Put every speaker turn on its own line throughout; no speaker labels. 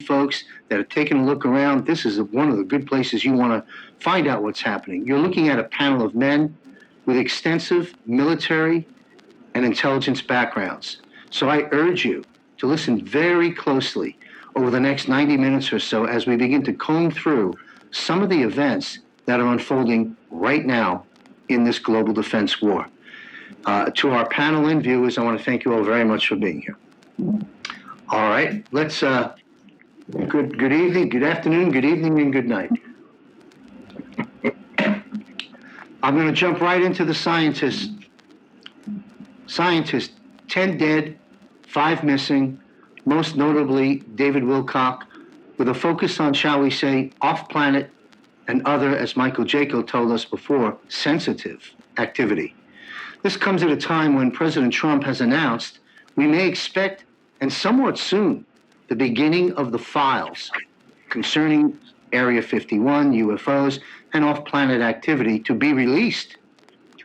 folks that have taken a look around, this is one of the good places you want to find out what's happening. You're looking at a panel of men with extensive military and intelligence backgrounds. So I urge you to listen very closely over the next 90 minutes or so as we begin to comb through some of the events that are unfolding right now in this global defense war. To our panel and viewers, I want to thank you all very much for being here. All right, let's, good evening, good afternoon, good evening, and good night. I'm going to jump right into the scientists. Scientists, 10 dead, 5 missing, most notably David Wilcock, with a focus on, shall we say, off-planet and other, as Michael Jaco told us before, sensitive activity. This comes at a time when President Trump has announced we may expect, and somewhat soon, the beginning of the files concerning Area 51, UFOs, and off-planet activity to be released.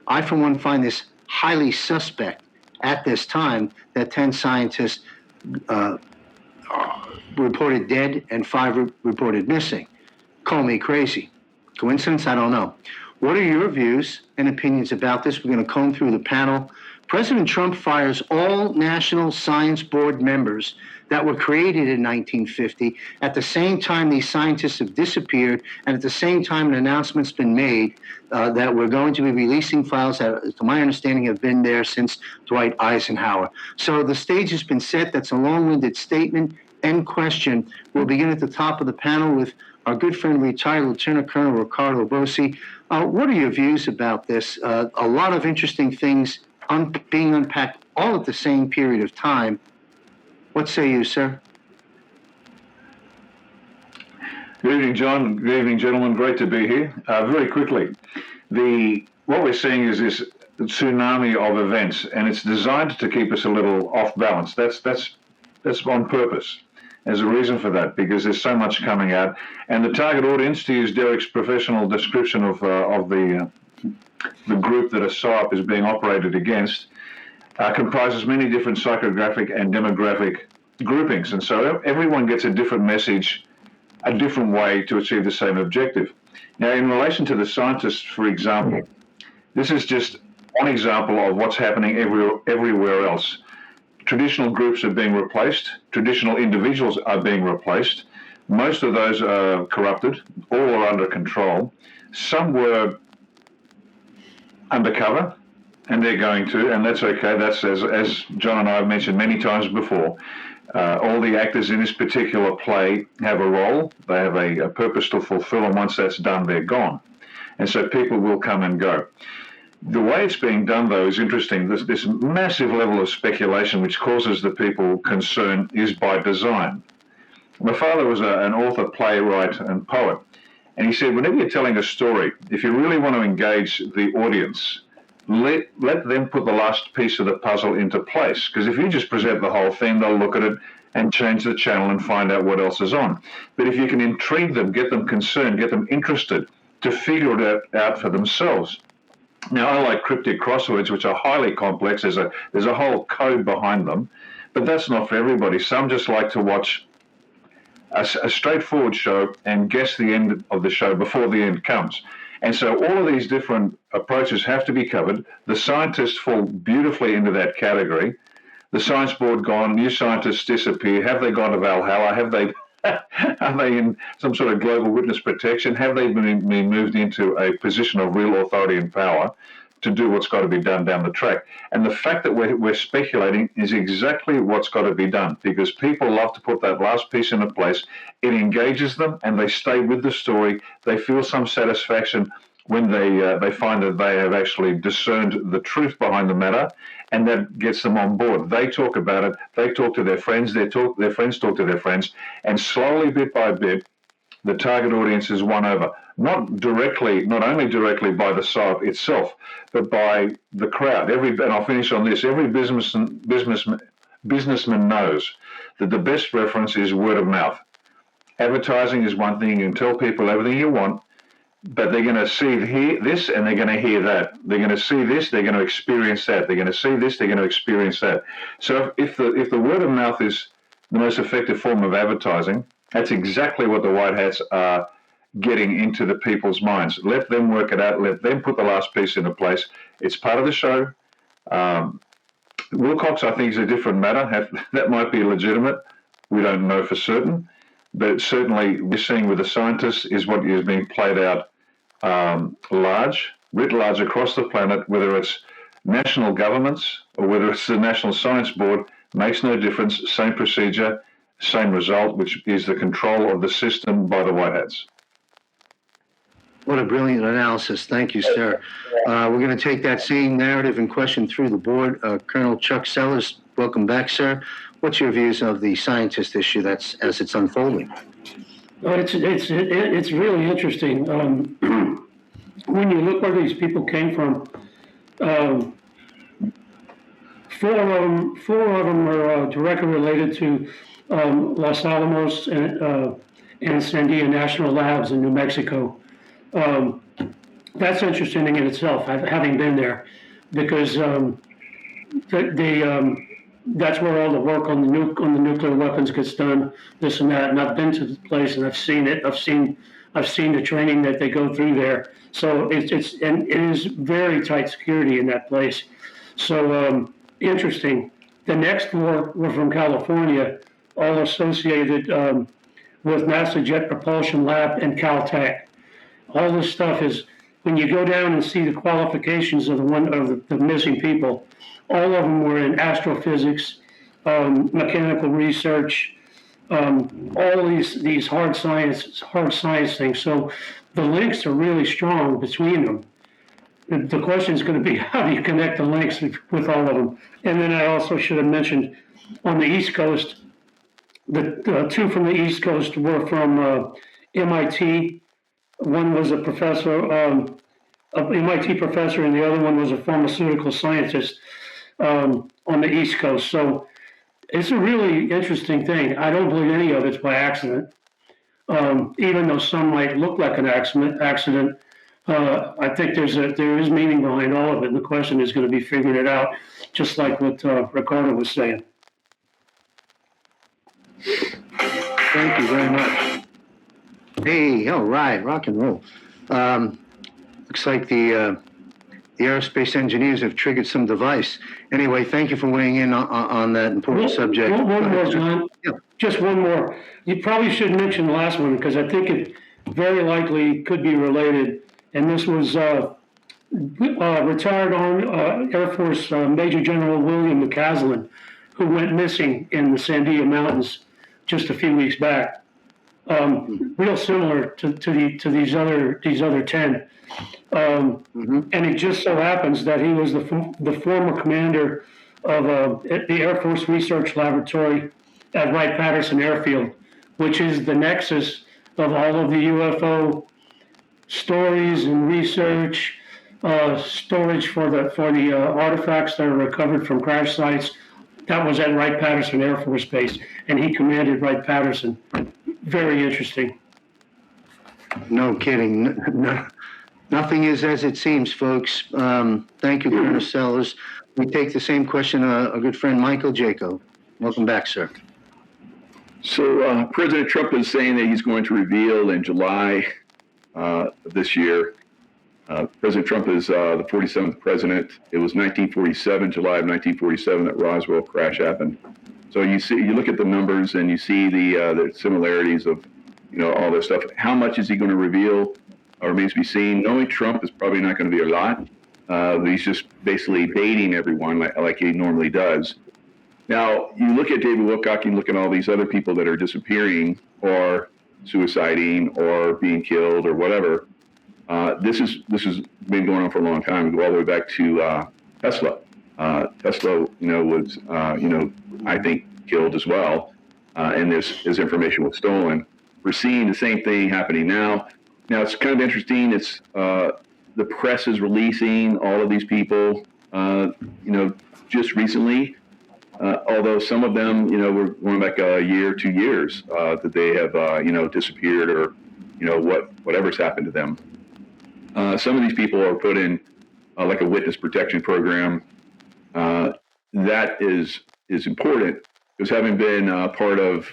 I, for one, find this highly suspect at this time that 10 scientists reported dead and 5 reported missing. Call me crazy. Coincidence? I don't know. What are your views and opinions about this? We're going to comb through the panel. President Trump fires all National Science Board members that were created in 1950. At the same time, these scientists have disappeared, and at the same time, an announcement's been made that we're going to be releasing files that, to my understanding, have been there since Dwight Eisenhower. So the stage has been set. That's a long-winded statement. End question. We'll begin at the top of the panel with our good friend, retired Lieutenant Colonel Ricardo Bossi. What are your views about this? A lot of interesting things being unpacked all at the same period of time. What say you, sir?
Good evening, John. Good evening, gentlemen. Great to be here. Very quickly, what we're seeing is this tsunami of events, and it's designed to keep us a little off balance. That's on purpose. There's a reason for that, because there's so much coming out, and the target audience, to use Derek's professional description of the group that a PSYOP is being operated against, comprises many different psychographic and demographic groupings, and so everyone gets a different message, a different way to achieve the same objective. Now, in relation to the scientists, for example, this is just one example of what's happening everywhere else. Traditional groups are being replaced. Traditional individuals are being replaced. Most of those are corrupted. All are under control. Some were undercover, and they're going to, and that's okay. That's, as John and I have mentioned many times before, all the actors in this particular play have a role. They have a purpose to fulfill, and once that's done, they're gone. And so people will come and go. The way it's being done, though, is interesting. This massive level of speculation which causes the people concern is by design. My father was an author, playwright, and poet, and he said, whenever you're telling a story, if you really want to engage the audience, let them put the last piece of the puzzle into place. Because if you just present the whole thing, they'll look at it and change the channel and find out what else is on. But if you can intrigue them, get them concerned, get them interested to figure it out for themselves. Now, I like cryptic crosswords, which are highly complex. There's a whole code behind them, but that's not for everybody. Some just like to watch a straightforward show and guess the end of the show before the end comes. And so all of these different approaches have to be covered. The scientists fall beautifully into that category. The science board gone, new scientists disappear. Have they gone to Valhalla? Have they... Are they in some sort of global witness protection? Have they been moved into a position of real authority and power to do what's got to be done down the track? And the fact that we're speculating is exactly what's got to be done, because people love to put that last piece into place. It engages them, and they stay with the story. They feel some satisfaction when they find that they have actually discerned the truth behind the matter, and that gets them on board. They talk about it, they talk to their friends, their friends talk to their friends, and slowly, bit by bit, the target audience is won over. Not only directly by the PSYOP itself, but by the crowd. And I'll finish on this. Every businessman knows that the best reference is word of mouth. Advertising is one thing. You can tell people everything you want, but they're going to hear this, and they're going to hear that. They're going to see this, they're going to experience that. They're going to see this, they're going to experience that. So if the word of mouth is the most effective form of advertising, That's exactly what the White Hats are getting into the people's minds. Let them work it out. Let them put the last piece into place. It's part of the show. Um, Wilcox, I think, is a different matter. That might be legitimate. We don't know for certain. But certainly, we're seeing with the scientists is what is being played out writ large across the planet, whether it's national governments or whether it's the National Science Board, makes no difference. Same procedure, same result, which is the control of the system by the White Hats.
What a brilliant analysis. Thank you, sir. We're going to take that same narrative and question through the board. Colonel Chuck Sellers, welcome back, sir. What's your views of the scientist issue that's as it's unfolding?
It's really interesting. When you look where these people came from, four of them are directly related to Los Alamos and Sandia National Labs in New Mexico. That's interesting in itself, having been there, because that's where all the work on the nuclear weapons gets done, this and that. And I've been to the place and I've seen it. I've seen the training that they go through there. So it is very tight security in that place. So interesting. The next four were from California, all associated with NASA Jet Propulsion Lab and Caltech. All this stuff is, when you go down and see the qualifications of the missing people, all of them were in astrophysics, mechanical research, all these hard science things. So the links are really strong between them. The question is going to be, how do you connect the links with all of them? And then I also should have mentioned, on the East Coast, the two from the East Coast were from MIT. One was a professor, an MIT professor, and the other one was a pharmaceutical scientist on the East Coast. So it's a really interesting thing. I don't believe any of it's by accident, even though some might look like an accident. I think there is meaning behind all of it, and the question is going to be figuring it out, just like what Ricardo was saying.
Thank you very much. Hey, all right, rock and roll. Looks like the aerospace engineers have triggered some device. Anyway, thank you for weighing in on that important subject.
One more, John.
Yeah.
Just one more. You probably should mention the last one, because I think it very likely could be related. And this was retired Air Force Major General William McCaslin, who went missing in the Sandia Mountains just a few weeks back. Real similar to these other 10. And it just so happens that he was the former commander of the Air Force Research Laboratory at Wright-Patterson Airfield, which is the nexus of all of the UFO stories and research, storage for the artifacts that are recovered from crash sites. That was at Wright-Patterson Air Force Base, and he commanded Wright-Patterson. Very interesting.
No kidding. Nothing is as it seems, folks. Thank you, Colonel Sellers. We take the same question, a good friend, Michael Jaco. Welcome back, sir.
So President Trump is saying that he's going to reveal in July of this year. President Trump is the 47th president. It was 1947, July of 1947, that Roswell crash happened. So you look at the numbers and you see the similarities of all this stuff. How much is he going to reveal remains to be seen. Knowing Trump is probably not going to be a lot. He's just basically baiting everyone like he normally does. Now, you look at David Wilcock, you look at all these other people that are disappearing or suiciding or being killed or whatever. This has been going on for a long time. We go all the way back to Tesla. Tesla, was I think killed as well, and his information was stolen. We're seeing the same thing happening now. Now it's kind of interesting. It's the press is releasing all of these people, just recently. Although some of them, were going back a year, 2 years, that they have, disappeared or, whatever's happened to them. Some of these people are put in like a witness protection program. That is important because having been part of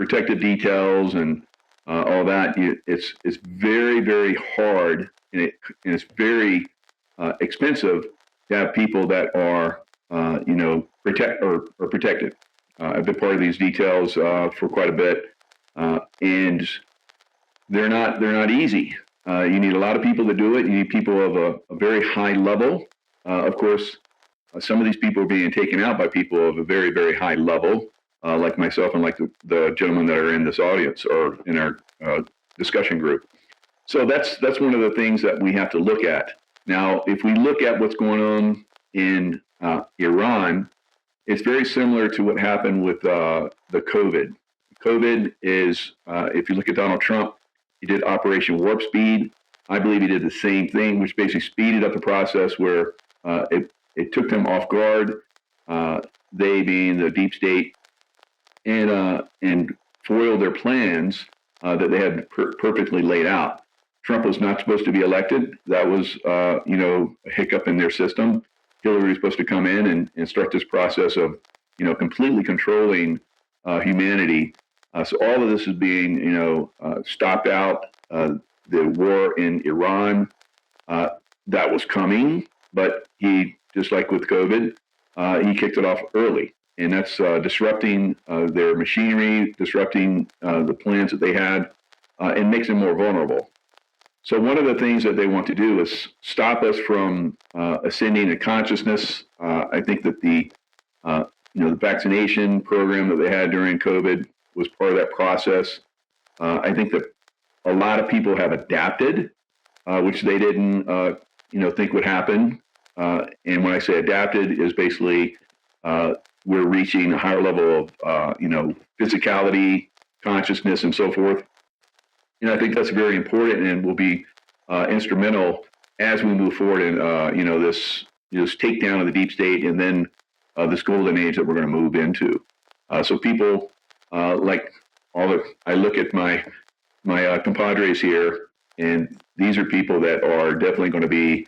protective details and all that, it's very, very hard, and it's very expensive to have people that are protected. I've been part of these details for quite a bit, and they're not easy. You need a lot of people to do it. You need people of a very high level. Of course, some of these people are being taken out by people of a very, very high level, like myself and like the gentlemen that are in this audience or in our discussion group. So that's one of the things that we have to look at. Now, if we look at what's going on in Iran, it's very similar to what happened with the COVID. COVID is, if you look at Donald Trump, he did Operation Warp Speed. I believe he did the same thing, which basically speeded up the process where it took them off guard, they being the deep state, and foiled their plans that they had perfectly laid out. Trump was not supposed to be elected. That was, a hiccup in their system. Hillary was supposed to come in and start this process of, completely controlling humanity. So all of this is being, stopped out. The war in Iran, that was coming, but he, just like with COVID, he kicked it off early. And that's disrupting their machinery, disrupting the plans that they had, and makes them more vulnerable. So one of the things that they want to do is stop us from ascending to consciousness. I think that the vaccination program that they had during COVID was part of that process. I think that a lot of people have adapted, which they didn't, think would happen. And when I say adapted, is basically we're reaching a higher level of, physicality, consciousness, and so forth. And I think that's very important and will be instrumental as we move forward in, this takedown of the deep state and then this golden age that we're going to move into. So people like I look at my compadres here, and these are people that are definitely going to be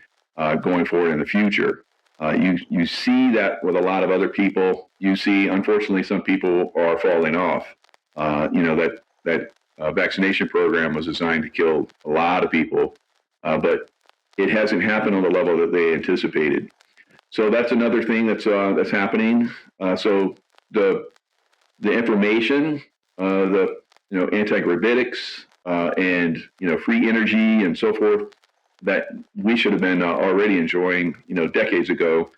going forward in the future. You see that with a lot of other people. You see, unfortunately, some people are falling off. That vaccination program was designed to kill a lot of people, but it hasn't happened on the level that they anticipated. So that's another thing that's happening. So the information, the anti-gravitics, and free energy and so forth that we should have been already enjoying decades ago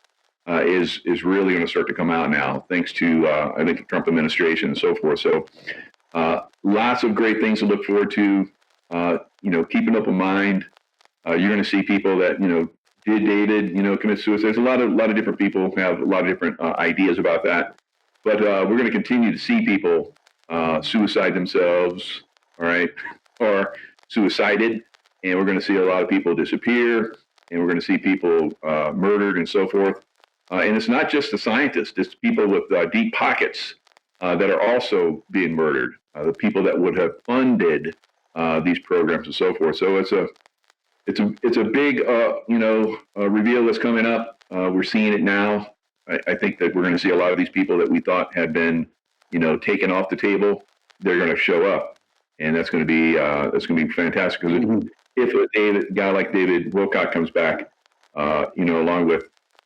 is really going to start to come out now, thanks to I think the Trump administration and so forth. So lots of great things to look forward to. Keep an open mind. You're going to see people that did dated, commit suicide. There's a lot of different people have a lot of different ideas about that. But we're going to continue to see people suicide themselves, all right, or suicided, and we're going to see a lot of people disappear, and we're going to see people murdered and so forth. And it's not just the scientists; it's people with deep pockets that are also being murdered. The people that would have funded these programs and so forth. So it's a big reveal that's coming up. We're seeing it now. I think that we're going to see a lot of these people that we thought had been, taken off the table. They're going to show up, and that's going to be fantastic. Because if a guy like David Wilcock comes back, along with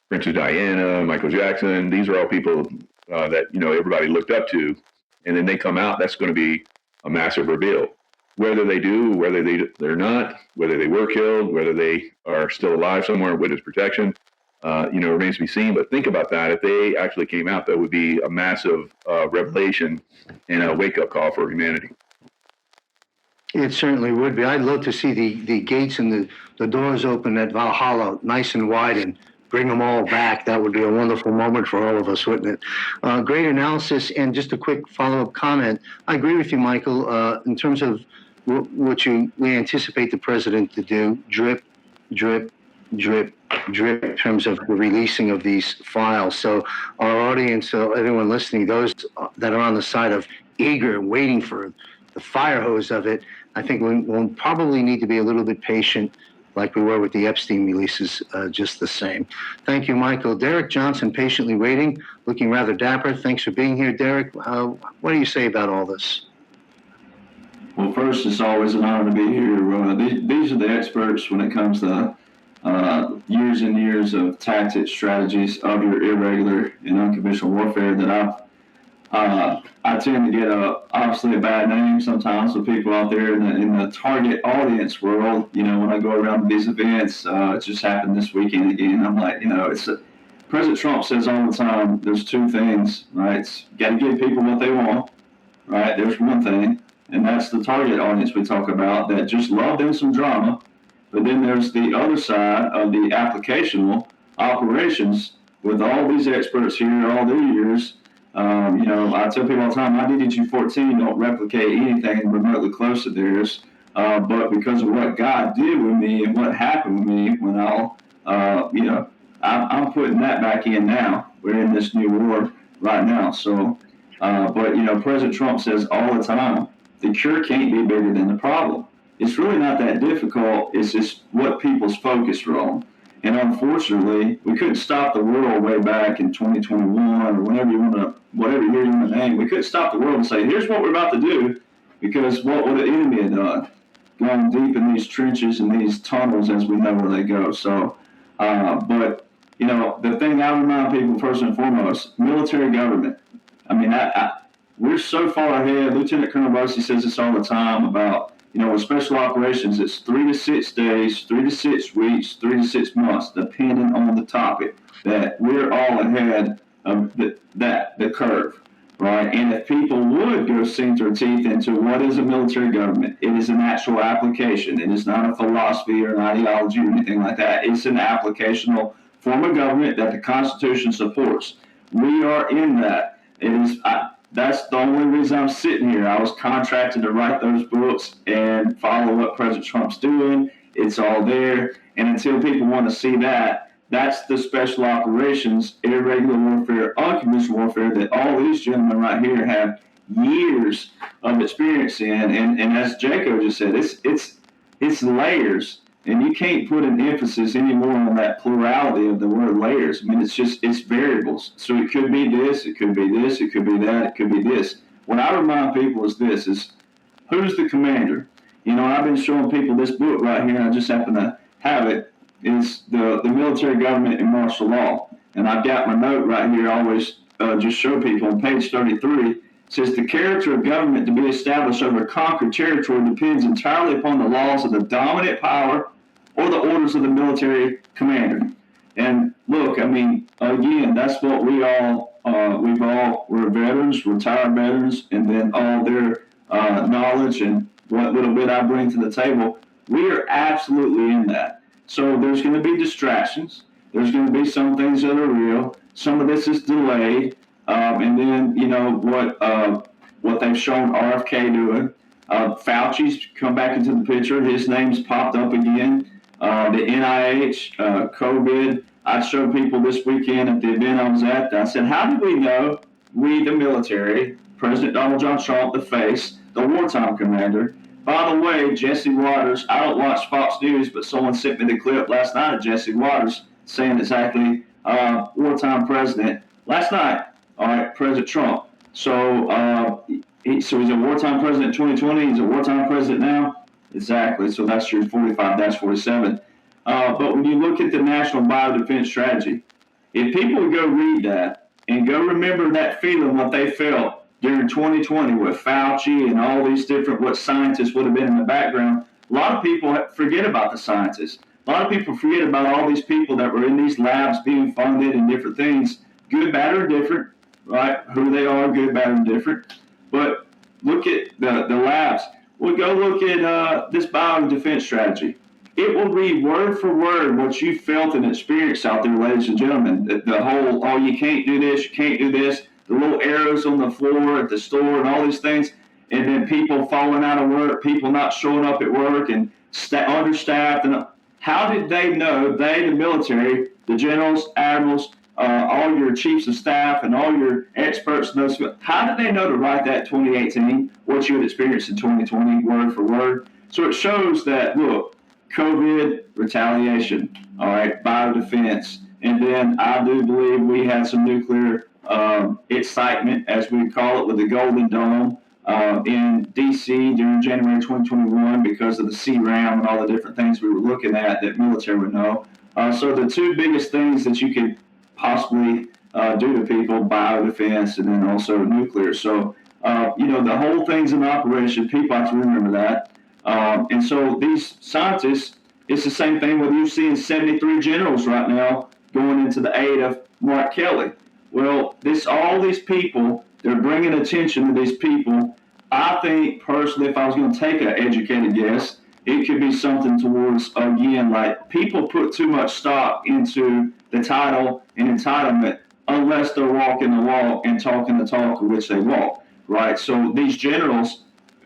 Princess Diana, Michael Jackson, these are all people that everybody looked up to, and then they come out. That's going to be a massive reveal. Whether they do, whether they're not, whether they were killed, whether they are still alive somewhere in witness protection, remains to be seen. But think about that. If they actually came out, that would be a massive revelation and a wake-up call for humanity.
It certainly would be. I'd love to see the gates and the doors open at Valhalla nice and wide and bring them all back. That would be a wonderful moment for all of us, wouldn't it? Great analysis. And just a quick follow-up comment. I agree with you, Michael, in terms of what we anticipate the president to do, drip, drip, drip, drip, in terms of the releasing of these files. So our audience, everyone listening, those that are on the side of eager and waiting for the fire hose of it, I think we'll probably need to be a little bit patient, like we were with the Epstein releases, just the same. Thank you, Michael. Derek Johnson, patiently waiting, looking rather dapper. Thanks for being here, Derek. What do you say about all this?
Well, first, it's always an honor to be here. These are the experts when it comes to years and years of tactics, strategies of your irregular and unconventional warfare that I tend to get obviously a bad name sometimes with people out there in the target audience world. You know, when I go around these events, it just happened this weekend again. I'm like, President Trump says all the time, there's two things, right? It's got to give people what they want, right? There's one thing, and that's the target audience we talk about that just love them some drama. But then there's the other side of the applicational operations with all these experts here all their years. I tell people all the time, my DDG-14 don't replicate anything remotely close to theirs. But because of what God did with me and what happened with me when I'm putting that back in now. We're in this new war right now. So, President Trump says all the time, the cure can't be bigger than the problem. It's really not that difficult. It's just what people's focus are on. And unfortunately, we couldn't stop the world way back in 2021 or whatever year you want to name. We couldn't stop the world and say, here's what we're about to do, because what would the enemy have done? Going deep in these trenches and these tunnels as we know where they go. So, the thing I remind people first and foremost, military government. I mean, we're so far ahead. Lieutenant Colonel Rossi says this all the time about, with special operations, it's 3 to 6 days, 3 to 6 weeks, 3 to 6 months, depending on the topic, that we're all ahead of the curve, right? And if people would go sink their teeth into what is a military government, it is an actual application. It is not a philosophy or an ideology or anything like that. It's an applicational form of government that the Constitution supports. We are in that. That's the only reason I'm sitting here. I was contracted to write those books and follow what President Trump's doing. It's all there. And until people want to see that, that's the special operations, irregular warfare, unconventional warfare that all these gentlemen right here have years of experience in. And as Jaco just said, it's layers. And you can't put an emphasis anymore on that plurality of the word layers. I mean, it's variables. So it could be this, it could be this, it could be that, it could be this. What I remind people is who's the commander? I've been showing people this book right here, and I just happen to have it. It's the military government and martial law. And I've got my note right here, I always just show people on page 33. Says the character of government to be established over conquered territory depends entirely upon the laws of the dominant power or the orders of the military commander. And look, I mean, again, that's what we're veterans, retired veterans, and then all their knowledge and what little bit I bring to the table. We are absolutely in that. So there's going to be distractions. There's going to be some things that are real. Some of this is delayed. And then, what they've shown RFK doing. Fauci's come back into the picture. His name's popped up again. The NIH, COVID. I showed people this weekend at the event I was at. I said, how do we know, we the military, President Donald John Trump, the face, the wartime commander? By the way, Jesse Waters, I don't watch Fox News, but someone sent me the clip last night of Jesse Waters saying exactly wartime president last night. All right, President Trump. So he's a wartime president in 2020. He's a wartime president now. Exactly. So that's your 45-47. But when you look at the National Biodefense Strategy, if people would go read that and go remember that feeling, what they felt during 2020 with Fauci and all these different what scientists would have been in the background, a lot of people forget about the scientists. A lot of people forget about all these people that were in these labs being funded and different things, good, bad, or different. Right, who they are, good, bad, and different. But look at the labs. We'll go look at this biodefense strategy. It will read word for word what you felt and experienced out there, ladies and gentlemen. The whole, you can't do this, you can't do this, the little arrows on the floor at the store and all these things, and then people falling out of work, people not showing up at work and understaffed. And how did they know, the military, the generals, admirals, all your chiefs of staff and all your experts in those, how did they know to write that 2018, what you had experienced in 2020, word for word? So it shows that, look, COVID, retaliation, all right, biodefense. And then I do believe we had some nuclear excitement, as we call it, with the Golden Dome. in D.C. during January 2021 because of the CRAM and all the different things we were looking at that military would know. So the two biggest things that you could possibly do to people, biodefense and then also nuclear. So, the whole thing's in operation. People have to remember that. And so these scientists, it's the same thing with you seeing 73 generals right now going into the aid of Mark Kelly. Well, all these people, they're bringing attention to these people. I think personally, if I was going to take an educated guess, it could be something towards, again, like people put too much stock into the title and entitlement unless they're walking the walk and talking the talk of which they walk, right? So these generals,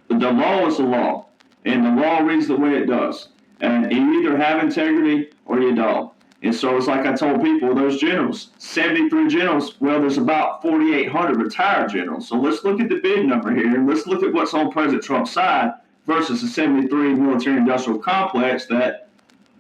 the law is the law, and the law reads the way it does. And you either have integrity or you don't. And so it's like I told people, those generals, 73 generals, well, there's about 4,800 retired generals. So let's look at the big number here, and let's look at what's on President Trump's side versus the 73 military-industrial complex that,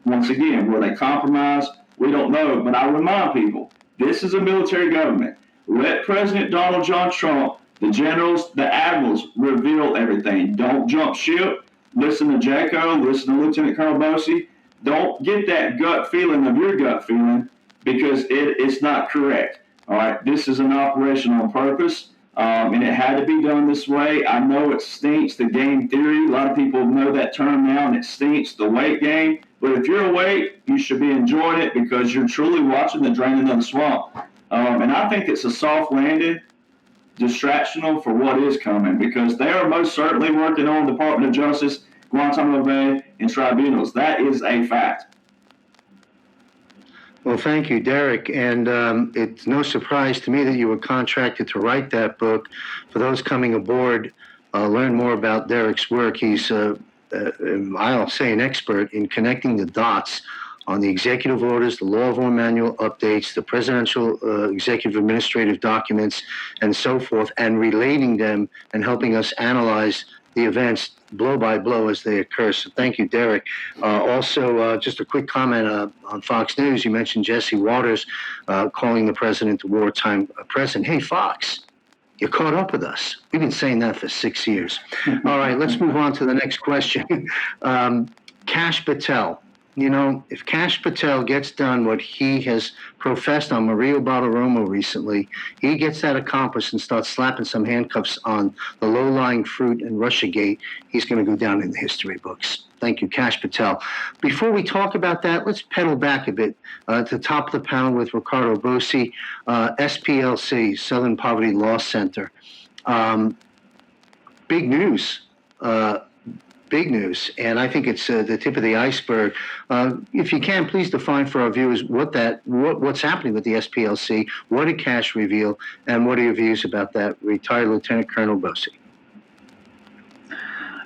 once again, were they compromised? We don't know. But I remind people, this is a military government. Let President Donald John Trump, the generals, the admirals, reveal everything. Don't jump ship. Listen to Jaco. Listen to Lieutenant Colonel Bosey. Don't get that gut feeling of your gut feeling because it's not correct. All right, this is an operation on purpose, and it had to be done this way. I know it stinks, the game theory. A lot of people know that term now, and it stinks, the weight game. But if you're awake, you should be enjoying it because you're truly watching the draining of the swamp. And I think it's a soft landing, distractional for what is coming because they are most certainly working on Department of Justice, Guantanamo Bay, and tribunals. That is a fact.
Well, thank you, Derek. And it's no surprise to me that you were contracted to write that book. For those coming aboard, learn more about Derek's work. He's, I'll say, an expert in connecting the dots on the executive orders, the law of war manual updates, the presidential executive administrative documents, and so forth, and relating them and helping us analyze the events blow by blow as they occur. So thank you, Derek. Also, just a quick comment on Fox News. You mentioned Jesse Waters calling the president a wartime president. Hey, Fox, you caught up with us. We've been saying that for 6 years. All right, let's move on to the next question. Kash Patel. You know, if Kash Patel gets done what he has professed on Maria Bartiromo recently, he gets that accomplished and starts slapping some handcuffs on the low-lying fruit in Russiagate, he's going to go down in the history books. Thank you, Kash Patel. Before we talk about that, let's pedal back a bit to the top of the panel with Ricardo Bossi, SPLC, Southern Poverty Law Center. Big news. Big news, and I think it's the tip of the iceberg. If you can, please define for our viewers what's happening with the SPLC. What did Kash reveal, and what are your views about that? Retired Lieutenant Colonel Bossi.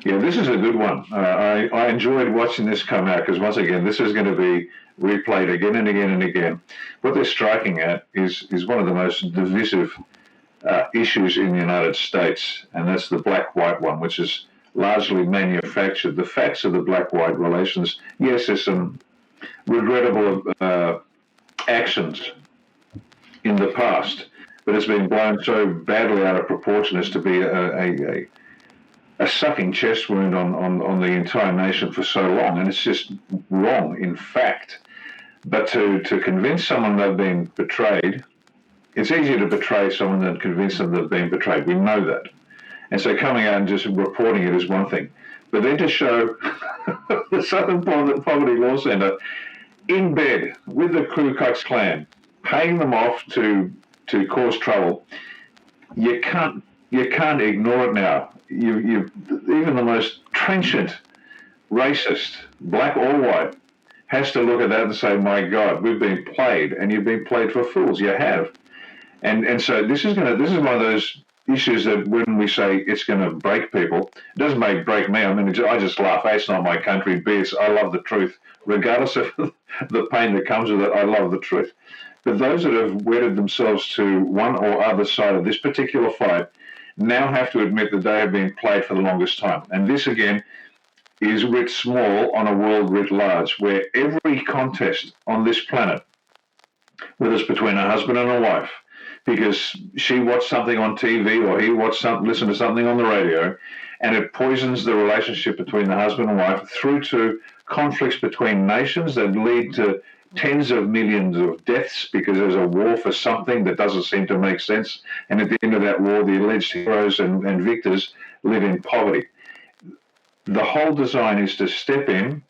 Yeah, this is a good one. I enjoyed watching this come out because once again, this is going to be replayed again and again and again. What they're striking at is one of the most divisive issues in the United States, and that's the black-white one, which is largely manufactured. The facts of the black-white relations, yes, there's some regrettable actions in the past, but it's been blown so badly out of proportion as to be a sucking chest wound on the entire nation for so long, and it's just wrong in fact. But to convince someone they've been betrayed, it's easier to betray someone than convince them they've been betrayed. We know that. And so coming out and just reporting it is one thing. But then to show the Southern Poverty Law Center in bed with the Ku Klux Klan, paying them off to cause trouble, you can't ignore it now. You even the most trenchant racist, black or white, has to look at that and say, my God, we've been played, and you've been played for fools. You have. And so this is one of those issues that when we say it's going to break people, it doesn't break me. I mean, I just laugh. A, it's not my country. B, I love the truth. Regardless of the pain that comes with it, I love the truth. But those that have wedded themselves to one or other side of this particular fight now have to admit that they have been played for the longest time. And this, again, is writ small on a world writ large, where every contest on this planet, whether it's between a husband and a wife, because she watched something on TV or he listened to something on the radio, and it poisons the relationship between the husband and wife through to conflicts between nations that lead to tens of millions of deaths because there's a war for something that doesn't seem to make sense. And at the end of that war, the alleged heroes and victors live in poverty. The whole design is to step in.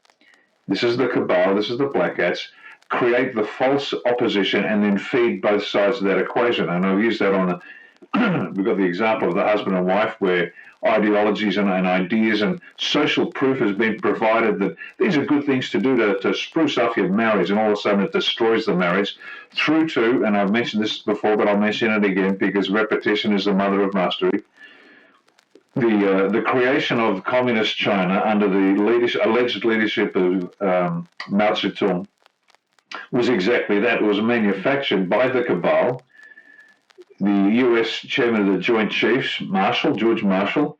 This is the cabal, this is the black hats, create the false opposition and then feed both sides of that equation. And I've used that on we've got the example of the husband and wife where ideologies and ideas and social proof has been provided that these are good things to do to spruce up your marriage, and all of a sudden it destroys the marriage through to, and I've mentioned this before, but I'll mention it again because repetition is the mother of mastery, the creation of communist China under the alleged leadership of Mao Zedong was exactly that. It was manufactured by the cabal. The U.S. chairman of the Joint Chiefs, George Marshall,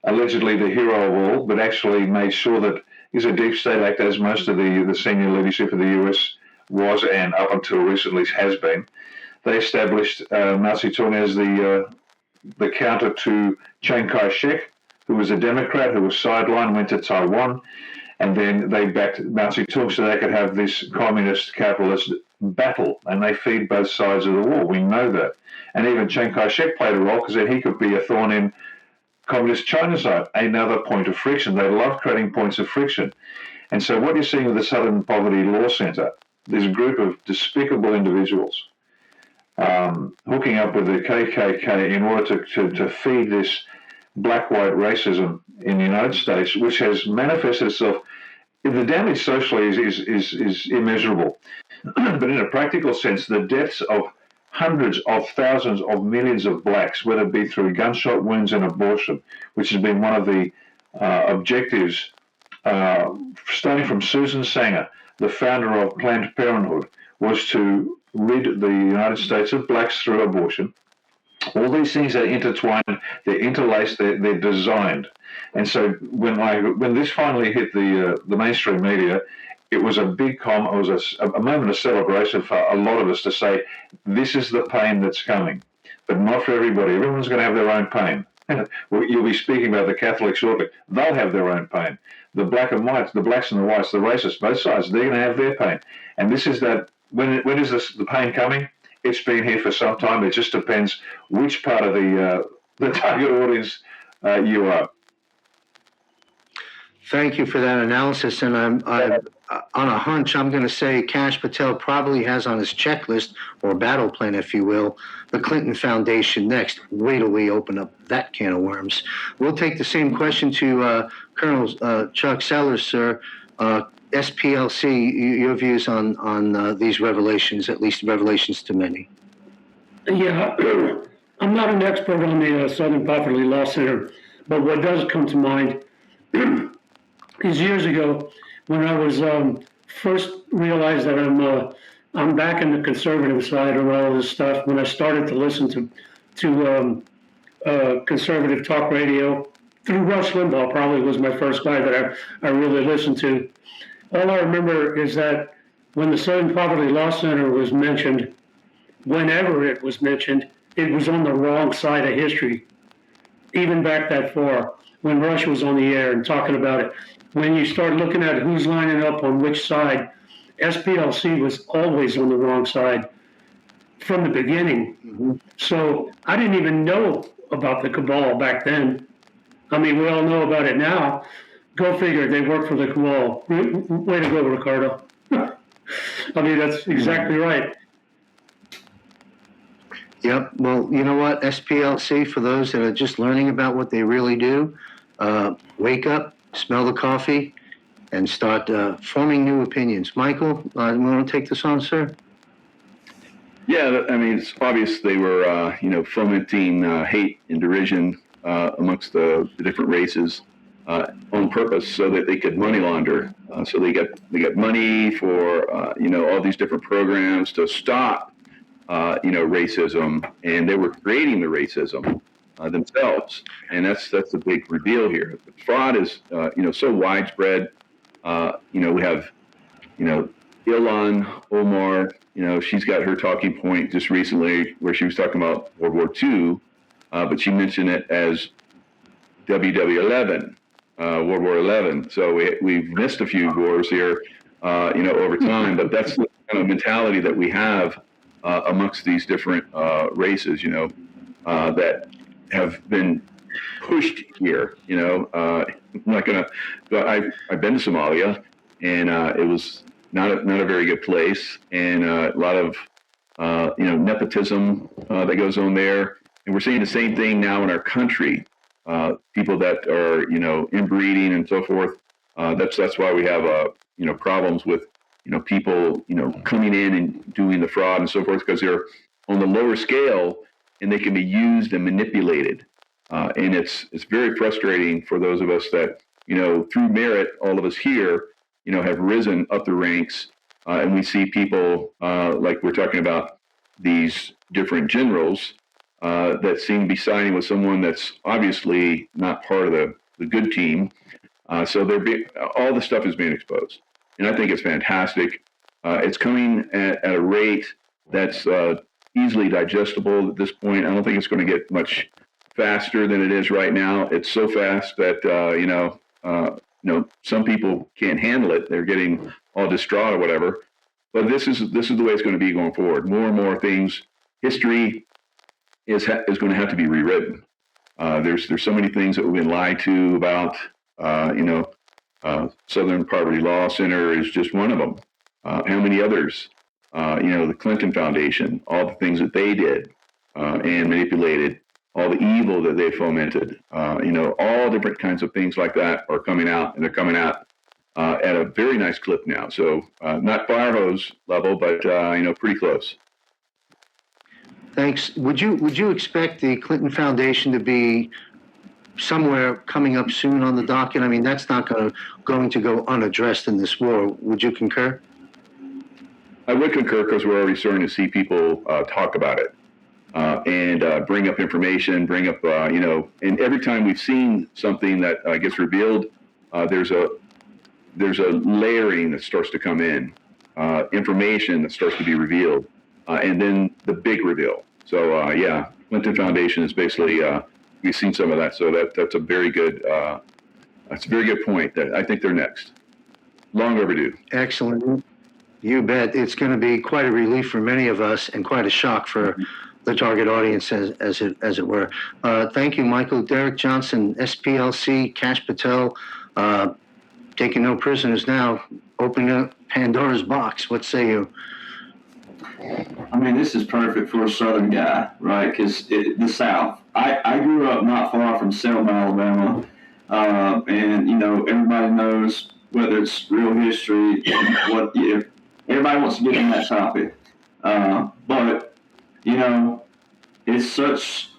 allegedly the hero of all, but actually made sure that he's a deep state actor, as most of the senior leadership of the U.S. was, and up until recently has been. They established Mao Zedong as the counter to Chiang Kai-shek, who was a Democrat who was sidelined, went to Taiwan, and then they backed Mao Zedong so they could have this communist capitalist battle, and they feed both sides of the war. We know that. And even Chiang Kai-shek played a role because then he could be a thorn in communist China's side, another point of friction. They love creating points of friction. And so what you're seeing with the Southern Poverty Law Center, there's a group of despicable individuals hooking up with the KKK in order to feed this black-white racism in the United States, which has manifested itself. The damage socially is immeasurable. But in a practical sense, the deaths of hundreds of thousands of millions of blacks, whether it be through gunshot wounds and abortion, which has been one of the objectives, starting from Susan Sanger, the founder of Planned Parenthood, was to rid the United States of blacks through abortion. All these things are intertwined, they're interlaced, they're designed. And so when this finally hit the mainstream media, it was a big it was a moment of celebration for a lot of us to say, this is the pain that's coming, but not for everybody. Everyone's going to have their own pain. You'll be speaking about the Catholics shortly. They'll have their own pain. The black and whites, the blacks and the whites, the racists, both sides, they're going to have their pain. And this is that, when is the pain coming? It's been here for some time. It just depends which part of the target audience you are.
Thank you for that analysis. And I'm on a hunch, I'm going to say Kash Patel probably has on his checklist, or battle plan, if you will, the Clinton Foundation next. Wait till we open up that can of worms. We'll take the same question to Colonel Chuck Sellers, sir. SPLC, your views on these revelations, at least revelations to many.
Yeah, I'm not an expert on the Southern Poverty Law Center, but what does come to mind is years ago when I was first realized that I'm back in the conservative side of all this stuff. When I started to listen to conservative talk radio through Rush Limbaugh, probably was my first guy that I really listened to. All I remember is that when the Southern Poverty Law Center was mentioned, whenever it was mentioned, it was on the wrong side of history, even back that far, when Rush was on the air and talking about it. When you start looking at who's lining up on which side, SPLC was always on the wrong side from the beginning. Mm-hmm. So I didn't even know about the cabal back then. I mean, we all know about it now. Go figure, they work for the cabal. Way to go, Ricardo. I mean, that's exactly right.
Yep. Well, you know what? SPLC, for those that are just learning about what they really do, wake up, smell the coffee, and start forming new opinions. Michael, you want to take this on, sir?
Yeah, I mean, it's obvious they were, fomenting hate and derision amongst the different races on purpose so that they could money launder. So they got money for, all these different programs to stop, racism, and they were creating the racism themselves. And that's the big reveal here. The fraud is, so widespread. We have, Ilhan Omar, she's got her talking point just recently where she was talking about World War II, but she mentioned it as WW11, World War 11. So we've missed a few wars here, over time, but that's the kind of mentality that we have amongst these different races, that have been pushed here. I'm not gonna. I've been to Somalia, and it was not a very good place, and a lot of nepotism that goes on there, and we're seeing the same thing now in our country. People that are inbreeding and so forth. That's why we have problems with people coming in and doing the fraud and so forth, because they're on the lower scale and they can be used and manipulated. And it's very frustrating for those of us that, through merit, all of us here, have risen up the ranks. And we see people like we're talking about these different generals that seem to be siding with someone that's obviously not part of the good team. So all the stuff is being exposed. And I think it's fantastic. It's coming at a rate that's easily digestible at this point. I don't think it's going to get much faster than it is right now. It's so fast that some people can't handle it. They're getting all distraught or whatever. But this is the way it's going to be going forward. More and more things. History is going to have to be rewritten. There's so many things that we've been lied to about. Southern Poverty Law Center is just one of them. How many others? The Clinton Foundation, all the things that they did and manipulated, all the evil that they fomented, all different kinds of things like that are coming out, and they're coming out at a very nice clip now. So not fire hose level, but pretty close.
Thanks. Would you expect the Clinton Foundation to be somewhere coming up soon on the docket? I mean, that's not going to go unaddressed in this war. Would you concur?
I would concur, because we're already starting to see people talk about it and bring up information, and every time we've seen something that gets revealed, there's a layering that starts to come in, information that starts to be revealed, and then the big reveal. So Clinton Foundation is basically we've seen some of that. So that's a very good point. That I think they're next. Long overdue.
Excellent. You bet. It's going to be quite a relief for many of us, and quite a shock for the target audience, as it were. Thank you, Michael. Derek Johnson, SPLC, Cash Patel, taking no prisoners now, opening up Pandora's box. What say you?
I mean, this is perfect for a Southern guy, right? Because the South. I grew up not far from Selma, Alabama, and everybody knows whether it's real history, everybody wants to get in that topic, but it's such.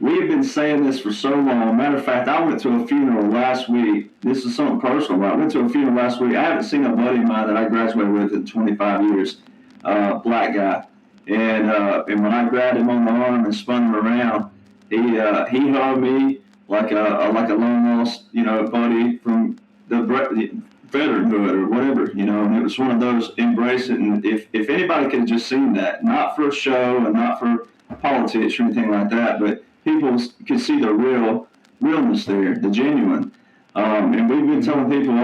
We have been saying this for so long. Matter of fact, I went to a funeral last week. This is something personal, right? I went to a funeral last week. I haven't seen a buddy of mine that I graduated with in 25 years. Black guy, and when I grabbed him on the arm and spun him around, he hugged me like a long lost buddy from the veteranhood or whatever, and it was one of those embrace it. And if anybody could have just seen that, not for a show and not for politics or anything like that, but people could see the realness there, the genuine. And we've been telling people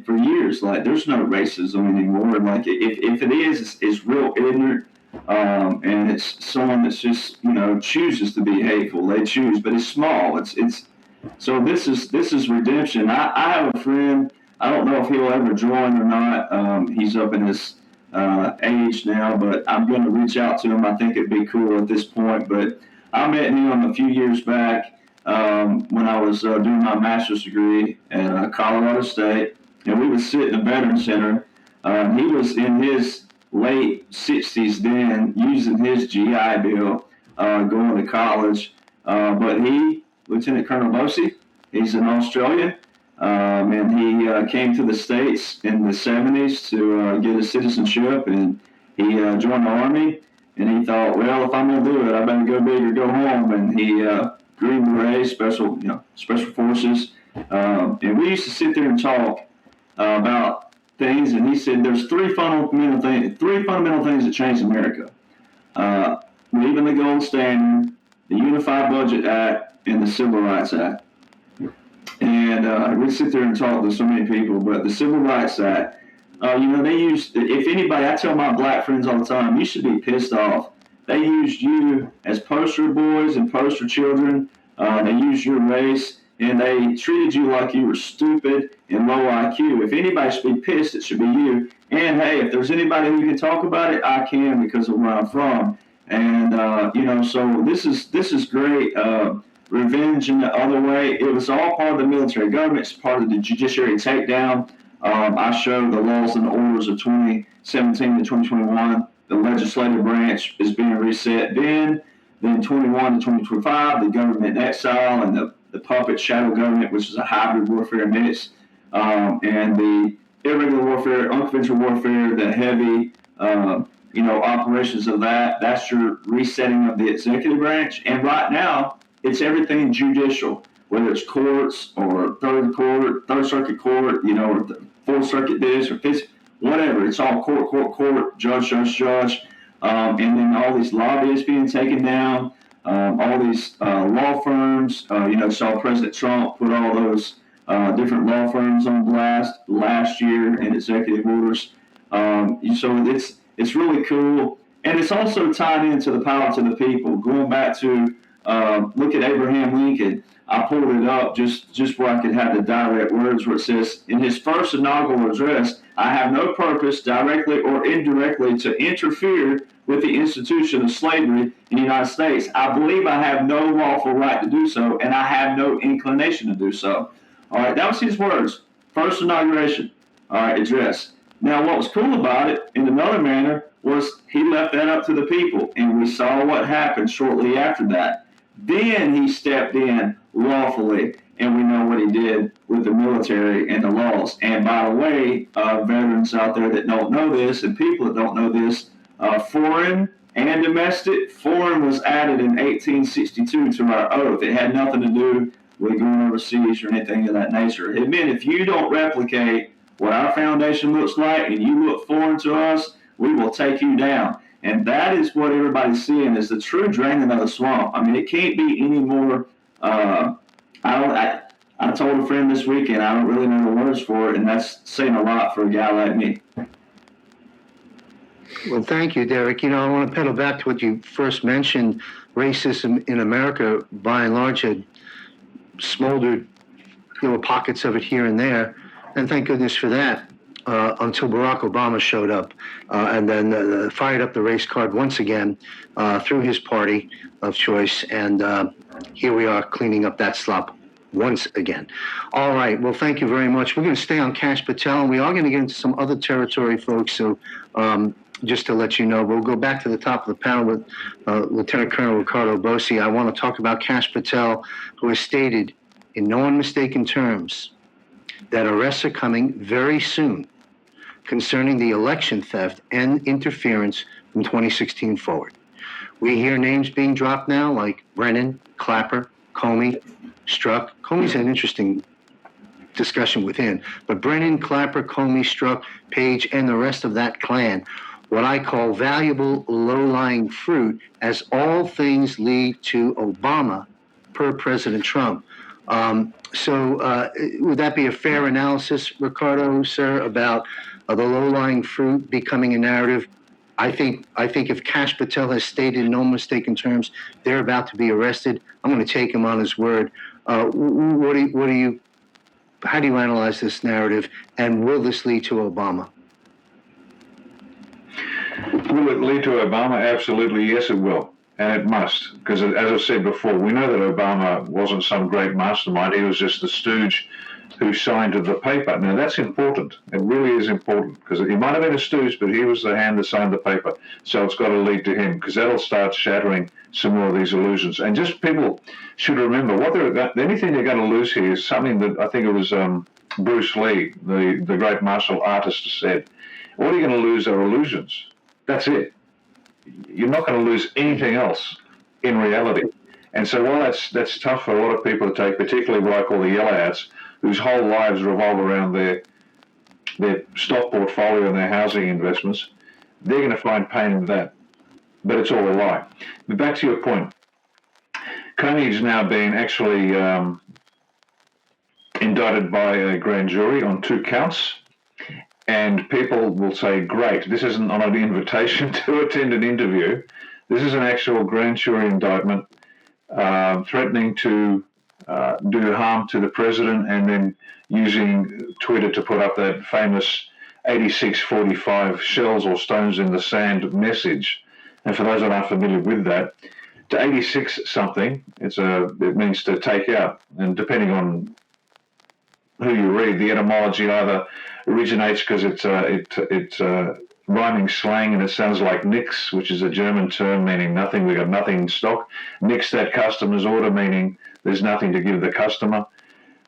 for years, like, there's no racism anymore. And like, if it is, it's real ignorant. And it's someone that's just, chooses to be hateful. They choose, but it's small. So this is redemption. I have a friend, I don't know if he'll ever join or not. He's up in his age now, but I'm going to reach out to him. I think it'd be cool at this point. But I met him a few years back. When I was doing my master's degree at Colorado State, and we would sit in the Veterans Center. He was in his late 60s then, using his GI Bill, going to college. But Lieutenant Colonel Bosie, he's an Australian, and he came to the States in the 70s to get his citizenship, and he joined the Army, and he thought, well, if I'm going to do it, I better go big or go home, and he Green Beret, special forces, and we used to sit there and talk about things, and he said there's three fundamental things that changed America. Leaving the gold standard, the Unified Budget Act, and the Civil Rights Act. And we sit there and talk to so many people, but the Civil Rights Act, they used, if anybody, I tell my black friends all the time, you should be pissed off. They used you as poster boys and poster children. They used your race, and they treated you like you were stupid and low IQ. If anybody should be pissed, it should be you. And hey, if there's anybody who can talk about it, I can, because of where I'm from. And so this is great. Revenge in the other way. It was all part of the military government. It's part of the judiciary takedown. I showed the laws and orders of 2017 to 2021. The legislative branch is being reset then 21 to 2025, the government in exile and the puppet shadow government, which is a hybrid warfare mix, and the irregular warfare, unconventional warfare, the heavy, operations of that's your resetting of the executive branch. And right now, it's everything judicial, whether it's courts or third circuit court, or the fourth circuit this or fifth, whatever. It's all court, judge. And then all these lobbyists being taken down, all these law firms. Saw President Trump put all those different law firms on blast last year in executive orders. So it's really cool, and it's also tied into the power to the people. Going back to look at Abraham Lincoln. I pulled it up just where I could have the direct words, where it says, in his first inaugural address, I have no purpose, directly or indirectly, to interfere with the institution of slavery in the United States. I believe I have no lawful right to do so, and I have no inclination to do so. All right, that was his words. First inauguration, address. Now, what was cool about it, in another manner, was he left that up to the people, and we saw what happened shortly after that. Then he stepped in lawfully, and we know what he did with the military and the laws. And by the way, veterans out there that don't know this, and people that don't know this, foreign and domestic, foreign was added in 1862 to our oath. It had nothing to do with going overseas or anything of that nature. It meant if you don't replicate what our foundation looks like and you look foreign to us, we will take you down. And that is what everybody's seeing, is the true draining of the swamp. I mean, it can't be any more. I told a friend this weekend, I don't really know the words for it, and that's saying a lot for a guy like me.
Well, thank you, Derek. I want to pedal back to what you first mentioned. Racism in America, by and large, had smoldered, pockets of it here and there, and thank goodness for that. Until Barack Obama showed up and then fired up the race card once again through his party of choice. And here we are cleaning up that slop once again. All right. Well, thank you very much. We're going to stay on Kash Patel, and we are going to get into some other territory, folks. So just to let you know, we'll go back to the top of the panel with Lieutenant Colonel Ricardo Bossi. I want to talk about Kash Patel, who has stated in no unmistaken terms that arrests are coming very soon concerning the election theft and interference from 2016 forward. We hear names being dropped now like Brennan, Clapper, Comey, Strzok. Comey's an interesting discussion with him, but Brennan, Clapper, Comey, Strzok, Page, and the rest of that clan, what I call valuable low-lying fruit, as all things lead to Obama, per President Trump. So would that be a fair analysis, Ricardo, sir, about the low-lying fruit becoming a narrative? I think if Kash Patel has stated in no mistaken terms they're about to be arrested, I'm going to take him on his word. How do you analyze this narrative, and will this lead to Obama?
Will it lead to Obama? Absolutely, yes, it will. And it must, because as I said before, we know that Obama wasn't some great mastermind. He was just the stooge who signed to the paper. Now, that's important. It really is important, because he might have been a stooge, but he was the hand that signed the paper. So it's got to lead to him, because that'll start shattering some more of these illusions. And just people should remember, anything they're going to lose here is something that I think it was Bruce Lee, the great martial artist, said. All you're going to lose are illusions. That's it. You're not going to lose anything else in reality. And so while that's tough for a lot of people to take, particularly what I call the yellow hats, whose whole lives revolve around their their stock portfolio and their housing investments, they're going to find pain in that. But it's all a lie. But back to your point, Comey's now been actually indicted by a grand jury on 2 counts. And people will say, great, this isn't on an invitation to attend an interview. This is an actual grand jury indictment threatening to do harm to the president and then using Twitter to put up that famous 8645 shells or stones in the sand message. And for those that aren't familiar with that, to 86 something, it means to take out. And depending on who you read, the etymology either originates because it's rhyming slang and it sounds like nix, which is a German term meaning nothing. We got nothing in stock. Nix that customer's order, meaning there's nothing to give the customer.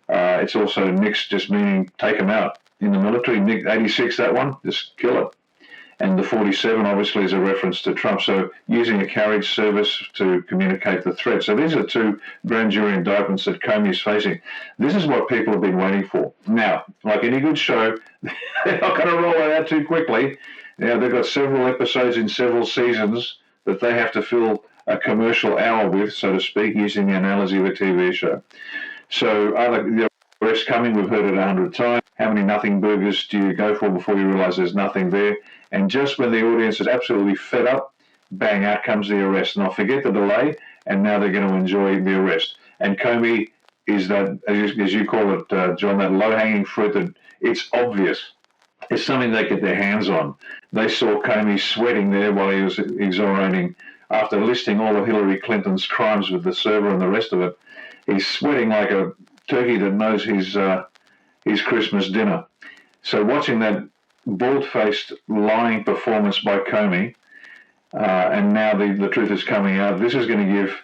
It's also nix, just meaning take them out. In the military, 86, that one, just kill it. And the 47 obviously is a reference to Trump. So using a carriage service to communicate the threat. So these are 2 grand jury indictments that Comey is facing. This is what people have been waiting for. Now, like any good show, they're not going to roll it out too quickly. Now, they've got several episodes in several seasons that they have to fill a commercial hour with, so to speak, using the analogy of a TV show. So are the arrests coming? We've heard it 100 times. How many nothing burgers do you go for before you realize there's nothing there? And just when the audience is absolutely fed up, bang, out comes the arrest. And I'll forget the delay, and now they're going to enjoy the arrest. And Comey is that, as you call it, John, that low-hanging fruit that it's obvious. It's something they get their hands on. They saw Comey sweating there while he was exonerating, after listing all of Hillary Clinton's crimes with the server and the rest of it. He's sweating like a turkey that knows his Christmas dinner. So watching that bald-faced lying performance by Comey, and now the truth is coming out. This is going to give.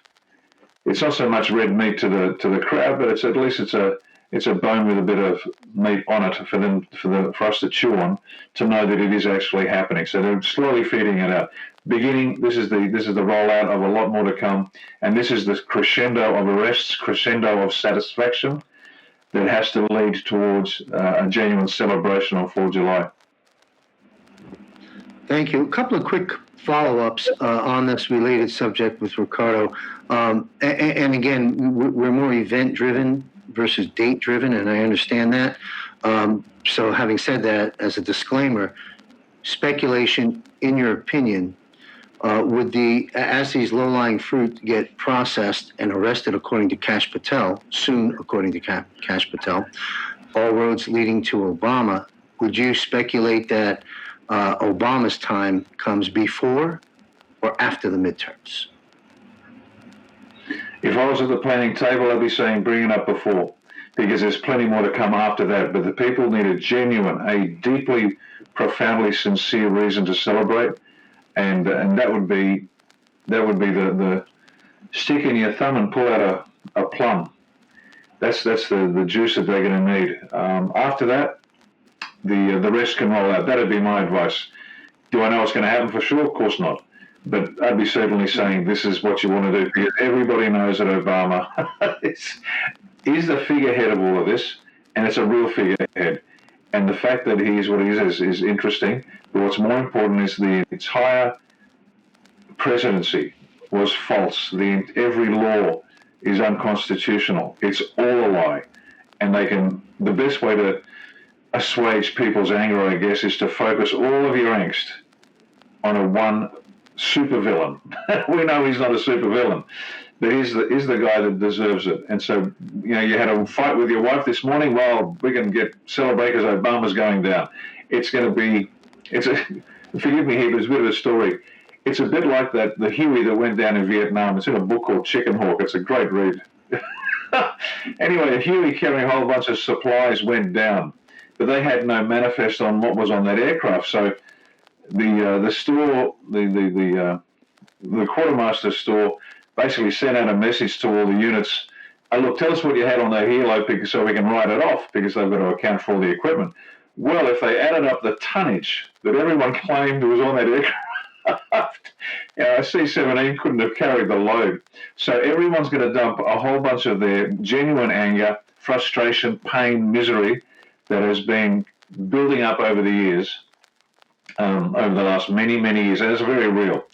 It's not so much red meat to the crowd, but at least it's a bone with a bit of meat on it for us to chew on, to know that it is actually happening. So they're slowly feeding it out. Beginning, this is the rollout of a lot more to come, and this is the crescendo of arrests, crescendo of satisfaction that has to lead towards a genuine celebration on 4th July.
Thank you. A couple of quick follow-ups on this related subject with Ricardo. And again, we're more event-driven versus date-driven, and I understand that. So having said that, as a disclaimer, speculation, in your opinion, as these low-lying fruit get processed and arrested according to Kash Patel, soon according to Kash Patel, all roads leading to Obama, would you speculate that Obama's time comes before or after the midterms?
If I was at the planning table, I'd be saying bring it up before, because there's plenty more to come after that. But the people need a deeply, profoundly sincere reason to celebrate, and that would be the stick in your thumb and pull out a plum. That's the juice that they're going to need. After that, the rest can roll out. That'd be my advice. Do I know what's going to happen for sure? Of course not. But I'd be certainly saying this is what you want to do, because everybody knows that Obama is the figurehead of all of this, and it's a real figurehead. And the fact that he is what he is interesting. But what's more important is the entire presidency was false. Every law is unconstitutional. It's all a lie. And the best way to assuage people's anger, I guess, is to focus all of your angst on one supervillain. We know he's not a supervillain, but he's the guy that deserves it. And so, you had a fight with your wife this morning. Well, we can celebrate because Obama's going down. Forgive me here, but it's a bit of a story. It's a bit like the Huey that went down in Vietnam. It's in a book called Chicken Hawk. It's a great read. Anyway, a Huey carrying a whole bunch of supplies went down, but they had no manifest on what was on that aircraft. So the store, the quartermaster store, basically sent out a message to all the units. Look, tell us what you had on that helo, so we can write it off, because they've got to account for all the equipment. Well, if they added up the tonnage that everyone claimed was on that aircraft, a C-17 couldn't have carried the load. So everyone's going to dump a whole bunch of their genuine anger, frustration, pain, misery that has been building up over the years, over the last many, many years, and it's very real.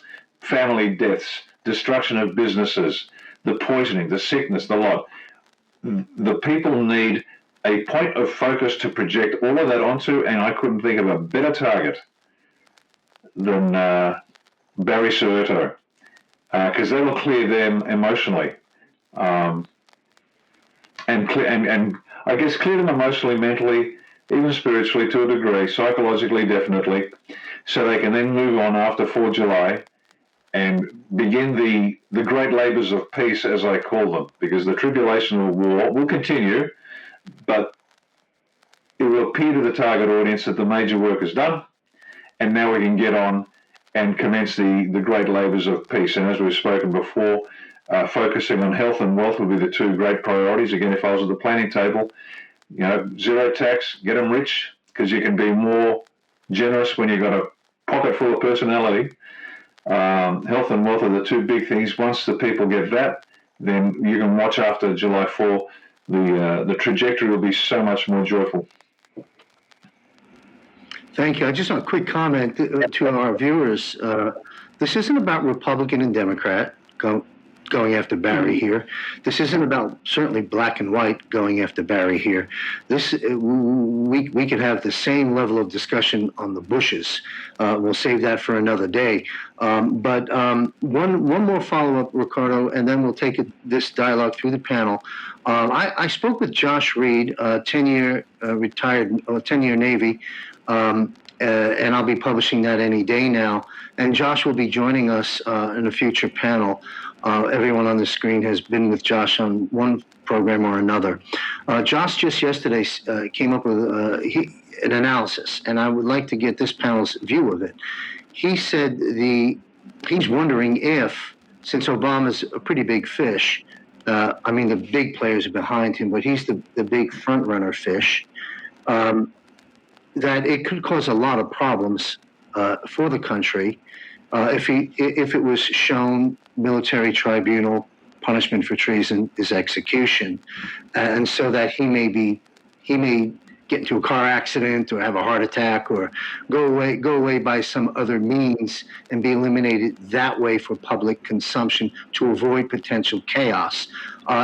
Family deaths, destruction of businesses, the poisoning, the sickness, the lot. The people need a point of focus to project all of that onto, and I couldn't think of a better target than Barry Soetto, because that will clear them emotionally, and I guess clear them emotionally, mentally, even spiritually to a degree, psychologically definitely, so they can then move on after 4 July and begin the great labors of peace, as I call them, because the tribulation of war will continue, but it will appear to the target audience that the major work is done, and now we can get on and commence the great labors of peace. And as we've spoken before, focusing on health and wealth will be the two great priorities. Again, if I was at the planning table, zero tax, get them rich, because you can be more generous when you've got a pocket full of personality. Health and wealth are the two big things. Once the people get that, then you can watch after July 4, the trajectory will be so much more joyful.
Thank you. I just want a quick comment to our viewers. This isn't about Republican and Democrat going after Barry here. This isn't about certainly black and white going after Barry here. We could have the same level of discussion on the Bushes. We'll save that for another day. But one more follow-up, Ricardo, and then we'll take this dialogue through the panel. I spoke with Josh Reed, 10-year retired, 10-year Navy. And I'll be publishing that any day now. And Josh will be joining us in a future panel. Everyone on the screen has been with Josh on one program or another. Josh just yesterday came up with an analysis, and I would like to get this panel's view of it. He said he's wondering if, since Obama's a pretty big fish, I mean the big players are behind him, but he's the big front runner fish, that it could cause a lot of problems for the country if it was shown military tribunal punishment for treason is execution, and so that he may get into a car accident or have a heart attack or go away by some other means and be eliminated that way for public consumption to avoid potential chaos.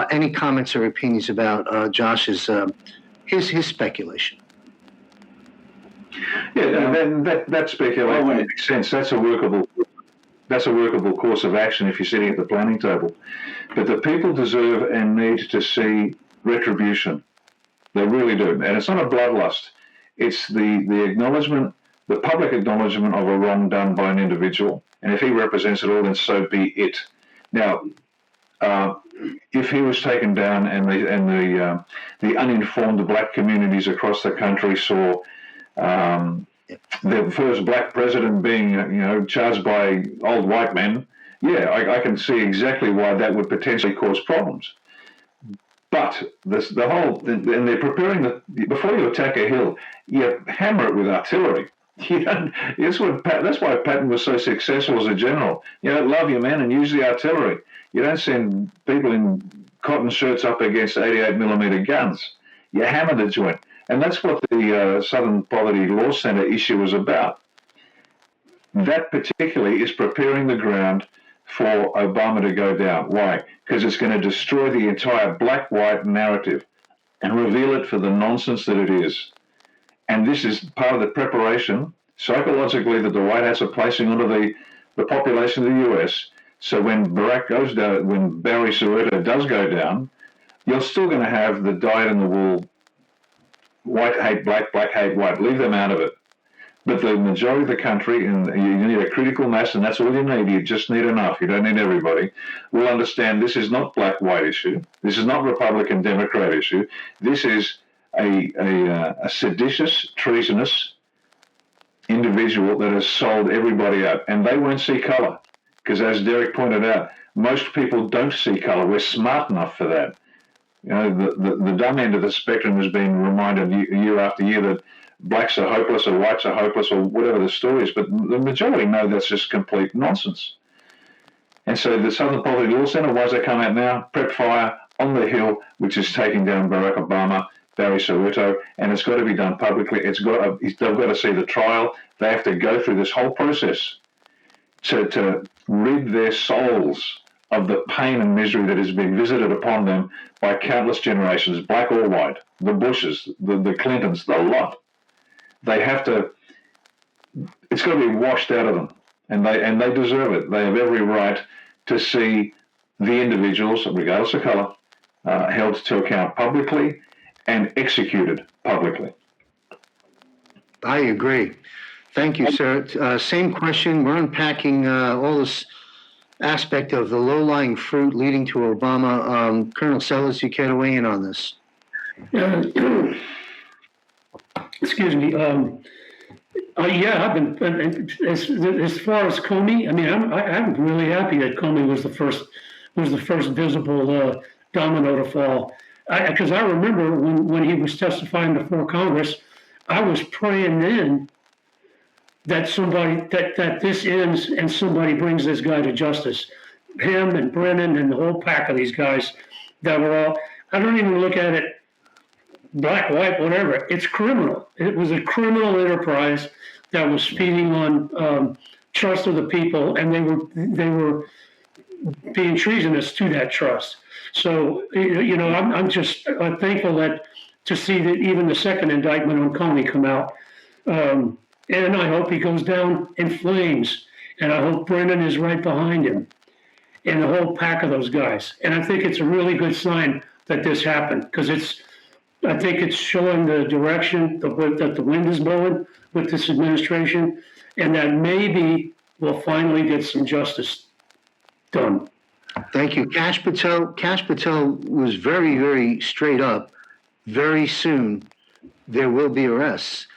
Any comments or opinions about Josh's his speculation?
Yeah, that speculation makes sense. That's a workable course of action if you're sitting at the planning table. But the people deserve and need to see retribution. They really do. And it's not a bloodlust. It's the acknowledgement, the public acknowledgement of a wrong done by an individual. And if he represents it all, then so be it. Now, if he was taken down and the uninformed black communities across the country saw the first black president being, charged by old white men, I can see exactly why that would potentially cause problems. But and they're preparing before you attack a hill, you hammer it with artillery. That's why Patton was so successful as a general. Love your men and use the artillery. You don't send people in cotton shirts up against 88mm guns. You hammer the joint. And that's what the Southern Poverty Law Center issue was about. That particularly is preparing the ground for Obama to go down. Why? Because it's going to destroy the entire black-white narrative and reveal it for the nonsense that it is. And this is part of the preparation, psychologically, that the White Hats are placing onto the population of the U.S. So when Barack goes down, when Barry Soetto does go down, you're still going to have the dyed-in-the-wool white hate black, black hate white. Leave them out of it. But the majority of the country, and you need a critical mass, and that's all you need. You just need enough. You don't need everybody. Will understand this is not black-white issue. This is not Republican-Democrat issue. This is a seditious, treasonous individual that has sold everybody out. And they won't see color. Because as Derek pointed out, most people don't see color. We're smart enough for that. The dumb end of the spectrum has been reminded year after year that blacks are hopeless or whites are hopeless or whatever the story is, but the majority know that's just complete nonsense. And so the Southern Poverty Law Center, why does that come out now? Prep fire on the Hill, which is taking down Barack Obama, Barry Soweto, and it's got to be done publicly. They've got to see the trial. They have to go through this whole process to rid their souls of the pain and misery that has been visited upon them by countless generations, black or white, the Bushes, the Clintons, the lot. They have to, it's got to be washed out of them, and they deserve it. They have every right to see the individuals, regardless of colour, held to account publicly and executed publicly.
I agree. Thank you, sir. Same question. We're unpacking all this aspect of the low-lying fruit leading to Obama. Colonel Sellers, you care to weigh in on this?
Excuse me. Yeah, I've been as far as Comey. I mean, I'm really happy that Comey was the first visible domino to fall. Because I remember when he was testifying before Congress, I was praying then that that this ends and somebody brings this guy to justice. Him and Brennan and the whole pack of these guys that were all. I don't even look at it black, white, whatever. It's criminal. It was a criminal enterprise that was feeding on trust of the people, and they were being treasonous to that trust. So I'm just thankful that to see that even the second indictment on Comey come out, and I hope he goes down in flames, and I hope Brennan is right behind him, and the whole pack of those guys. And I think it's a really good sign that this happened because I think it's showing the direction that the wind is blowing with this administration, and that maybe we'll finally get some justice done.
Thank you. Kash Patel was very, very straight up. Very soon, there will be arrests.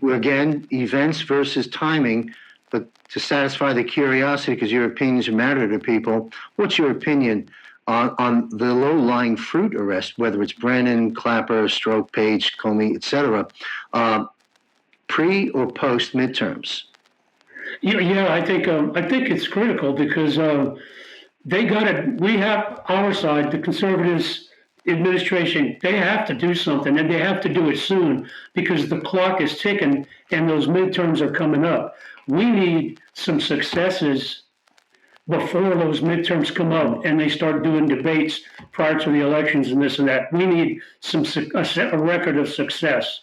Again, events versus timing, but to satisfy the curiosity, because your opinions matter to people, what's your opinion on the low-lying fruit arrest, whether it's Brennan, Clapper, Stroke, Page, Comey, etc., pre or post midterms?
Yeah, I think it's critical because they got it. We have our side, the conservatives administration. They have to do something, and they have to do it soon because the clock is ticking, and those midterms are coming up. We need some successes before those midterms come up and they start doing debates prior to the elections and this and that. We need a record of success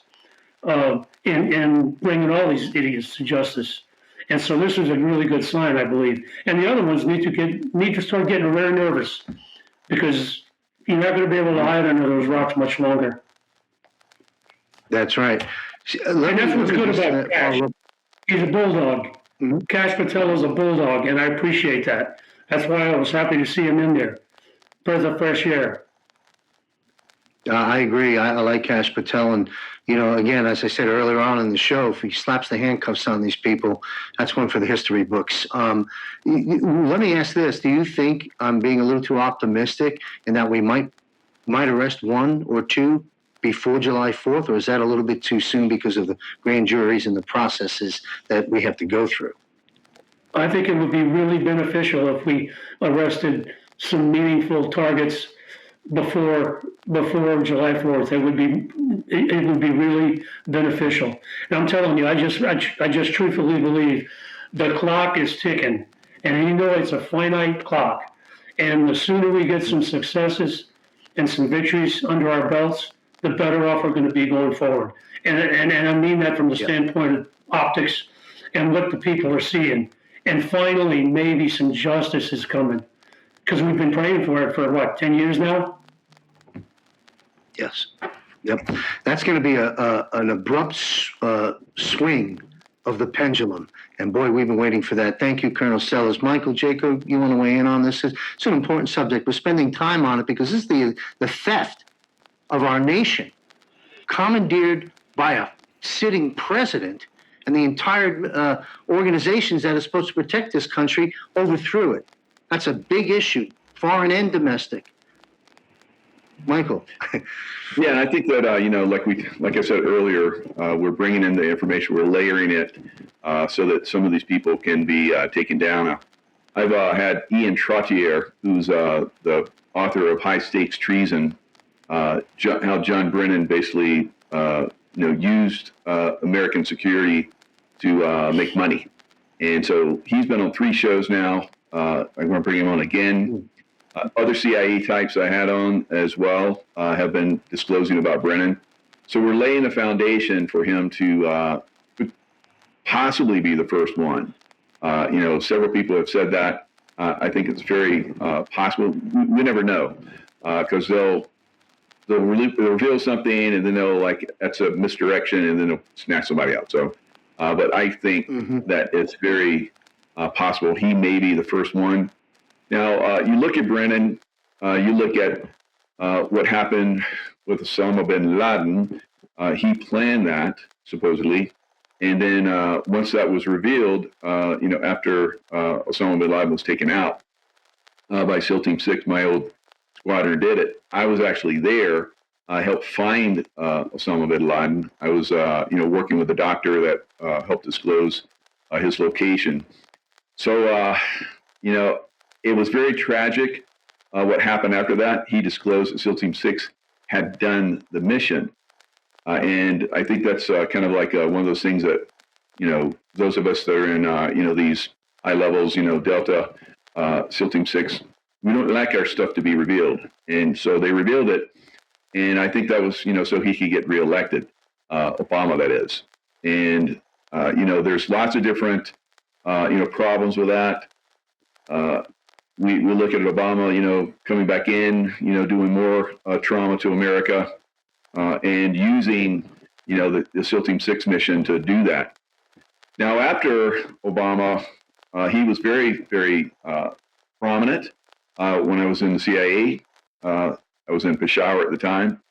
in bringing all these idiots to justice. And so this is a really good sign, I believe. And the other ones need to start getting very nervous because you're not going to be able to hide under those rocks much longer.
That's right.
And that's what's good about Kash. He's a bulldog.
Mm-hmm.
Kash Patel is a bulldog, and I appreciate that. That's why I was happy to see him in there. Breath of fresh air.
I agree. I like Kash Patel. And, again, as I said earlier on in the show, if he slaps the handcuffs on these people, that's one for the history books. Let me ask this. Do you think I'm being a little too optimistic in that we might arrest one or two before July 4th, or is that a little bit too soon because of the grand juries and the processes that we have to go through?
I think it would be really beneficial if we arrested some meaningful targets before July 4th. It would be really beneficial. And I'm telling you, I just truthfully believe the clock is ticking, and it's a finite clock. And the sooner we get some successes and some victories under our belts, the better off we're going to be going forward. And I mean that from the standpoint of optics and what the people are seeing. And finally, maybe some justice is coming. Because we've been praying for it for, 10 years now?
Yes. Yep. That's going to be an abrupt swing of the pendulum. And boy, we've been waiting for that. Thank you, Colonel Sellers. Michael, Jaco, you want to weigh in on this? It's an important subject. We're spending time on it because this is the theft of our nation, commandeered by a sitting president, and the entire organizations that are supposed to protect this country overthrew it. That's a big issue, foreign and domestic. Michael.
Yeah, and I think that like I said earlier, we're bringing in the information, we're layering it so that some of these people can be taken down. I've had Ian Trottier, who's the author of High Stakes Treason, how John Brennan basically used American security to make money. And so he's been on 3 shows now. I'm going to bring him on again. Other CIA types I had on as well have been disclosing about Brennan. So we're laying the foundation for him to possibly be the first one. Several people have said that. I think it's very possible. We never know because they'll reveal something and then that's a misdirection and then they'll snatch somebody out. So, but I think that it's very possible he may be the first one. Now, you look at Brennan, you look at what happened with Osama bin Laden. He planned that, supposedly. And then once that was revealed, after Osama bin Laden was taken out by SEAL Team 6, my old squadron did it. I was actually there. I helped find Osama bin Laden. I was, working with a doctor that helped disclose his location. So, it was very tragic what happened after that. He disclosed that SEAL Team 6 had done the mission. And I think that's kind of like one of those things that, those of us that are in, these high levels, Delta, SEAL Team 6, we don't like our stuff to be revealed. And so they revealed it. And I think that was, so he could get reelected, Obama, that is. And, there's lots of different, problems with that. We look at Obama, coming back in, doing more trauma to America. And using, the SEAL Team 6 mission to do that. Now, after Obama, he was very, very prominent when I was in the CIA. I was in Peshawar at the time.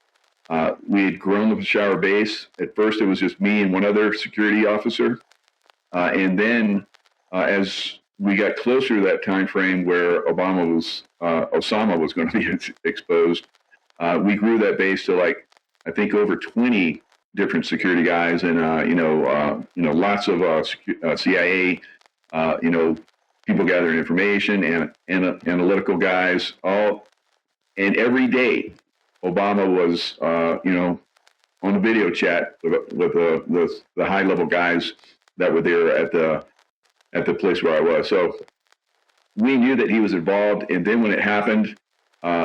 We had grown the Peshawar base. At first, it was just me and one other security officer. And then as we got closer to that time frame where Osama was going to be exposed, we grew that base to I think over 20 different security guys and, lots of CIA, people gathering information and analytical guys, and every day Obama was, on a video chat with the high level guys that were there at the place where I was. So we knew that he was involved. And then when it happened,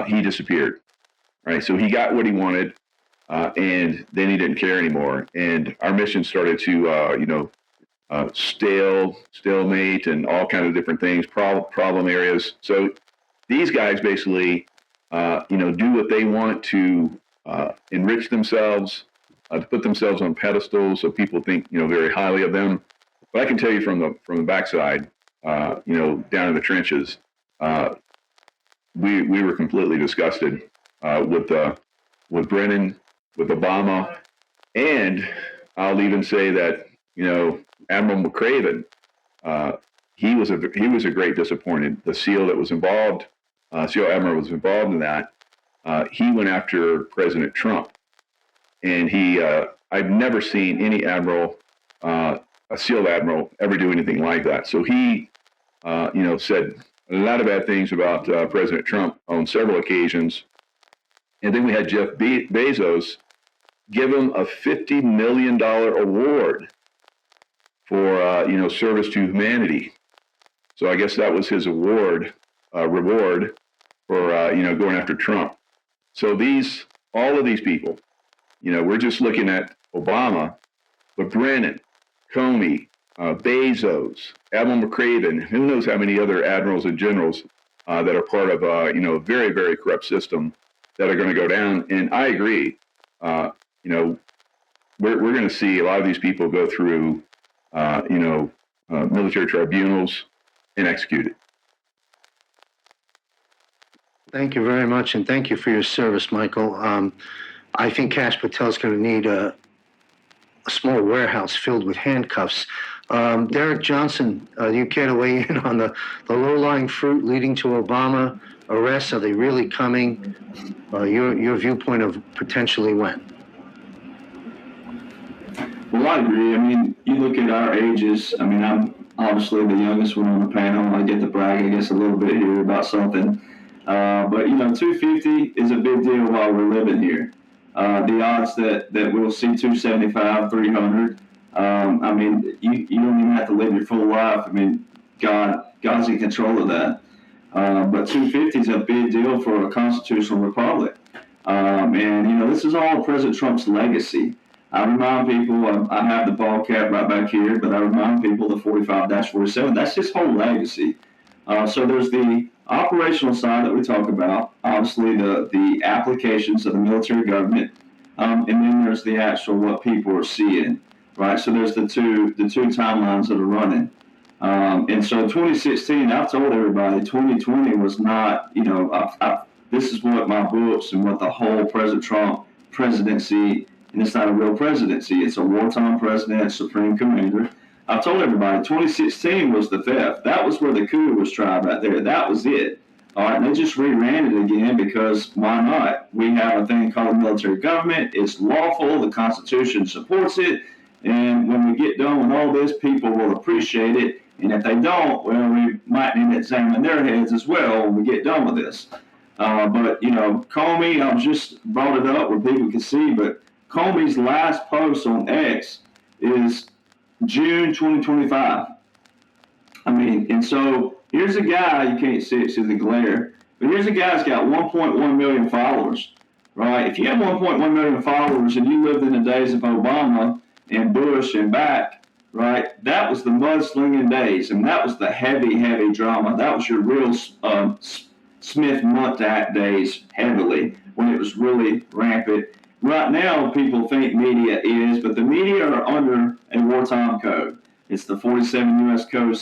he disappeared. Right. So he got what he wanted. And then he didn't care anymore. And our mission started to, stalemate and all kinds of different things, problem areas. So these guys basically, do what they want to enrich themselves, to put themselves on pedestals so people think, very highly of them. But I can tell you from the backside, down in the trenches, we were completely disgusted with Brennan, with Obama, and I'll even say that Admiral McCraven, he was a great disappointment. The SEAL that was involved, SEAL Admiral was involved in that. He went after President Trump, and I've never seen any admiral, a SEAL admiral, ever do anything like that. So he, said a lot of bad things about President Trump on several occasions. And then we had Jeff Bezos give him a $50 million award for, service to humanity. So I guess that was his reward for, going after Trump. So all of these people, we're just looking at Obama, but Brennan, Comey, Bezos, Admiral McCraven, who knows how many other admirals and generals that are part of, a very, very corrupt system that are going to go down. And I agree. We're going to see a lot of these people go through, military tribunals and executed.
Thank you very much, and thank you for your service, Michael. I think Cash Patel's going to need a small warehouse filled with handcuffs. Derek Johnson, you care to weigh in on the low-lying fruit leading to Obama arrests? Are they really coming? Your viewpoint of potentially when?
Well, I agree. I mean, you look at our ages. I mean, I'm obviously the youngest one on the panel. I get to brag, I guess, a little bit here about something. But 250 is a big deal while we're living here. The odds that we'll see 275, 300. I mean, you don't even have to live your full life. I mean, God's in control of that. But 250 is a big deal for a constitutional republic. And this is all President Trump's legacy. I remind people, I have the ball cap right back here, but I remind people the 45-47, that's his whole legacy. So there's the operational side that we talk about, obviously the applications of the military government, and then there's the actual what people are seeing, right? So there's the two timelines that are running. And so 2016, I've told everybody 2020 was not, this is what my books and what the whole President Trump presidency, and it's not a real presidency, it's a wartime president, supreme commander. I've told everybody 2016 was the theft. That was where the coup was tried right there. That was it. All right, and they just reran it again because why not? We have a thing called a military government. It's lawful. The Constitution supports it. And when we get done with all this, people will appreciate it. And if they don't, well, we might need to examine their heads as well when we get done with this. But Comey, I've just brought it up where people can see, but Comey's last post on X is June 2025. I mean, and so here's a guy, you can't see it through the glare, but here's a guy that's got 1.1 million followers, right? If you have 1.1 million followers and you lived in the days of Obama and Bush and back, right, that was the mudslinging days, and that was the heavy, heavy drama. That was your real Smith-Mundt days heavily, when it was really rampant. Right now, people think media is, but the media are under a wartime code. It's the 47 U.S. Code,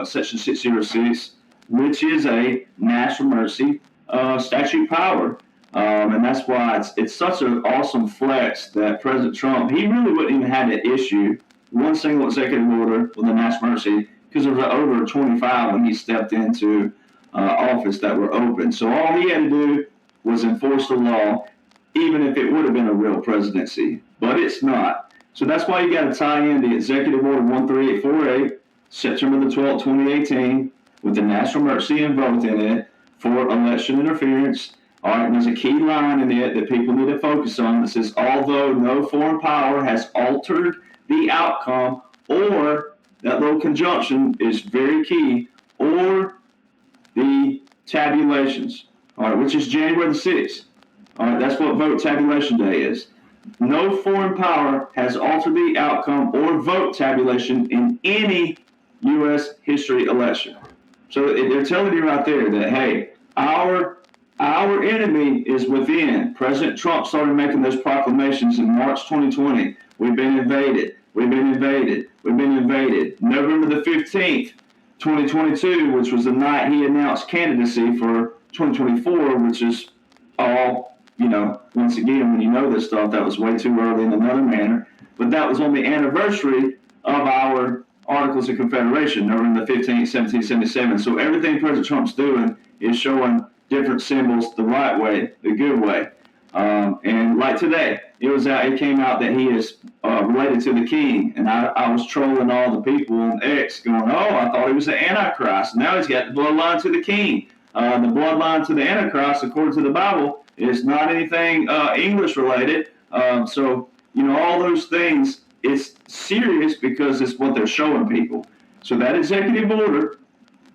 Section 606, which is a national mercy statute power. And that's why it's such an awesome flex that President Trump, he really wouldn't even have to issue one single executive order with a national mercy because there was over 25 when he stepped into office that were open. So all he had to do was enforce the law, even if it would have been a real presidency, but it's not. So that's why you got to tie in the Executive Order 13848, September the 12th, 2018, with the national mercy and vote in it for election interference. All right, and there's a key line in it that people need to focus on that says, although no foreign power has altered the outcome, or that little conjunction is very key, or the tabulations, all right, which is January the 6th. All right, that's what vote tabulation day is. No foreign power has altered the outcome or vote tabulation in any U.S. history election. So they're telling you right there that, hey, our enemy is within. President Trump started making those proclamations in March 2020. We've been invaded. We've been invaded. We've been invaded. November the 15th, 2022, which was the night he announced candidacy for 2024, which is all, once again, when you know this stuff, that was way too early in another manner. But that was on the anniversary of our Articles of Confederation, November the 15th, 1777. So everything President Trump's doing is showing different symbols the right way, the good way. And like today, it came out that he is related to the king. And I was trolling all the people on X going, I thought he was the Antichrist. Now he's got the bloodline to the king. The bloodline to the Antichrist, according to the Bible, is not anything English related. So, all those things, it's serious because it's what they're showing people. So that executive order,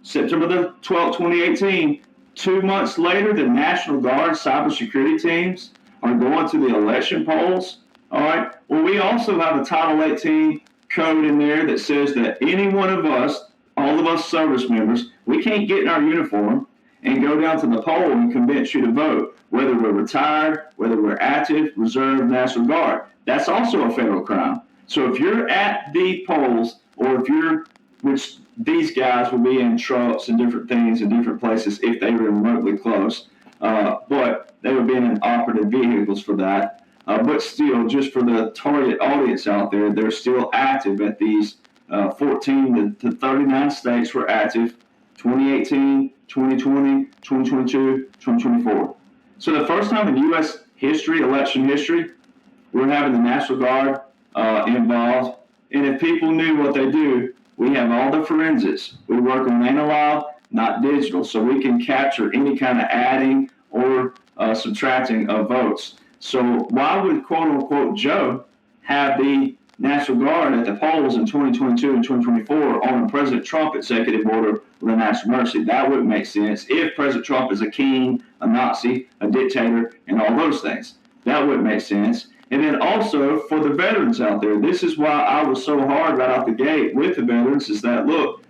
September the 12th, 2018, 2 months later, the National Guard cybersecurity teams are going to the election polls. All right. Well, we also have a Title 18 code in there that says that any one of us, all of us service members, we can't get in our uniform and go down to the poll and convince you to vote, whether we're retired, whether we're active, reserve, National Guard. That's also a federal crime. So if you're at the polls, or if you're, which these guys will be in trucks and different things in different places if they were remotely close, but they would be in operative vehicles for that. But still, just for the target audience out there, they're still active at these 14 to 39 states were active, 2018, 2020, 2022, 2024. So the first time in U.S. history, election history, we're having the National Guard involved. And if people knew what they do, we have all the forensics. We work on analog, not digital. So we can capture any kind of adding or subtracting of votes. So why would quote unquote Joe have the National Guard at the polls in 2022 and 2024 on a President Trump executive order with a national emergency? That wouldn't make sense if President Trump is a king, a Nazi, a dictator, and all those things. That wouldn't make sense. And then also for the veterans out there, this is why I was so hard right out the gate with the veterans is that, look,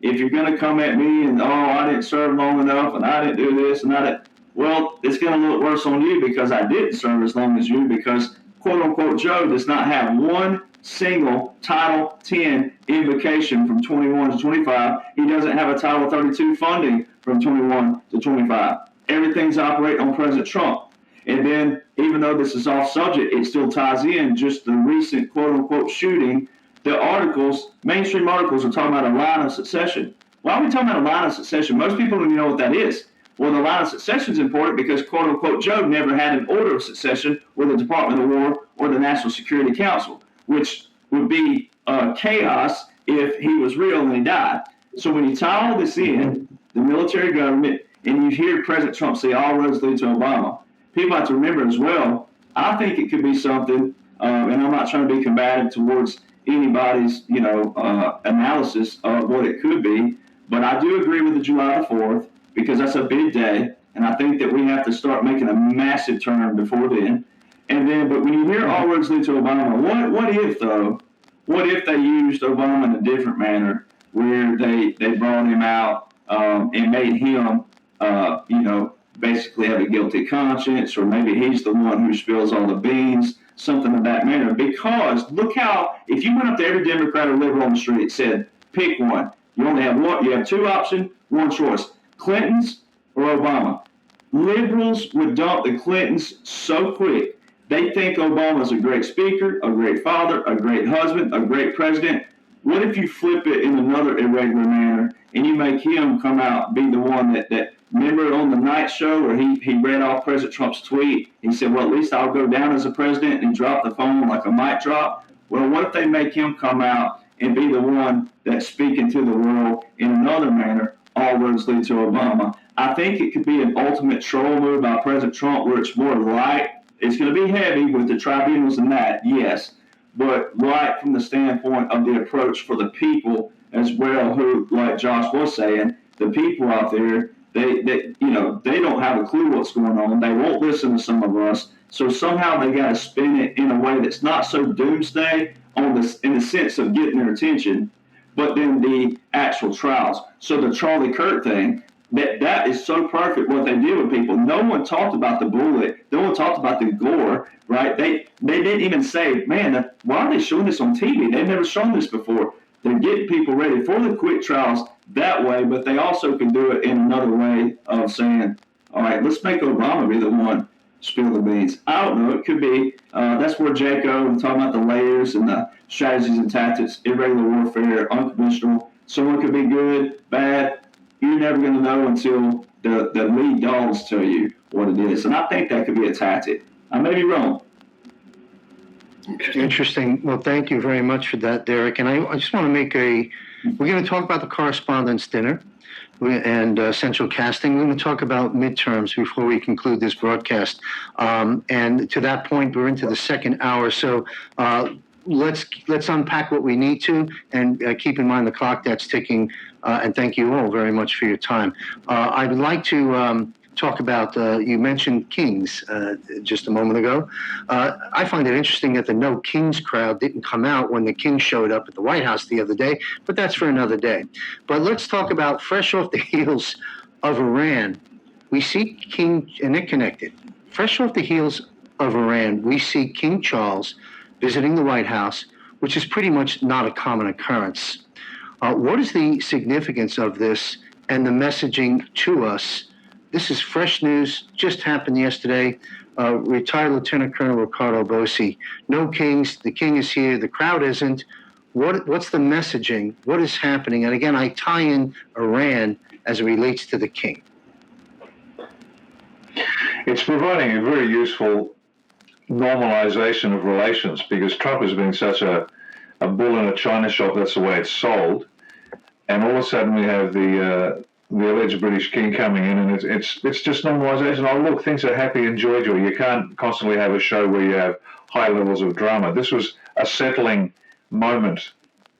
if you're going to come at me and, I didn't serve long enough and I didn't do this and I didn't, well, it's going to look worse on you because I didn't serve as long as you because quote unquote Joe does not have one single Title 10 invocation from 21 to 25. He doesn't have a Title 32 funding from 21 to 25. Everything's operating on President Trump. And then, even though this is off subject, it still ties in just the recent quote unquote shooting. The articles, mainstream articles, are talking about a line of succession. Why are we talking about a line of succession? Most people don't even know what that is. Well, the line of succession is important because quote unquote Joe never had an order of succession with the Department of War or the National Security Council, which would be chaos if he was real and he died. So when you tie all this in, the military government, and you hear President Trump say all roads lead to Obama, people have to remember as well, I think it could be something, and I'm not trying to be combative towards anybody's, analysis of what it could be, but I do agree with the July the 4th because that's a big day, and I think that we have to start making a massive turn before then. And then, but when you hear all roads lead to Obama, what if though? What if they used Obama in a different manner, where they brought him out and made him, basically have a guilty conscience, or maybe he's the one who spills all the beans, something of that manner. Because look how, if you went up to every Democrat or liberal on the street and said, pick one, you only have one, you have two options, one choice, Clinton's or Obama. Liberals would dump the Clintons so quick. They think Obama's a great speaker, a great father, a great husband, a great president. What if you flip it in another irregular manner and you make him come out, be the one that remember on the night show where he read off President Trump's tweet? He said, well, at least I'll go down as a president, and drop the phone like a mic drop. Well, what if they make him come out and be the one that's speaking to the world in another manner? All roads lead to Obama. I think it could be an ultimate troll move by President Trump where it's more light. It's going to be heavy with the tribunals and that, yes, but right from the standpoint of the approach for the people as well, who, like Josh was saying, the people out there, they don't have a clue what's going on. They won't listen to some of us. So somehow they got to spin it in a way that's not so doomsday in the sense of getting their attention, but then the actual trials. So the Charlie Kirk thing, that is so perfect what they did with people. No one talked about the bullet. No one talked about the gore, right? They didn't even say, man, why are they showing this on TV? They've never shown this before. They're getting people ready for the quick trials that way, but they also can do it in another way of saying, all right, let's make Obama be the one spill the beans. I don't know. It could be. That's where Jaco, talking about the layers and the strategies and tactics, irregular warfare, unconventional. Someone could be good, bad. You're never going to know until the lead dogs tell you what it is. And I think that could be a tactic. I may be wrong.
Interesting. Well, thank you very much for that, Derek. And I just want to make we're going to talk about the Correspondents' Dinner and central casting. We're going to talk about midterms before we conclude this broadcast. And to that point, we're into the second hour. So let's unpack what we need to, and keep in mind the clock that's ticking. And thank you all very much for your time. I'd like to talk about, you mentioned Kings just a moment ago. I find it interesting that the No Kings crowd didn't come out when the King showed up at the White House the other day, but that's for another day. But let's talk about fresh off the heels of Iran. We see King, and they're connected. Fresh off the heels of Iran, we see King Charles visiting the White House, which is pretty much not a common occurrence. What is the significance of this and the messaging to us? This is fresh news, just happened yesterday. Retired Lieutenant Colonel Ricardo Bossi. No Kings, the King is here, the crowd isn't. What's the messaging? What is happening? And again, I tie in Iran as it relates to the King.
It's providing a very useful normalization of relations, because Trump has been such a bull in a china shop. That's the way it's sold. And all of a sudden we have the the alleged British king coming in, and it's just normalization. Oh, look, things are happy and joyful. You can't constantly have a show where you have high levels of drama. This was a settling moment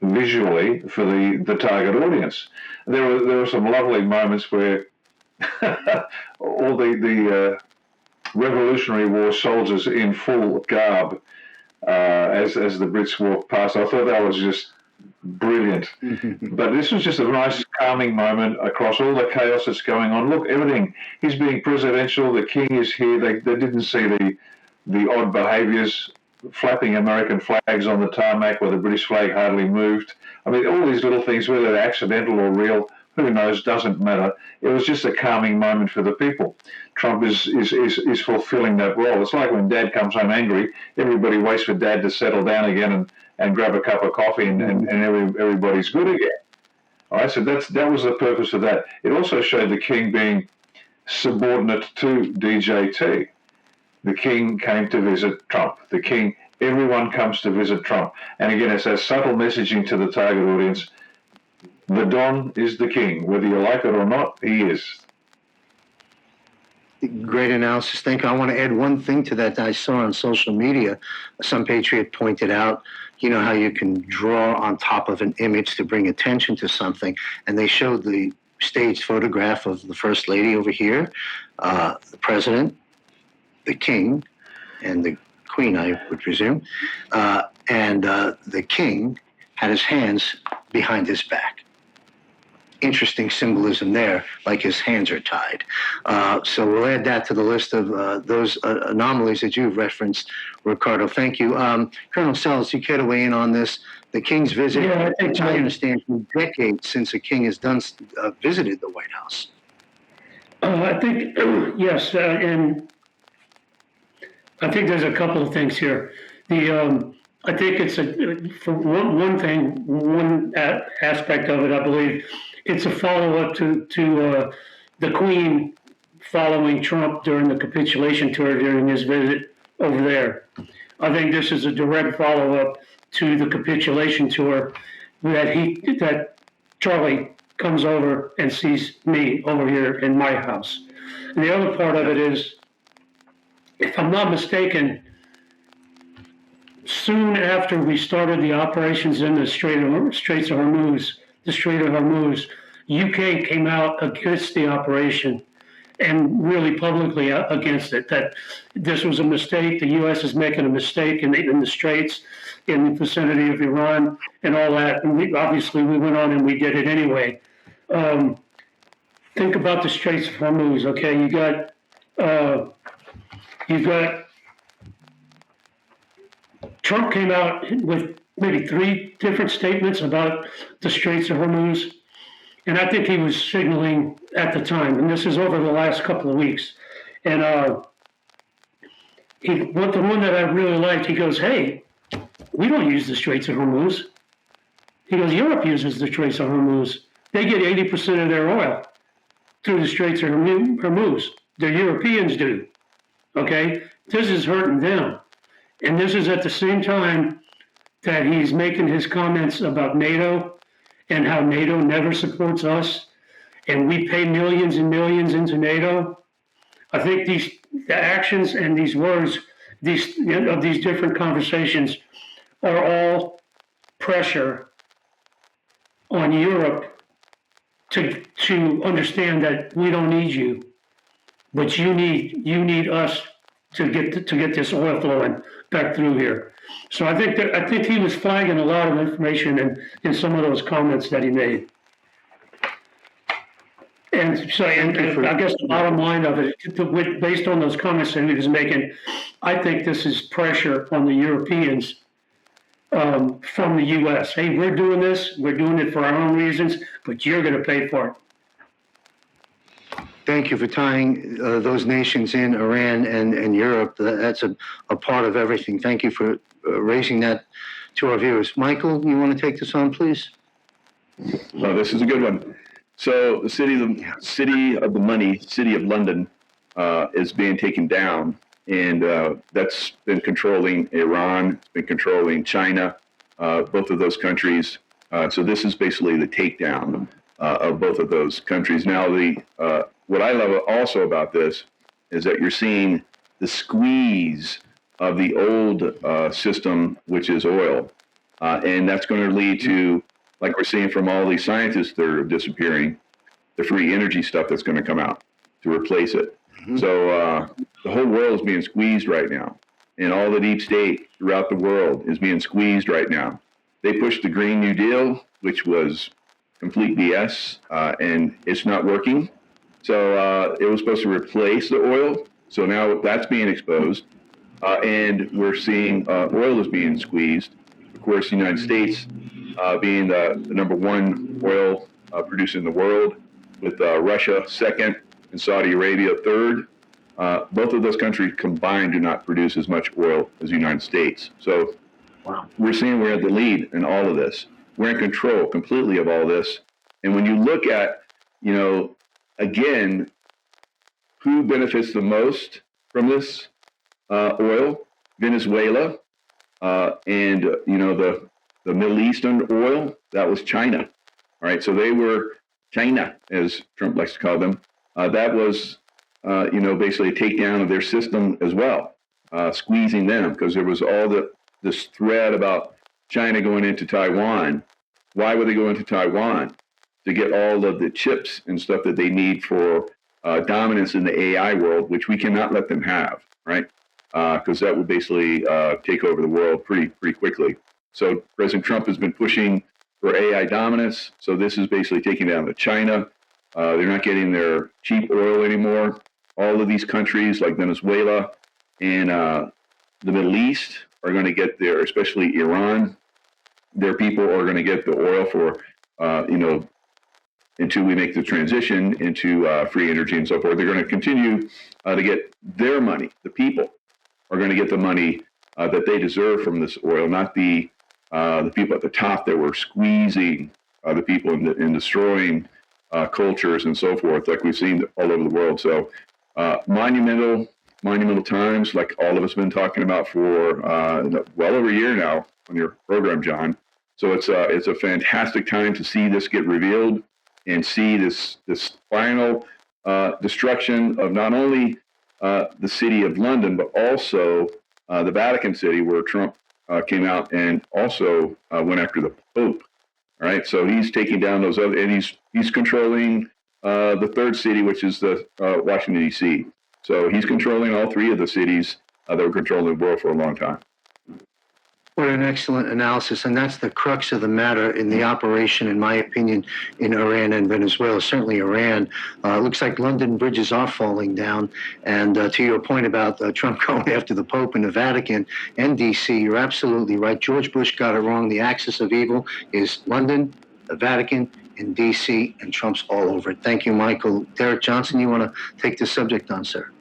visually for the target audience. There were some lovely moments where all the Revolutionary War soldiers in full garb as the Brits walked past. I thought that was just brilliant. But this was just a nice calming moment across all the chaos that's going on. Look, everything. He's being presidential. The king is here. They didn't see the odd behaviours, flapping American flags on the tarmac where the British flag hardly moved. I mean, all these little things, whether they're accidental or real, who knows, doesn't matter. It was just a calming moment for the people. Trump is fulfilling that role. It's like when Dad comes home angry, everybody waits for Dad to settle down again and grab a cup of coffee and everybody's good again. All right, so that was the purpose of that. It also showed the king being subordinate to DJT. The king came to visit Trump. Everyone comes to visit Trump. And again, it's that subtle messaging to the target audience. The Don is the king. Whether you like it or not, he is.
Great analysis. Thank you. I want to add one thing to that I saw on social media. Some patriot pointed out, how you can draw on top of an image to bring attention to something. And they showed the staged photograph of the First Lady over here, the President, the King, and the Queen, I would presume. And the King had his hands behind his back. Interesting symbolism there, like his hands are tied. So we'll add that to the list of those anomalies that you've referenced, Ricardo. Thank you. Colonel Sells, you care to weigh in on this? The King's visit,
Yeah, I think
I understand, for decades since the King has visited the White House.
I think, yes, and I think there's a couple of things here. I think it's for one thing, one aspect of it, I believe, it's a follow-up to the Queen following Trump during the capitulation tour during his visit over there. I think this is a direct follow-up to the capitulation tour that Charlie comes over and sees me over here in my house. And the other part of it is, if I'm not mistaken, soon after we started the operations in the Straits of Hormuz, UK came out against the operation and really publicly against it, that this was a mistake. The U.S. is making a mistake in the Straits, in the vicinity of Iran and all that. And we went on and we did it anyway. Think about the Straits of Hormuz, okay? You've got Trump came out with maybe 3 different statements about the Straits of Hormuz. And I think he was signaling at the time, and this is over the last couple of weeks. And the one that I really liked, he goes, hey, we don't use the Straits of Hormuz. He goes, Europe uses the Straits of Hormuz. They get 80% of their oil through the Straits of Hormuz. The Europeans do. Okay? This is hurting them. And this is at the same time that he's making his comments about NATO and how NATO never supports us, and we pay millions and millions into NATO. I think the actions and these words of these different conversations are all pressure on Europe to understand that we don't need you, but you need us to get this oil flowing back through here. So I think he was flagging a lot of information in some of those comments that he made. And so, and I guess the bottom line of it, based on those comments that he was making, I think this is pressure on the Europeans from the U.S. Hey, we're doing this. We're doing it for our own reasons, but you're going to pay for it.
Thank you for tying those nations in, Iran and Europe. That's a part of everything. Thank you for raising that to our viewers. Michael, you want to take this on, please?
Well, this is a good one. So the city of London is being taken down, and that's been controlling Iran, it's been controlling China, both of those countries. So this is basically the takedown of both of those countries. Now, what I love also about this is that you're seeing the squeeze of the old system, which is oil, and that's going to lead to, like we're seeing from all these scientists that are disappearing, the free energy stuff that's going to come out to replace it. Mm-hmm. So the whole world is being squeezed right now, and all the deep state throughout the world is being squeezed right now. They pushed the Green New Deal, which was complete BS, and it's not working. So it was supposed to replace the oil. So now that's being exposed, and we're seeing oil is being squeezed. Of course, the United States being the number one oil producer in the world, with Russia second and Saudi Arabia third. Both of those countries combined do not produce as much oil as the United States. So we're seeing we're at the lead in all of this. We're in control completely of all this. And when you look at, again, who benefits the most from this oil? Venezuela and, the Middle Eastern oil, that was China. All right, so they were China, as Trump likes to call them. That was, basically a takedown of their system as well, squeezing them, because there was all this thread about China going into Taiwan. Why would they go into Taiwan? To get all of the chips and stuff that they need for dominance in the AI world, which we cannot let them have, right? Because that would basically take over the world pretty quickly. So President Trump has been pushing for AI dominance. So this is basically taking down to China. They're not getting their cheap oil anymore. All of these countries like Venezuela and the Middle East are going to get their, especially Iran, their people are going to get the oil for, until we make the transition into free energy and so forth. They're going to continue to get their money. The people are going to get the money that they deserve from this oil, not the people at the top that were squeezing the people and destroying cultures and so forth, like we've seen all over the world. So monumental times, like all of us have been talking about for well over a year now on your program, John. So it's a fantastic time to see this get revealed and see this final destruction of not only the city of London, but also the Vatican City, where Trump came out and also went after the Pope. All right, so he's taking down those other, and he's controlling the third city, which is the Washington, D.C. So he's controlling all three of the cities that were controlling the world for a long time.
What an excellent analysis, and that's the crux of the matter in the operation, in my opinion, in Iran and Venezuela. Certainly Iran. Looks like London bridges are falling down, and to your point about Trump going after the Pope and the Vatican and D.C., you're absolutely right. George Bush got it wrong. The axis of evil is London, the Vatican, and D.C., and Trump's all over it. Thank you, Michael. Derek Johnson, you want to take the subject on, sir?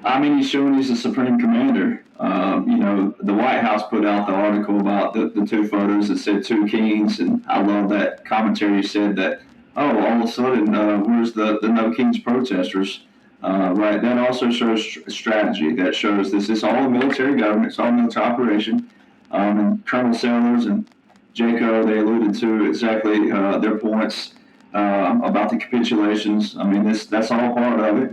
I mean, he's showing he's the supreme commander. The White House put out the article about the two photos that said two kings, and I love that commentary said that, all of a sudden, where's the no kings protesters? Right. That also shows strategy. That shows this is all a military government. It's all a military operation. And Colonel Sellers and Jaco, they alluded to exactly their points about the capitulations. I mean, that's all part of it.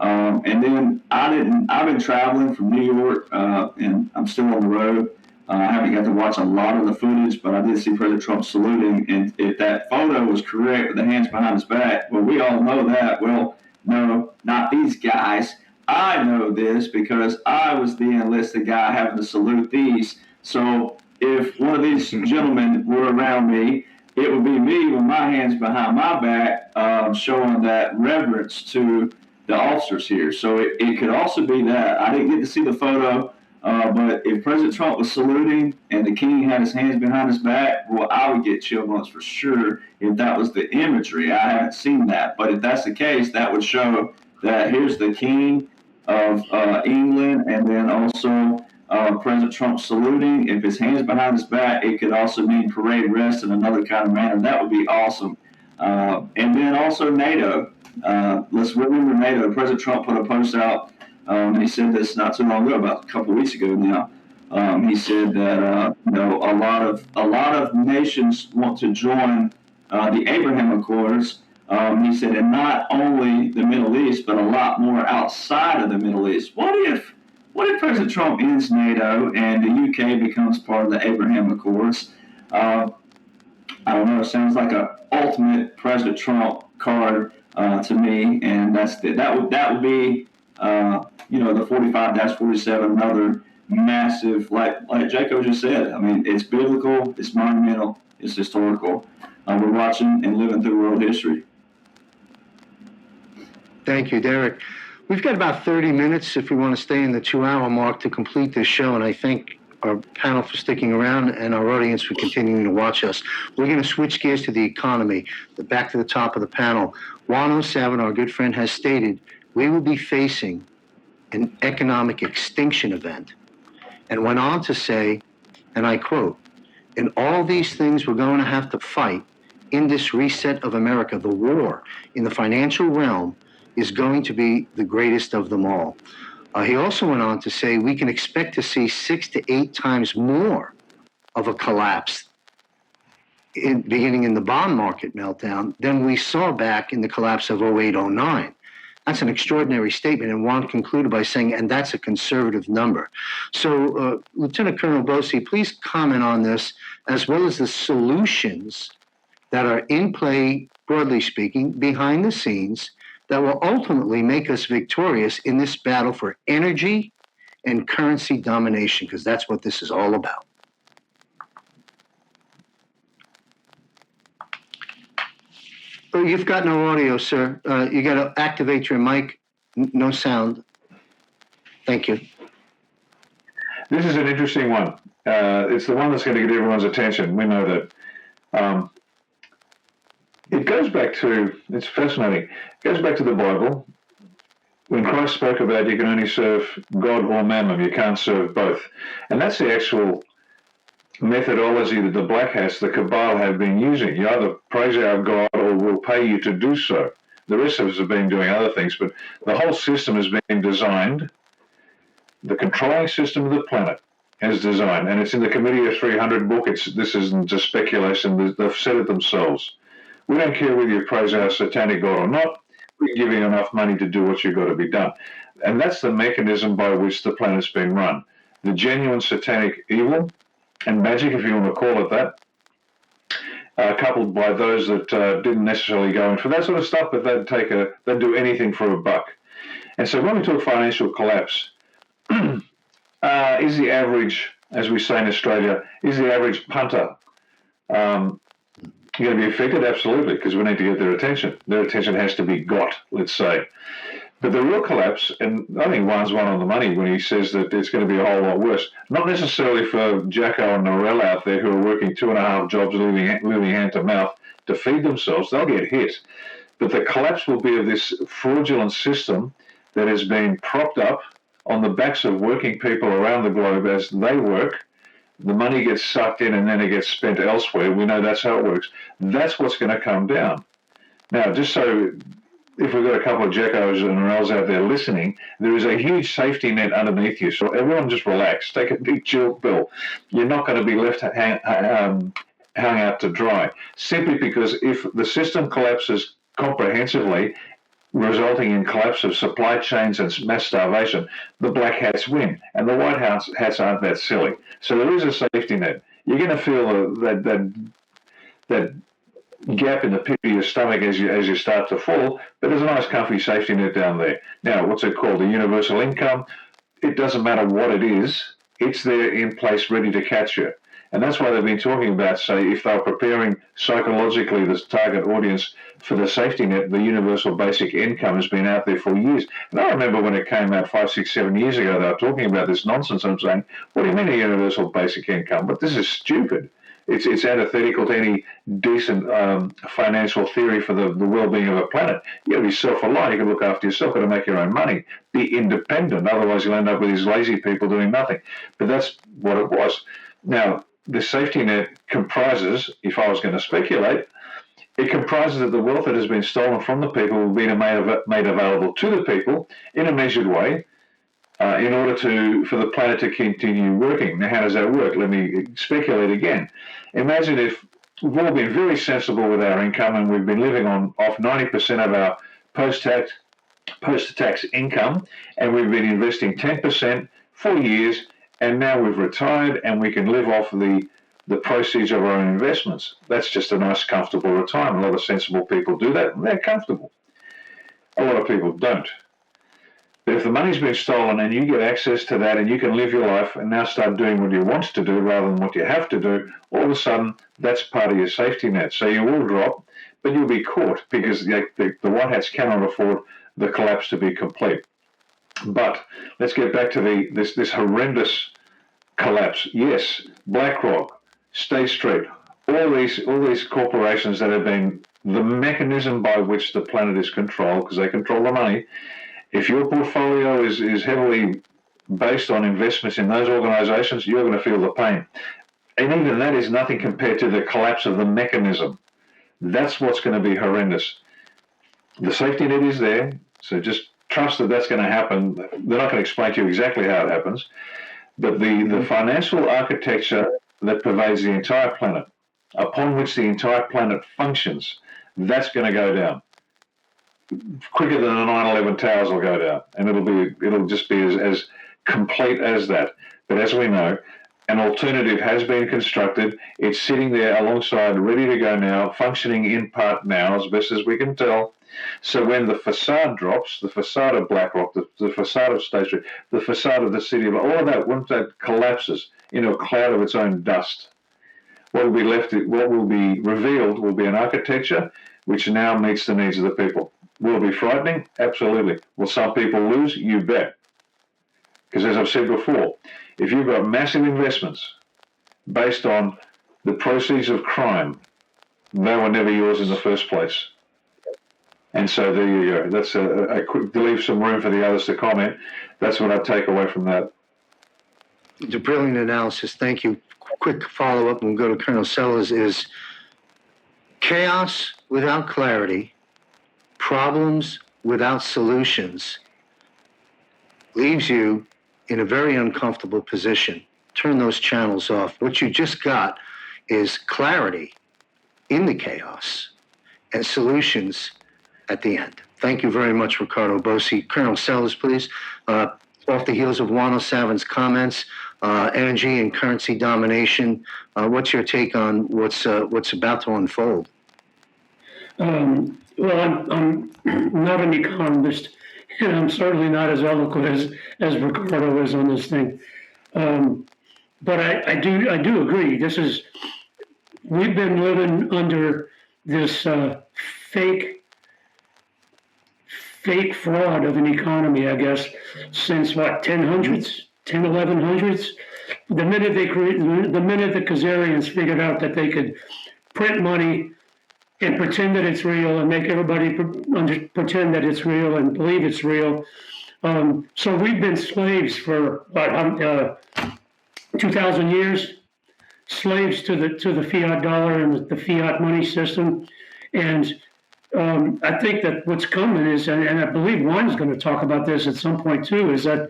And then I've been traveling from New York, and I'm still on the road. I haven't got to watch a lot of the footage, but I did see President Trump saluting. And if that photo was correct with the hands behind his back, well, we all know that. Well, no, not these guys. I know this because I was the enlisted guy having to salute these. So if one of these gentlemen were around me, it would be me with my hands behind my back, showing that reverence to the officers here. So it could also be that. I didn't get to see the photo, but if President Trump was saluting and the king had his hands behind his back, well, I would get chill bumps for sure if that was the imagery. I haven't seen that. But if that's the case, that would show that here's the king of England, and then also President Trump saluting. If his hands behind his back, it could also mean parade rest in another kind of manner. That would be awesome. And then also NATO. Let's remember NATO. President Trump put a post out, and he said this not too long ago, about a couple of weeks ago now. He said that a lot of nations want to join the Abraham Accords. He said, and not only the Middle East, but a lot more outside of the Middle East. What if President Trump ends NATO and the UK becomes part of the Abraham Accords? I don't know. It sounds like an ultimate President Trump card to me, and that would be the 45-47, another massive, like Jaco just said. I mean, it's biblical, it's monumental, it's historical. We're watching and living through world history.
Thank you, Derek. We've got about 30 minutes if we want to stay in the 2-hour mark to complete this show, and I thank our panel for sticking around and our audience for continuing to watch us. We're going to switch gears to the economy. Back to the top of the panel. 107, our good friend, has stated we will be facing an economic extinction event, and went on to say, and I quote, in all these things we're going to have to fight in this reset of America, the war in the financial realm is going to be the greatest of them all. He also went on to say we can expect to see 6 to 8 times more of a collapse beginning in the bond market meltdown than we saw back in the collapse of 08-09. That's an extraordinary statement, and Juan concluded by saying, and that's a conservative number. So, Lieutenant Colonel Bosey, please comment on this, as well as the solutions that are in play, broadly speaking, behind the scenes, that will ultimately make us victorious in this battle for energy and currency domination, because that's what this is all about. Oh, you've got no audio, sir. You got to activate your mic. No sound. Thank you.
This is an interesting one. It's the one that's going to get everyone's attention. We know that. It goes back to, it's fascinating, it goes back to the Bible. When Christ spoke about you can only serve God or mammon, you can't serve both. And that's the actual methodology that the black hats, the cabal, have been using. You either praise our God or we'll pay you to do so. The rest of us have been doing other things, but the whole system has been designed, the controlling system of the planet has designed, and it's in the Committee of 300 book. This isn't just speculation, they've said it themselves. We don't care whether you praise our satanic God or not. We can give you enough money to do what you've got to be done. And that's the mechanism by which the planet's been run. The genuine satanic evil and magic, if you want to call it that, coupled by those that didn't necessarily go in for that sort of stuff, but they'd do anything for a buck. And so when we talk financial collapse, is the average, as we say in Australia, is the average punter going to be affected? Absolutely, because we need to get their attention. Their attention has to be got, let's say. But the real collapse, and I think Juan's one on the money when he says that it's going to be a whole lot worse, not necessarily for Jaco and Norell out there who are working 2.5 jobs, living hand to mouth to feed themselves. They'll get hit. But the collapse will be of this fraudulent system that has been propped up on the backs of working people around the globe as they work. The money gets sucked in and then it gets spent elsewhere. We know that's how it works. That's what's going to come down. Now, just so if we've got a couple of Jacos and Morels out there listening, there is a huge safety net underneath you. So everyone just relax. Take a big chill pill. You're not going to be left hung out to dry. Simply because if the system collapses comprehensively, resulting in collapse of supply chains and mass starvation, the black hats win, and the white hats aren't that silly. So there is a safety net. You're going to feel that gap in the pit of your stomach as you start to fall, but there's a nice comfy safety net down there. Now, what's it called? The universal income. It doesn't matter what it is. It's there in place, ready to catch you. And that's why they've been talking about, say, if they're preparing psychologically this target audience for the safety net, the universal basic income has been out there for years. And I remember when it came out 5, 6, 7 years ago, they were talking about this nonsense. I'm saying, what do you mean a universal basic income? But this is stupid. It's antithetical to any decent financial theory for the well-being of a planet. You've got to be self-reliant. You've got to look after yourself. You've got to make your own money. Be independent. Otherwise, you'll end up with these lazy people doing nothing. But that's what it was. Now, the safety net comprises, if I was going to speculate, it comprises that the wealth that has been stolen from the people will be made available to the people in a measured way in order for the planet to continue working. Now, how does that work? Let me speculate again. Imagine if we've all been very sensible with our income, and we've been living off 90% of our post-tax income, and we've been investing 10% for years, and now we've retired and we can live off the proceeds of our own investments. That's just a nice, comfortable retirement. A lot of sensible people do that, and they're comfortable. A lot of people don't. But if the money's been stolen and you get access to that and you can live your life and now start doing what you want to do rather than what you have to do, all of a sudden that's part of your safety net. So you will drop, but you'll be caught because the white hats cannot afford the collapse to be complete. But let's get back to this horrendous collapse. Yes, BlackRock, State Street, all these corporations that have been the mechanism by which the planet is controlled, because they control the money. If your portfolio is heavily based on investments in those organizations, you're going to feel the pain. And even that is nothing compared to the collapse of the mechanism. That's what's going to be horrendous. The safety net is there, so just trust that that's going to happen. They're not going to explain to you exactly how it happens, but the financial architecture that pervades the entire planet, upon which the entire planet functions, that's going to go down quicker than the 9/11 towers will go down, and it'll just be as complete as that. But as we know, an alternative has been constructed. It's sitting there alongside, ready to go now, functioning in part now, as best as we can tell. So when the facade drops, the facade of BlackRock, the facade of State Street, the facade of the city, all of that, once that collapses into a cloud of its own dust, what will be revealed will be an architecture which now meets the needs of the people. Will it be frightening? Absolutely. Will some people lose? You bet. Because as I've said before, if you've got massive investments based on the proceeds of crime, they were never yours in the first place. And so there you go. That's a quick, to leave some room for the others to comment. That's what I take away from that.
It's a brilliant analysis. Thank you. Quick follow-up, and we'll go to Colonel Sellers, is chaos without clarity, problems without solutions, leaves you in a very uncomfortable position. Turn those channels off. What you just got is clarity in the chaos and solutions at the end. Thank you very much, Ricardo Bossi. Colonel Sellers, please. Off the heels of Juan O'Savin's comments, energy and currency domination, what's your take on what's about to unfold?
Well, I'm not an economist, and I'm certainly not as eloquent as Ricardo is on this thing. But I do agree. We've been living under this fake fraud of an economy, I guess, since what, 1100s? The minute the Khazarians figured out that they could print money and pretend that it's real and make everybody pretend that it's real and believe it's real. So we've been slaves for 2,000 years, slaves to the fiat dollar and the fiat money system. And I think that what's coming is, and I believe Juan's going to talk about this at some point too, is that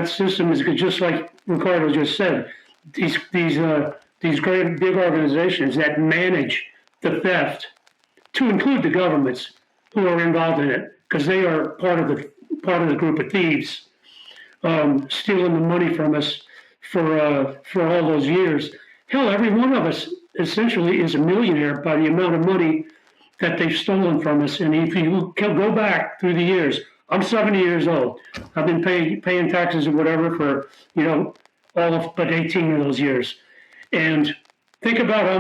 system is just like Ricardo just said. These great big organizations that manage the theft, to include the governments who are involved in it, because they are part of the group of thieves, stealing the money from us for all those years. Hell, every one of us essentially is a millionaire by the amount of money that they've stolen from us. And if you go back through the years, I'm 70 years old. I've been paying taxes or whatever for all of but 18 of those years. And think about how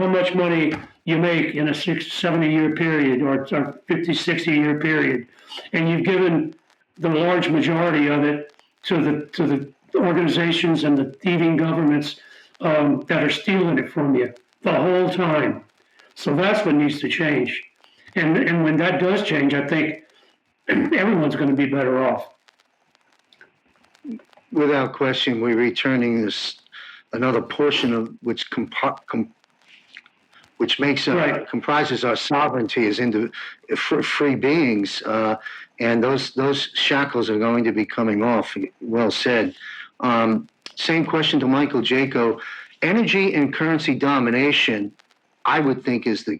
much money you make in a 70-year period or 50, 60-year period, and you've given the large majority of it to the organizations and the thieving governments that are stealing it from you the whole time. So that's what needs to change, and when that does change, I think everyone's going to be better off.
Without question, we're returning another portion of which makes
Right.
comprises our sovereignty as free beings, and those shackles are going to be coming off. Well said. Same question to Michael Jaco. energy and currency domination, I would think, is the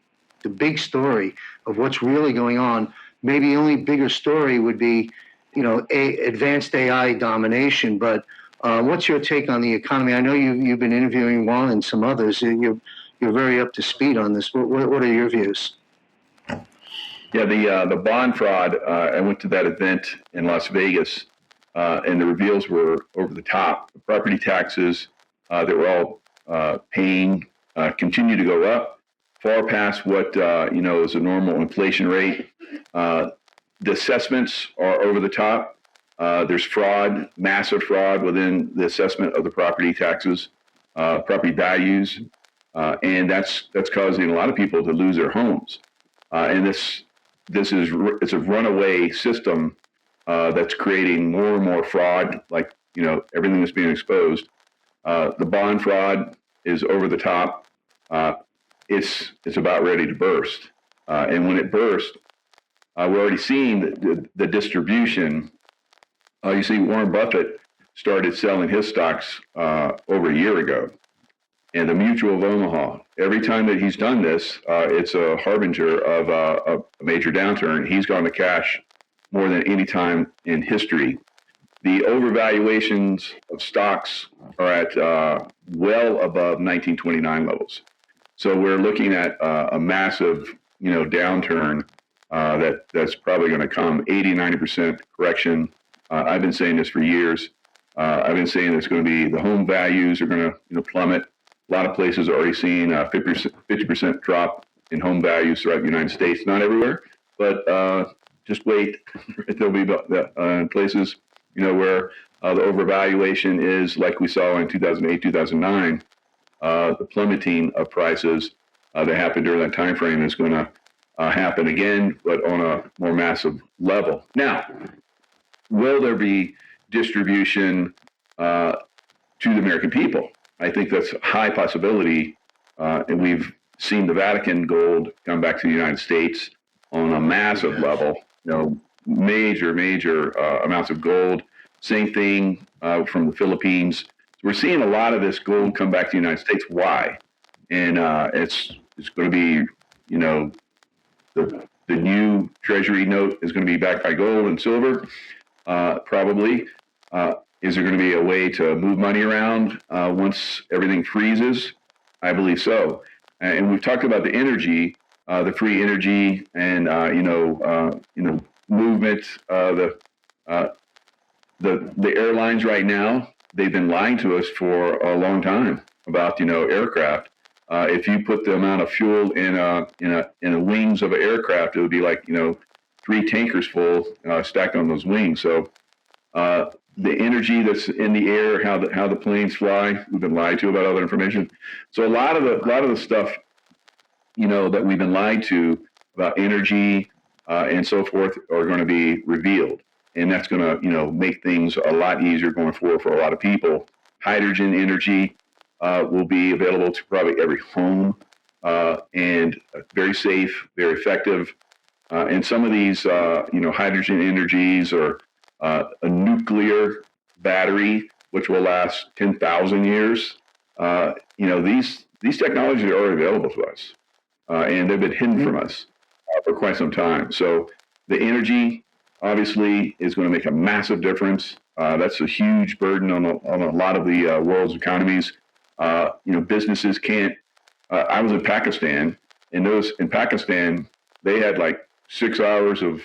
big story of what's really going on. Maybe the only bigger story would be, advanced AI domination. But what's your take on the economy? I know you've been interviewing Juan and some others. You're very up to speed on this. What are your views?
Yeah, the bond fraud. I went to that event in Las Vegas, and the reveals were over the top. The property taxes that we're all paying continue to go up, far past what is a normal inflation rate. The assessments are over the top. There's fraud, massive fraud within the assessment of the property taxes, property values, and that's causing a lot of people to lose their homes. And it's a runaway system that's creating more and more fraud. Like everything that's being exposed. The bond fraud is over the top. It's about ready to burst, and when it bursts, we're already seeing the distribution. You see, Warren Buffett started selling his stocks over a year ago. And the Mutual of Omaha, every time that he's done this, it's a harbinger of a major downturn. He's gone to cash more than any time in history. The overvaluations of stocks are at well above 1929 levels. So we're looking at a massive, downturn that's probably going to come, 80-90% correction. I've been saying this for years. I've been saying it's going to be the home values are going to plummet. A lot of places are already seeing a 50% drop in home values throughout the United States. Not everywhere, but just wait. There'll be places, where the overvaluation is like we saw in 2008, 2009. The plummeting of prices that happened during that time frame is going to happen again, but on a more massive level. Now, will there be distribution to the American people? I think that's a high possibility, and we've seen the Vatican gold come back to the United States on a massive level. Major amounts of gold. Same thing from the Philippines. We're seeing a lot of this gold come back to the United States. Why? And it's going to be, the new Treasury note is going to be backed by gold and silver, probably. Is there going to be a way to move money around once everything freezes? I believe so. And we've talked about the energy, the free energy, and movement. The airlines right now, they've been lying to us for a long time about aircraft. If you put the amount of fuel in the wings of an aircraft, it would be like 3 tankers full stacked on those wings. So the energy that's in the air, how the planes fly, we've been lied to about other information. So a lot of the stuff that we've been lied to about energy and so forth are going to be revealed, and that's going to make things a lot easier going forward for a lot of people. Hydrogen energy will be available to probably every home, and very safe, very effective. And some of these hydrogen energies or a nuclear battery, which will last 10,000 years. These technologies are already available to us, and they've been hidden from us for quite some time. So the energy, obviously, is going to make a massive difference. That's a huge burden on a lot of the world's economies. Businesses can't. I was in Pakistan, and in Pakistan, they had like 6 hours of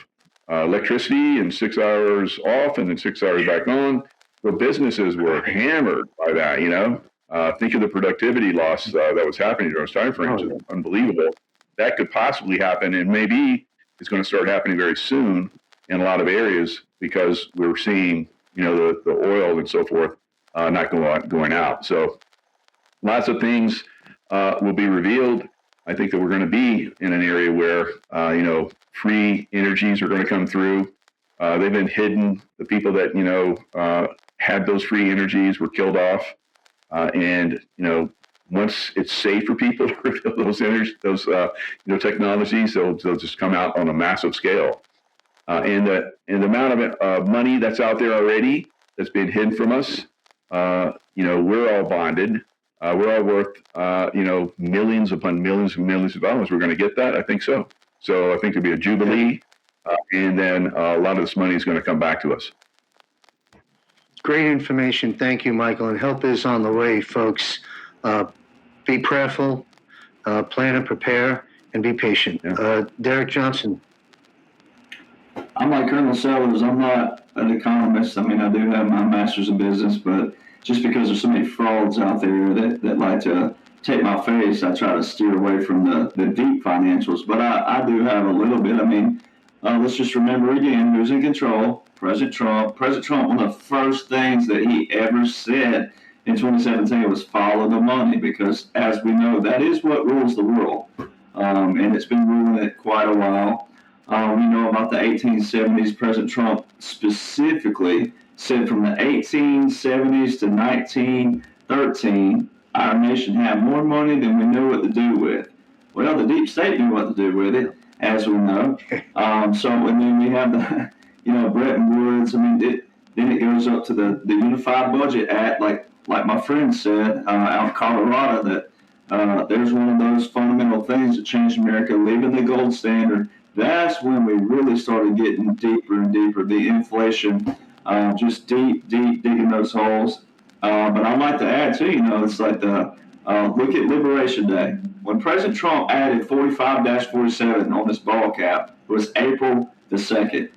electricity and 6 hours off and then 6 hours back on. The businesses were hammered by that, Think of the productivity loss that was happening during those time frames. It's unbelievable. That could possibly happen, and maybe it's going to start happening very soon in a lot of areas because we're seeing, the oil and so forth not going out. So lots of things will be revealed. I think that we're going to be in an area where, free energies are going to come through. They've been hidden. The people that, had those free energies were killed off. And once it's safe for people to reveal those energies, those, technologies, they'll just come out on a massive scale. And the amount of money that's out there already that's been hidden from us, we're all bonded. we're all worth, millions upon millions and millions of dollars. We're going to get that? I think so. So I think there'll be a jubilee, and then a lot of this money is going to come back to us.
Great information. Thank you, Michael. And help is on the way, folks. Be prayerful, plan and prepare, and be patient.
Yeah.
Derek Johnson.
I'm like Colonel Sellers. I'm not an economist. I mean, I do have my master's in business, but just because there's so many frauds out there that like to take my face, I try to steer away from the deep financials. But I do have a little bit. I mean, let's just remember again who's in control. President Trump. President Trump, one of the first things that he ever said in 2017 was follow the money, because as we know, that is what rules the world. And it's been ruling it quite a while. We know about the 1870s. President Trump specifically said from the 1870s to 1913, our nation had more money than we knew what to do with. Well, the deep state knew what to do with it, as we know. And then we have the, Bretton Woods. I mean, then it goes up to the Unified Budget Act, like my friend said out in Colorado, that there's one of those fundamental things that changed America, leaving the gold standard. That's when we really started getting deeper and deeper. The inflation, just deep digging those holes. But I'd like to add too, it's like look at Liberation Day. When President Trump added 45-47 on this ball cap, it was April the 2nd.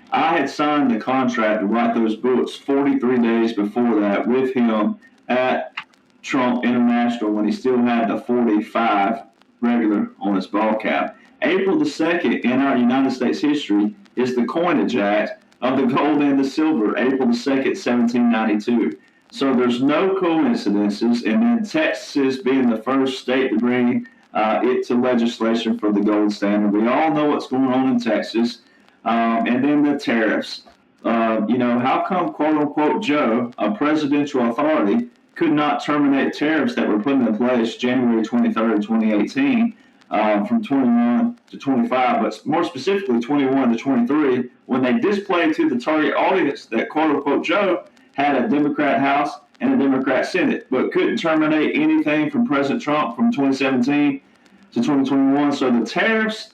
I had signed the contract to write those books 43 days before that with him at Trump International when he still had the 45 regular on his ball cap. April the 2nd in our United States history is the coinage act of the gold and the silver, April the 2nd, 1792. So there's no coincidences, and then Texas being the first state to bring it to legislation for the gold standard. We all know what's going on in Texas. And then the tariffs. How come, quote unquote, Joe, a presidential authority, could not terminate tariffs that were put into place January 23rd, 2018, from 21 to 25, but more specifically 21 to 23, when they displayed to the target audience that, quote unquote, Joe had a Democrat House and a Democrat Senate, but couldn't terminate anything from President Trump from 2017 to 2021. So the tariffs,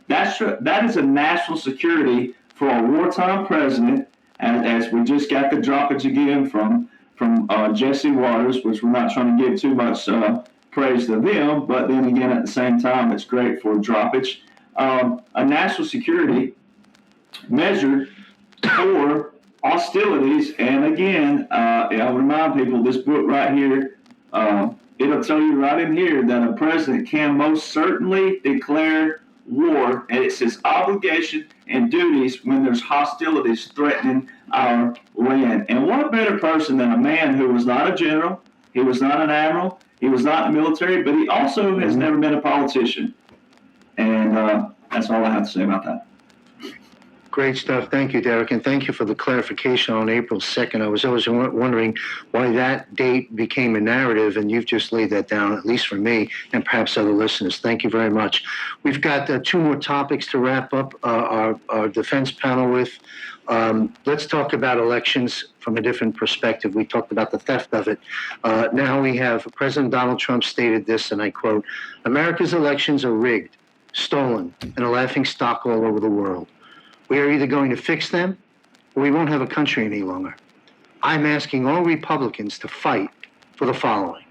that is a national security for a wartime president, as we just got the droppage again from Jesse Waters, which we're not trying to give too much praise to them, but then again at the same time it's great for droppage. A national security measure for hostilities, and again, I'll remind people, this book right here, it'll tell you right in here that a president can most certainly declare war, and it says obligation and duties when there's hostilities threatening our land. And what better person than a man who was not a general, he was not an admiral, he was not in the military, but he also has never been a politician. And that's all I have to say about that.
Great stuff. Thank you, Derek. And thank you for the clarification on April 2nd. I was always wondering why that date became a narrative, and you've just laid that down, at least for me and perhaps other listeners. Thank you very much. We've got 2 more topics to wrap up our defense panel with. Let's talk about elections from a different perspective. We talked about the theft of it. Now we have President Donald Trump stated this, and I quote, "America's elections are rigged, stolen, and a laughing stock all over the world. We are either going to fix them or we won't have a country any longer. I'm asking all Republicans to fight for the following.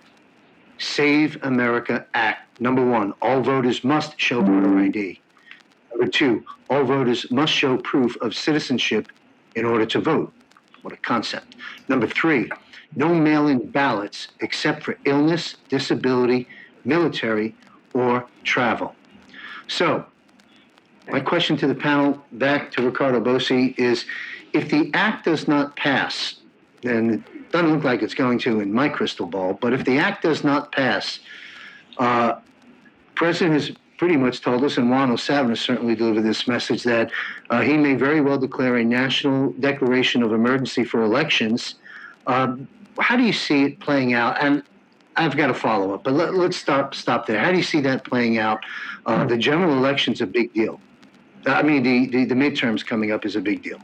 Save America Act. Number 1, all voters must show voter ID. Number 2, all voters must show proof of citizenship in order to vote." What a concept. Number 3, no mail-in ballots except for illness, disability, military, or travel. So, my question to the panel, back to Ricardo Bossi, is if the act does not pass, and it doesn't look like it's going to in my crystal ball, but if the act does not pass, President has pretty much told us, and Juan O'Savin has certainly delivered this message, that he may very well declare a national declaration of emergency for elections. How do you see it playing out? And I've got a follow-up, but let's stop there. How do you see that playing out? The general election's a big deal. I mean, the midterms coming up is a big deal.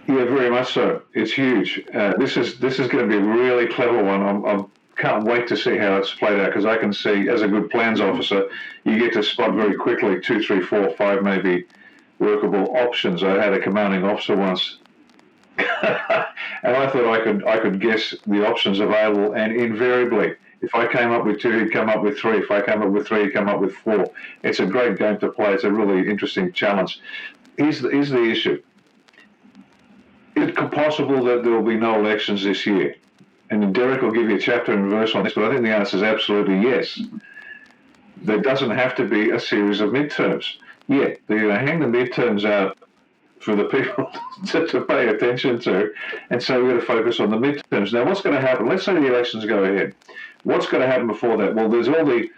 Yeah, very much so. It's huge. This is going to be a really clever one. I can't wait to see how it's played out because I can see, as a good plans officer, you get to spot very quickly 2, 3, 4, 5 maybe workable options. I had a commanding officer once, and I thought I could guess the options available, and invariably, if I came up with 2, he'd come up with 3. If I came up with 3, he'd come up with 4. It's a great game to play. It's a really interesting challenge. Here's the issue. Is it possible that there will be no elections this year? And Derek will give you a chapter and verse on this, but I think the answer is absolutely yes. There doesn't have to be a series of midterms. Yeah, they're going to hang the midterms out for the people to pay attention to, and so we're going to focus on the midterms. Now, what's going to happen? Let's say the elections go ahead. What's going to happen before that? Well, there's all the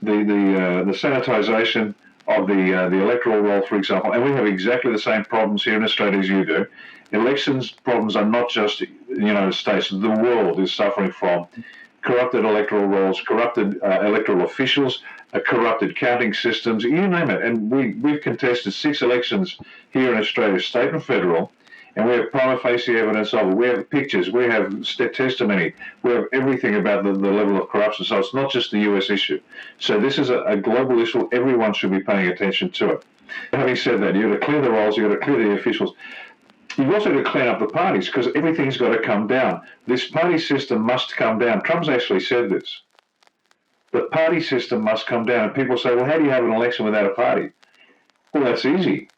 sanitisation of the electoral roll, for example, and we have exactly the same problems here in Australia as you do. Elections problems are not just the United States; the world is suffering from corrupted electoral rolls, corrupted electoral officials, corrupted counting systems, you name it. And we've contested 6 elections here in Australia, state and federal, and we have prima facie evidence of it. We have pictures, we have testimony, we have everything about the level of corruption. So it's not just the US issue. So this is a global issue. Everyone should be paying attention to it. Having said that, you've got to clear the rolls, you've got to clear the officials. You've also got to clean up the parties because everything's got to come down. This party system must come down. Trump's actually said this. The party system must come down. And people say, well, how do you have an election without a party? Well, that's easy.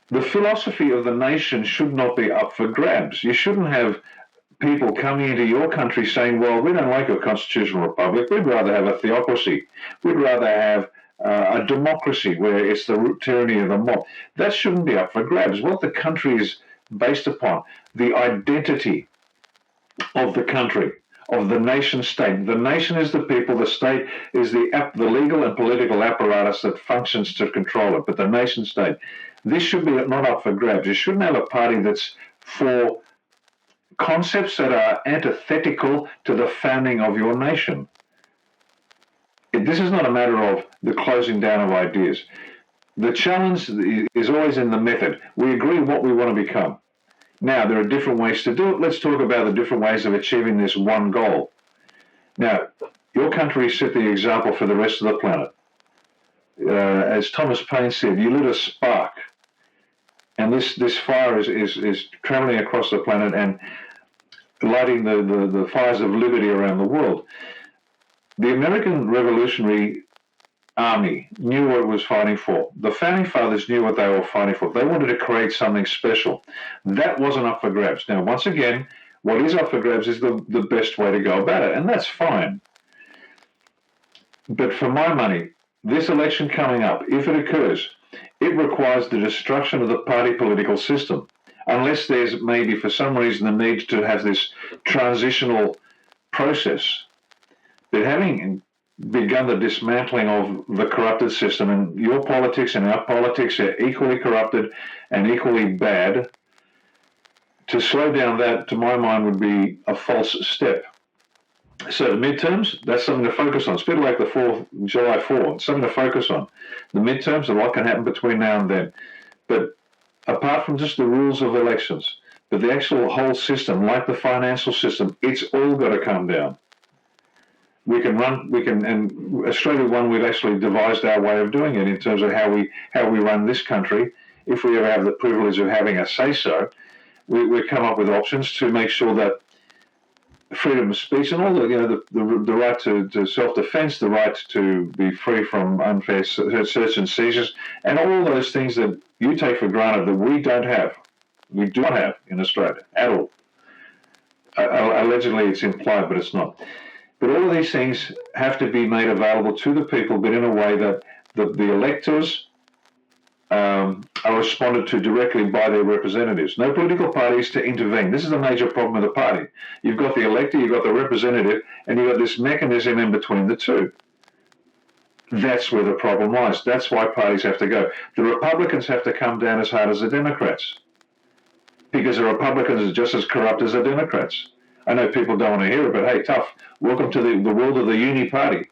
The philosophy of the nation should not be up for grabs. You shouldn't have people coming into your country saying, well, we don't like a constitutional republic. We'd rather have a theocracy. We'd rather have a democracy where it's the tyranny of the mob. That shouldn't be up for grabs. What the country is based upon, the identity of the country, of the nation state. The nation is the people, the state is the legal and political apparatus that functions to control it, but the nation state. This should be not up for grabs. You shouldn't have a party that's for concepts that are antithetical to the founding of your nation. This is not a matter of the closing down of ideas. The challenge is always in the method. We agree what we want to become. Now, there are different ways to do it. Let's talk about the different ways of achieving this one goal. Now, your country set the example for the rest of the planet. As Thomas Paine said, you lit a spark. And this fire is traveling across the planet and lighting the fires of liberty around the world. The American Revolutionary Army knew what it was fighting for. The Founding Fathers knew what they were fighting for. They wanted to create something special. That wasn't up for grabs. Now, once again, what is up for grabs is the best way to go about it, and that's fine. But for my money, this election coming up, if it occurs, it requires the destruction of the party political system, unless there's maybe for some reason the need to have this transitional process. But having begun the dismantling of the corrupted system, and your politics and our politics are equally corrupted and equally bad, to slow down that, to my mind, would be a false step. So the midterms, that's something to focus on. It's a bit like the July 4th, it's something to focus on. The midterms, a lot can happen between now and then. But apart from just the rules of elections, but the actual whole system, like the financial system, it's all got to come down. And Australia One, we've actually devised our way of doing it in terms of how we run this country. If we ever have the privilege of having a say-so, we come up with options to make sure that freedom of speech and all the right to self-defense, the right to be free from unfair search and seizures, and all those things that you take for granted that we don't have. We do not have in Australia at all. Allegedly, it's implied, but it's not. But all of these things have to be made available to the people, but in a way that the electors are responded to directly by their representatives. No political parties to intervene. This is a major problem with the party. You've got the elector, you've got the representative, and you've got this mechanism in between the two. That's where the problem lies. That's why parties have to go. The Republicans have to come down as hard as the Democrats, because the Republicans are just as corrupt as the Democrats. I know people don't want to hear it, but hey, tough. Welcome to the world of the uni party.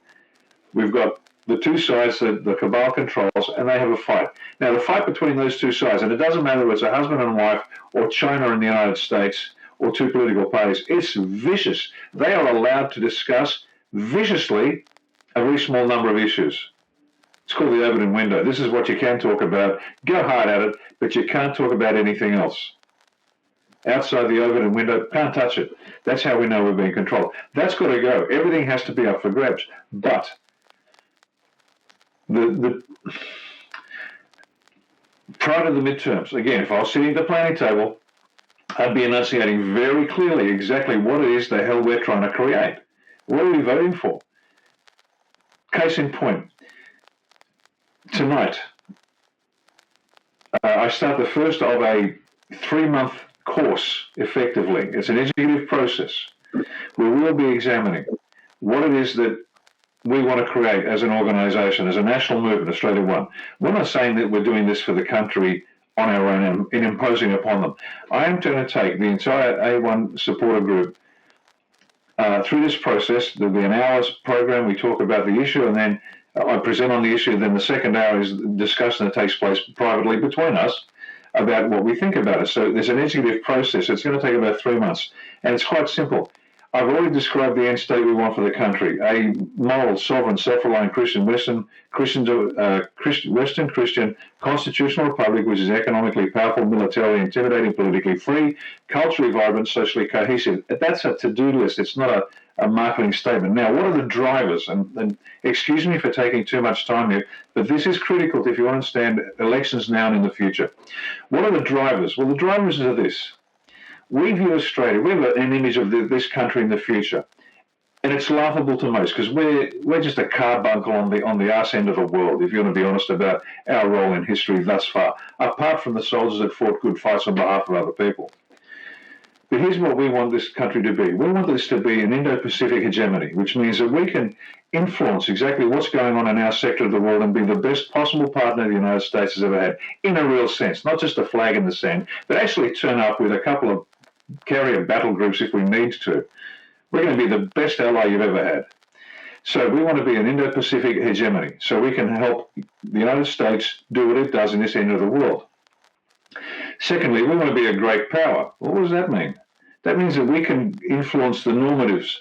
We've got the two sides that the cabal controls, and they have a fight. Now, the fight between those two sides, and it doesn't matter whether it's a husband and wife, or China and the United States, or two political parties, it's vicious. They are allowed to discuss viciously a very small number of issues. It's called the Overton window. This is what you can talk about. Go hard at it, but you can't talk about anything else. Outside the Overton window, can't touch it. That's how we know we're being controlled. That's got to go. Everything has to be up for grabs. But prior to the midterms, again, if I was sitting at the planning table, I'd be enunciating very clearly exactly what it is the hell we're trying to create. What are we voting for? Case in point, tonight, I start the first of a 3-month course, effectively. It's an educative process where we'll be examining what it is that we want to create as an organisation, as a national movement, Australia One. We're not saying that we're doing this for the country on our own and in imposing upon them. I am going to take the entire A1 supporter group through this process. There'll be an hour's program. We talk about the issue, and then I present on the issue. Then the second hour is discussion that takes place privately between us about what we think about it. So there's an educative process. It's going to take about 3 months, and it's quite simple. I've already described the end state we want for the country: a moral, sovereign, self-reliant Western Christian constitutional republic, which is economically powerful, militarily intimidating, politically free, culturally vibrant, socially cohesive. That's a to-do list. It's not a marketing statement. Now, what are the drivers? And excuse me for taking too much time here, but this is critical if you understand elections now and in the future. What are the drivers? Well, the drivers are this. We view Australia, we have an image of this country in the future, and it's laughable to most because we're just a carbuncle on the arse end of the world, if you want to be honest about our role in history thus far, apart from the soldiers that fought good fights on behalf of other people. But here's what we want this country to be. We want this to be an Indo-Pacific hegemony, which means that we can influence exactly what's going on in our sector of the world and be the best possible partner the United States has ever had, in a real sense, not just a flag in the sand, but actually turn up with a couple of carrier battle groups if we need to. We're going to be the best ally you've ever had. So we want to be an Indo-Pacific hegemony, so we can help the United States do what it does in this end of the world. Secondly, we want to be a great power. Well, what does that mean? That means that we can influence the normatives,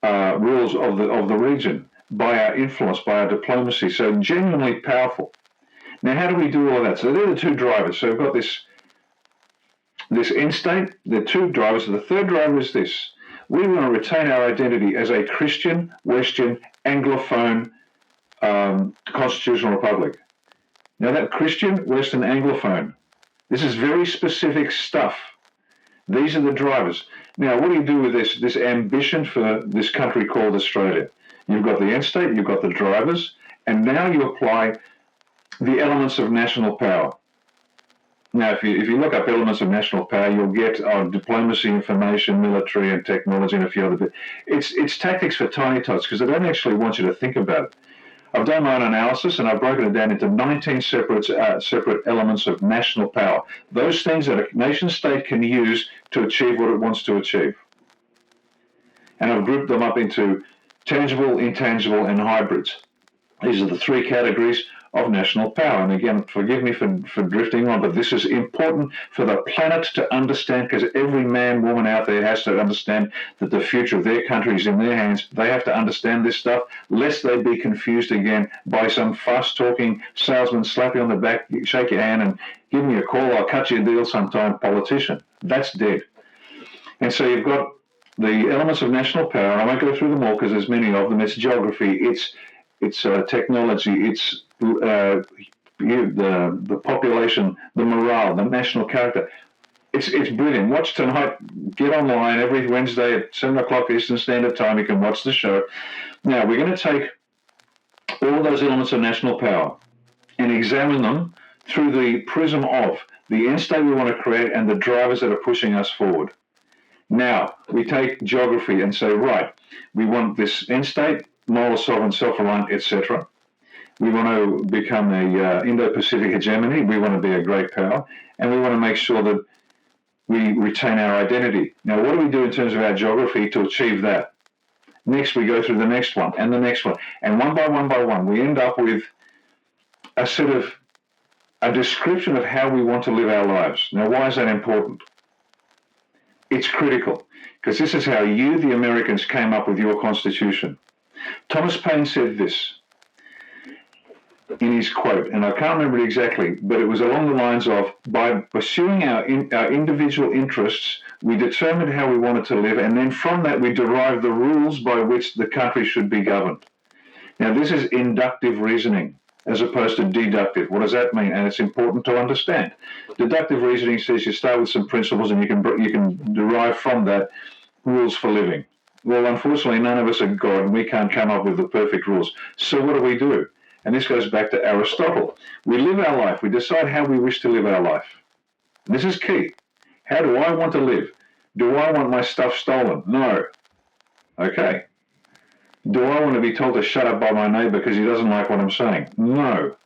rules of the region by our influence, by our diplomacy, so genuinely powerful. Now, how do we do all of that? So they're the two drivers. So we've got this end state, the two drivers. The third driver is this. We want to retain our identity as a Christian, Western, Anglophone constitutional republic. Now that Christian, Western, Anglophone, this is very specific stuff. These are the drivers. Now, what do you do with this ambition for this country called Australia? You've got the end state, you've got the drivers, and now you apply the elements of national power. Now, if you look up elements of national power, you'll get diplomacy, information, military, and technology, and a few other bits. It's tactics for tiny tots because they don't actually want you to think about it. I've done my own analysis, and I've broken it down into 19 separate elements of national power. Those things that a nation-state can use to achieve what it wants to achieve. And I've grouped them up into tangible, intangible, and hybrids. These are the three categories of national power. And again, forgive me for drifting on, but this is important for the planet to understand because every man, woman out there has to understand that the future of their country is in their hands. They have to understand this stuff, lest they be confused again by some fast-talking salesman, slap you on the back, shake your hand, and give me a call, I'll cut you a deal sometime, politician. That's dead. And so you've got the elements of national power. I won't go through them all because there's many of them. It's geography, it's technology, it's the population, the morale, the national character. It's brilliant. Watch tonight. Get online every Wednesday at 7 o'clock Eastern Standard Time. You can watch the show. Now, we're going to take all those elements of national power and examine them through the prism of the end state we want to create and the drivers that are pushing us forward. Now, we take geography and say, right, we want this end state, moral, sovereign, self-reliant, etc. We want to become a Indo-Pacific hegemony. We want to be a great power. And we want to make sure that we retain our identity. Now, what do we do in terms of our geography to achieve that? Next, we go through the next one and the next one. And one by one, we end up with a sort of a description of how we want to live our lives. Now, why is that important? It's critical, because this is how you, the Americans, came up with your Constitution. Thomas Paine said this in his quote, and I can't remember it exactly, but it was along the lines of, by pursuing our individual interests, we determined how we wanted to live, and then from that we derived the rules by which the country should be governed. Now, this is inductive reasoning as opposed to deductive. What does that mean? And it's important to understand. Deductive reasoning says you start with some principles and you can derive from that rules for living. Well, unfortunately, none of us are God, and we can't come up with the perfect rules. So what do? And this goes back to Aristotle. We live our life. We decide how we wish to live our life. This is key. How do I want to live? Do I want my stuff stolen? No. Okay. Do I want to be told to shut up by my neighbor because he doesn't like what I'm saying? No.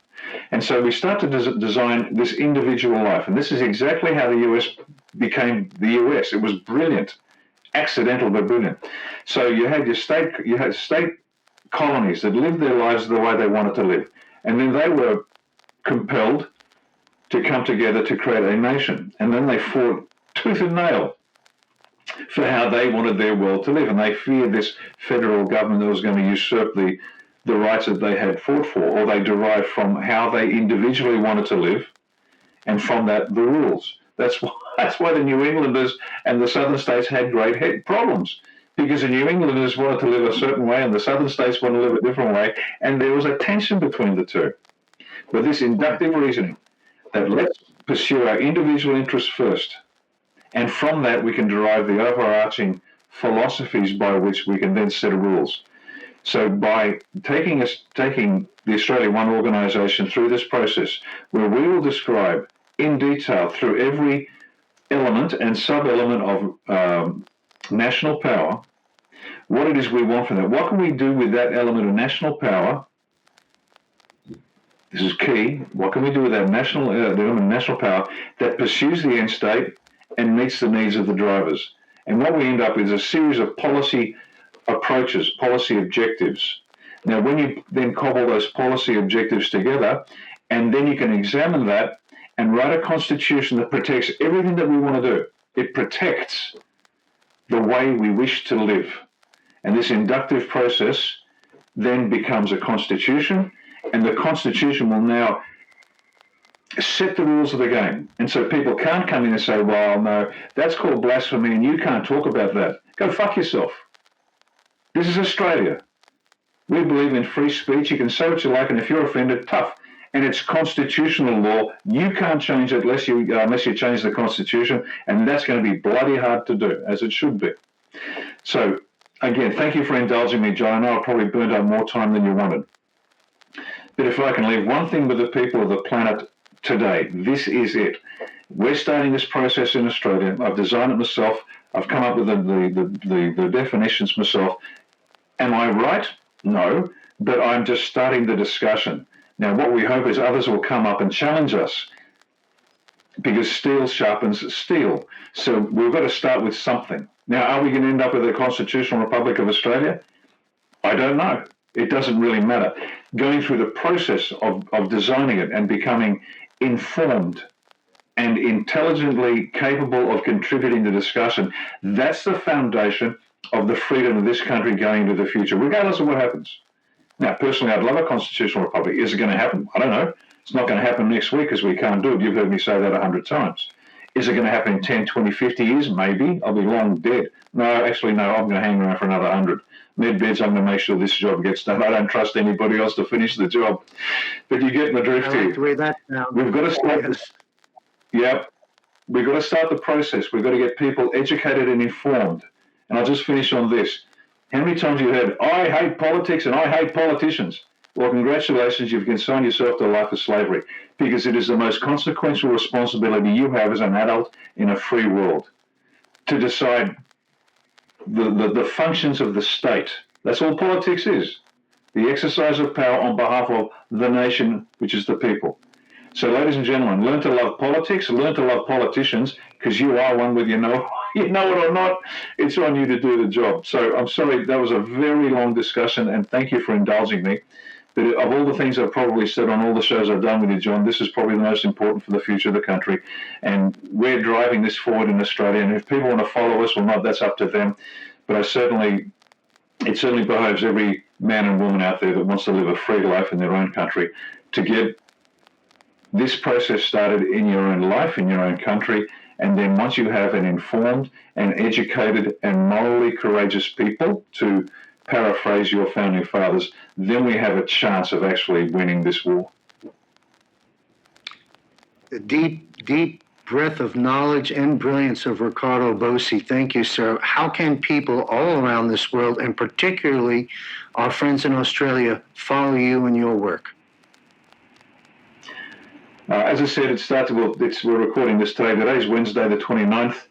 And so we start to design this individual life. And this is exactly how the US became the US. It was brilliant. Accidental, but brilliant. So you had state colonies that lived their lives the way they wanted to live. And then they were compelled to come together to create a nation. And then they fought tooth and nail for how they wanted their world to live. And they feared this federal government that was going to usurp the rights that they had fought for, or they derived from how they individually wanted to live, and from that, the rules. That's why the New Englanders and the southern states had great problems, because the New Englanders wanted to live a certain way and the southern states wanted to live a different way, and there was a tension between the two. But this inductive reasoning, that let's pursue our individual interests first, and from that we can derive the overarching philosophies by which we can then set rules. So by taking the Australia One organisation through this process, where we will describe in detail through every element and sub-element of national power, what it is we want from that. What can we do with that element of national power? This is key. What can we do with that element of national power that pursues the end state and meets the needs of the drivers? And what we end up with is a series of policy approaches, policy objectives. Now, when you then cobble those policy objectives together, and then you can examine that and write a constitution that protects everything that we want to do. It protects the way we wish to live. And this inductive process then becomes a constitution, and the constitution will now set the rules of the game. And so people can't come in and say, well, no, that's called blasphemy and you can't talk about that. Go fuck yourself. This is Australia. We believe in free speech. You can say what you like, and if you're offended, tough. And it's constitutional law. You can't change it unless you change the Constitution, and that's going to be bloody hard to do, as it should be. So, again, thank you for indulging me, John. I know I probably burned up more time than you wanted. But if I can leave one thing with the people of the planet today, this is it. We're starting this process in Australia. I've designed it myself. I've come up with the definitions myself. Am I right? No, but I'm just starting the discussion. Now, what we hope is others will come up and challenge us, because steel sharpens steel. So we've got to start with something. Now, are we going to end up with a constitutional republic of Australia? I don't know. It doesn't really matter. Going through the process of designing it and becoming informed and intelligently capable of contributing to discussion, that's the foundation of the freedom of this country going into the future, regardless of what happens. Now, personally, I'd love a constitutional republic. Is it going to happen? I don't know. It's not going to happen next week because we can't do it. You've heard me say that 100 times. Is it going to happen in 10, 20, 50 years? Maybe. I'll be long dead. No, actually, no, I'm going to hang around for another 100. Medbeds, I'm going to make sure this job gets done. I don't trust anybody else to finish the job. But you get my drift here. We've got to start this. Yep. We've got to start the process. We've got to get people educated and informed. And I'll just finish on this. How many times have you heard, I hate politics and I hate politicians? Well, congratulations, you've consigned yourself to a life of slavery, because it is the most consequential responsibility you have as an adult in a free world to decide the functions of the state. That's all politics is, the exercise of power on behalf of the nation, which is the people. So, ladies and gentlemen, learn to love politics, learn to love politicians, because you are one with your no you know it or not, it's on you to do the job. So I'm sorry, that was a very long discussion, and thank you for indulging me. But of all the things I've probably said on all the shows I've done with you, John, this is probably the most important for the future of the country. And we're driving this forward in Australia. And if people want to follow us or not, that's up to them. But it certainly behoves every man and woman out there that wants to live a free life in their own country to get this process started in your own life, in your own country. And then once you have an informed and educated and morally courageous people, to paraphrase your founding fathers, then we have a chance of actually winning this war.
The deep breath of knowledge and brilliance of Ricardo Bossi. Thank you, sir. How can people all around this world, and particularly our friends in Australia, follow you and your work?
As I said, we're recording this today. Today's Wednesday, the 29th.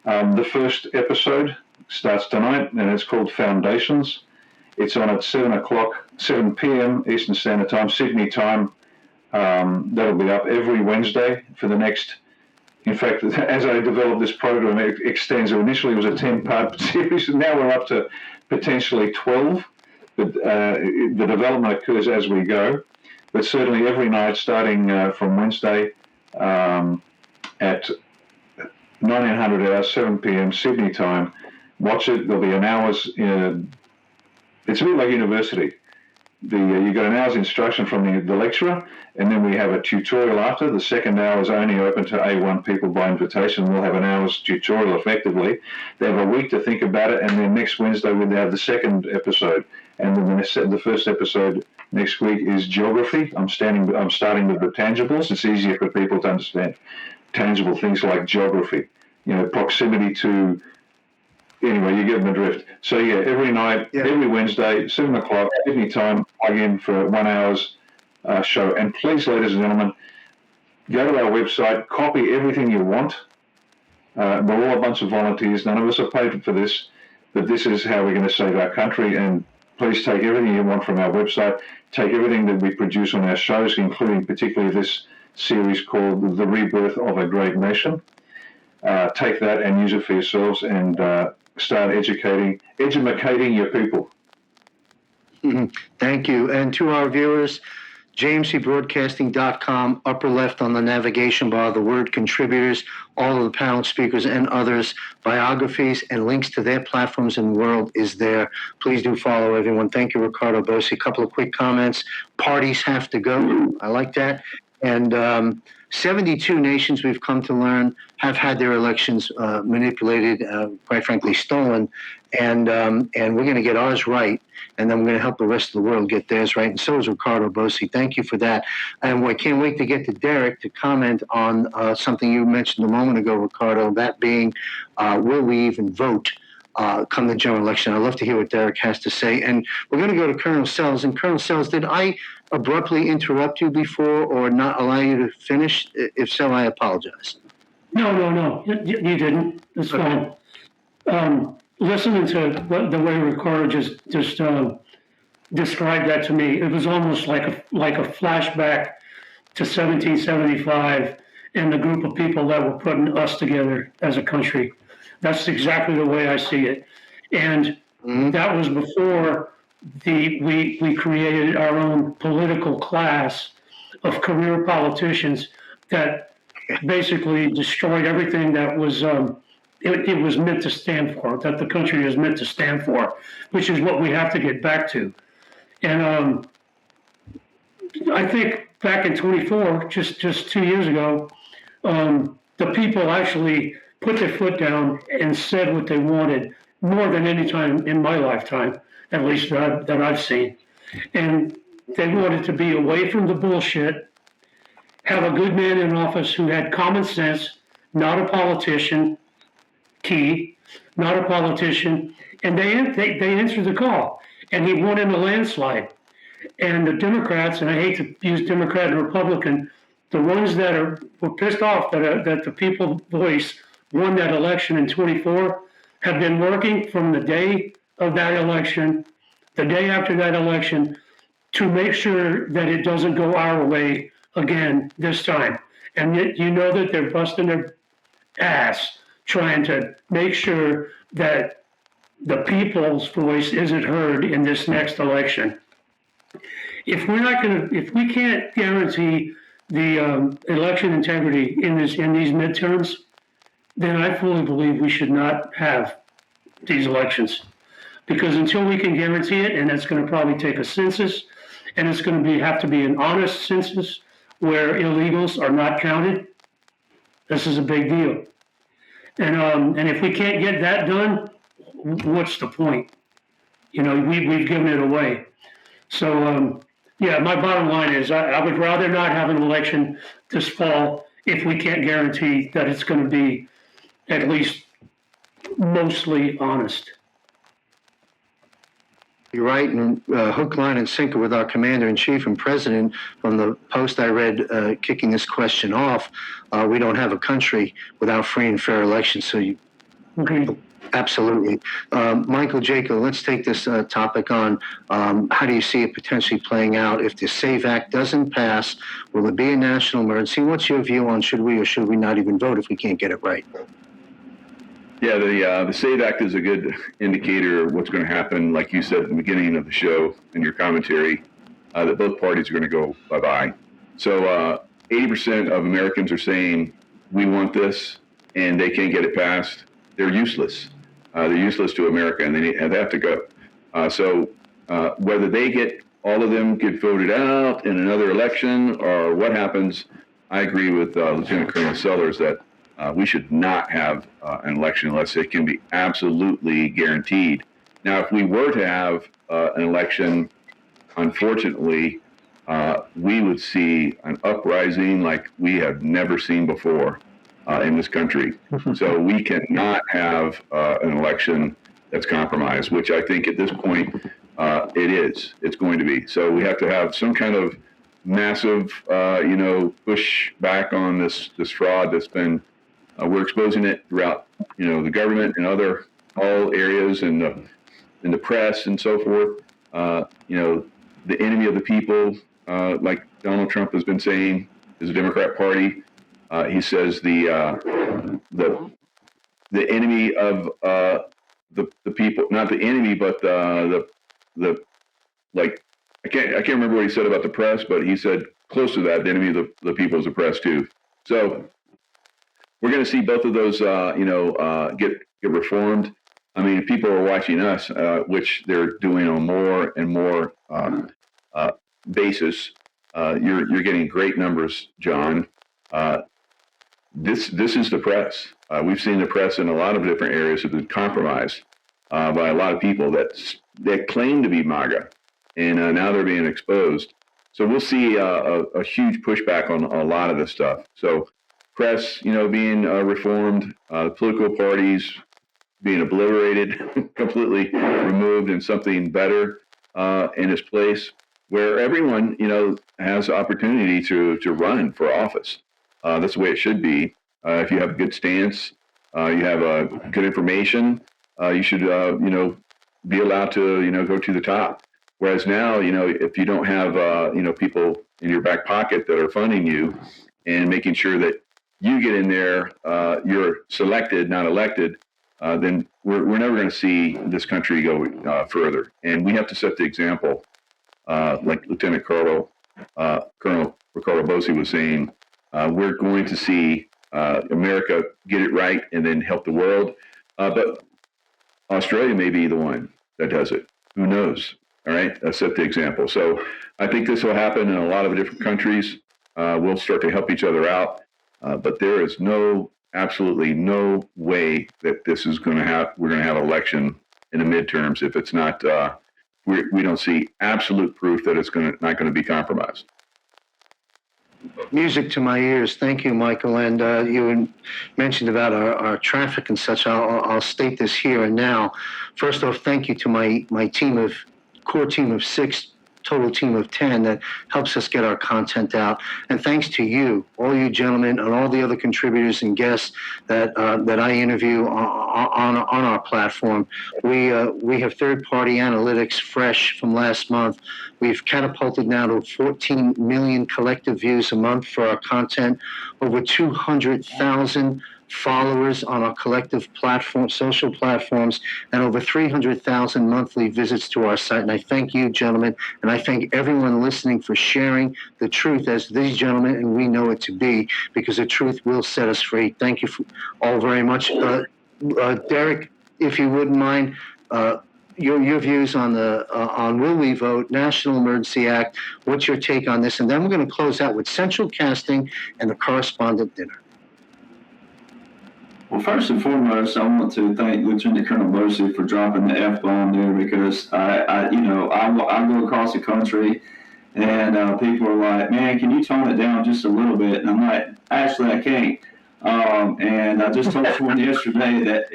The first episode starts tonight, and it's called Foundations. It's on at 7 p.m. Eastern Standard Time, Sydney time. That'll be up every Wednesday for the next. In fact, as I developed this program, it extends. Initially, it was a 10-part series, and now we're up to potentially 12. But the development occurs as we go. But certainly every night, starting from Wednesday at 1900 hours, 7 p.m. Sydney time, watch it. There'll be an hour's. It's a bit like university. You got an hour's instruction from the lecturer, and then we have a tutorial after. The second hour is only open to A1 people by invitation. We'll have an hour's tutorial effectively. They have a week to think about it, and then next Wednesday we'll have the second episode. And then the first episode next week is geography. I'm starting with the tangibles. It's easier for people to understand tangible things like geography. Proximity to. Anyway, you get the drift. So yeah, every night, every Wednesday, 7 o'clock, Sydney time, plug in for 1 hour's show. And please, ladies and gentlemen, go to our website, copy everything you want. We're all a bunch of volunteers. None of us are paid for this, but this is how we're going to save our country. And please take everything you want from our website. Take everything that we produce on our shows, including particularly this series called The Rebirth of a Great Nation. Take that and use it for yourselves, and start educating your people.
Thank you. And to our viewers, jmcbroadcasting.com, upper left on the navigation bar, the word contributors, all of the panel speakers and others, biographies and links to their platforms in the world is there. Please do follow everyone. Thank you, Ricardo Bossi. A couple of quick comments. Parties have to go. I like that. And 72 nations, we've come to learn, have had their elections manipulated, quite frankly, stolen. And we're going to get ours right, and then we're going to help the rest of the world get theirs right. And so is Ricardo Bossi. Thank you for that. And I can't wait to get to Derek to comment on something you mentioned a moment ago, Ricardo, that being, will we even vote come the general election? I'd love to hear what Derek has to say. And we're going to go to Colonel Sells. And Colonel Sells, did I abruptly interrupt you before or not allow you to finish? If so, I apologize.
No. You didn't. That's fine. Listening to the way Ricardo just described that to me, it was almost like a flashback to 1775 and the group of people that were putting us together as a country. That's exactly the way I see it. And that was before we created our own political class of career politicians that basically destroyed everything that was it was meant to stand for, that the country is meant to stand for, which is what we have to get back to. And I think back in 24, just 2 years ago, the people actually put their foot down and said what they wanted more than any time in my lifetime, at least that I've seen. And they wanted to be away from the bullshit, have a good man in office who had common sense, not a politician, not a politician, and they answered the call, and he won in a landslide. And the Democrats, and I hate to use Democrat and Republican, the ones that were pissed off that the people voice won that election in 24, have been working from the day of that election, the day after that election, to make sure that it doesn't go our way again this time. And you know that they're busting their ass trying to make sure that the people's voice isn't heard in this next election. If we can't guarantee the election integrity in these midterms, then I fully believe we should not have these elections. Because until we can guarantee it, and it's going to probably take a census, and it's going to have to be an honest census where illegals are not counted, this is a big deal. And if we can't get that done, what's the point? We've given it away. So, yeah, my bottom line is I would rather not have an election this fall if we can't guarantee that it's going to be at least mostly honest.
You're right, and hook, line, and sinker with our commander-in-chief and president from the post I read kicking this question off. We don't have a country without free and fair elections, so you
Agreed.
absolutely. Michael, Jaco, let's take this topic on. How do you see it potentially playing out if the SAVE Act doesn't pass? Will it be a national emergency? What's your view on should we or should we not even vote if we can't get it right?
Yeah, the SAVE Act is a good indicator of what's going to happen. Like you said at the beginning of the show in your commentary, that both parties are going to go bye-bye. So 80% of Americans are saying we want this, and they can't get it passed. They're useless. They're useless to America, and they have to go. So whether all of them get voted out in another election or what happens, I agree with Lieutenant Colonel Sellers that we should not have an election unless it can be absolutely guaranteed. Now, if we were to have an election, unfortunately, we would see an uprising like we have never seen before in this country. So we cannot have an election that's compromised, which I think at this point it is. It's going to be. So we have to have some kind of massive, push back on this fraud that's been. We're exposing it throughout, the government and all areas in the press and so forth. The enemy of the people, like Donald Trump has been saying, is the Democrat Party. He says the enemy of the people, not the enemy, but the I can't remember what he said about the press, but he said close to that, the enemy of the people is the press too. So. We're going to see both of those, get reformed. I mean, if people are watching us, which they're doing on more and more basis. You're getting great numbers, John. This is the press. We've seen the press in a lot of different areas have been compromised by a lot of people that claim to be MAGA, and now they're being exposed. So we'll see a huge pushback on a lot of this stuff. So. Press, being reformed, political parties being obliterated, completely removed, and something better in its place, where everyone, has the opportunity to run for office. That's the way it should be. If you have a good stance, you have good information, you should, be allowed to, go to the top. Whereas now, if you don't have, people in your back pocket that are funding you and making sure that you get in there, you're selected, not elected, then we're never going to see this country go further. And we have to set the example, like Lieutenant Colonel Ricardo Bosi was saying, we're going to see America get it right and then help the world. But Australia may be the one that does it. Who knows? All right, let's set the example. So I think this will happen in a lot of different countries. We'll start to help each other out. But there is absolutely no way that this is going to have. We're going to have election in the midterms if it's not. We don't see absolute proof that it's not going to be compromised.
Music to my ears. Thank you, Michael. And you mentioned about our traffic and such. I'll state this here and now. First off, thank you to my core team of 6. Total team of 10 that helps us get our content out. And thanks to you, all you gentlemen, and all the other contributors and guests that I interview on our platform. We have third-party analytics fresh from last month. We've catapulted now to 14 million collective views a month for our content, over 200,000 followers on our collective platform, social platforms, and over 300,000 monthly visits to our site. And I thank you, gentlemen, and I thank everyone listening for sharing the truth as these gentlemen, and we know it to be, because the truth will set us free. Thank you all very much. Derek, if you wouldn't mind, your views on on Will We Vote, National Emergency Act. What's your take on this? And then we're going to close out with central casting and the correspondent dinner.
Well, first and foremost, I want to thank Lieutenant Colonel Bosey for dropping the F-bomb there, because I go across the country and people are like, man, can you tone it down just a little bit? And I'm like, actually, I can't. And I just told someone yesterday that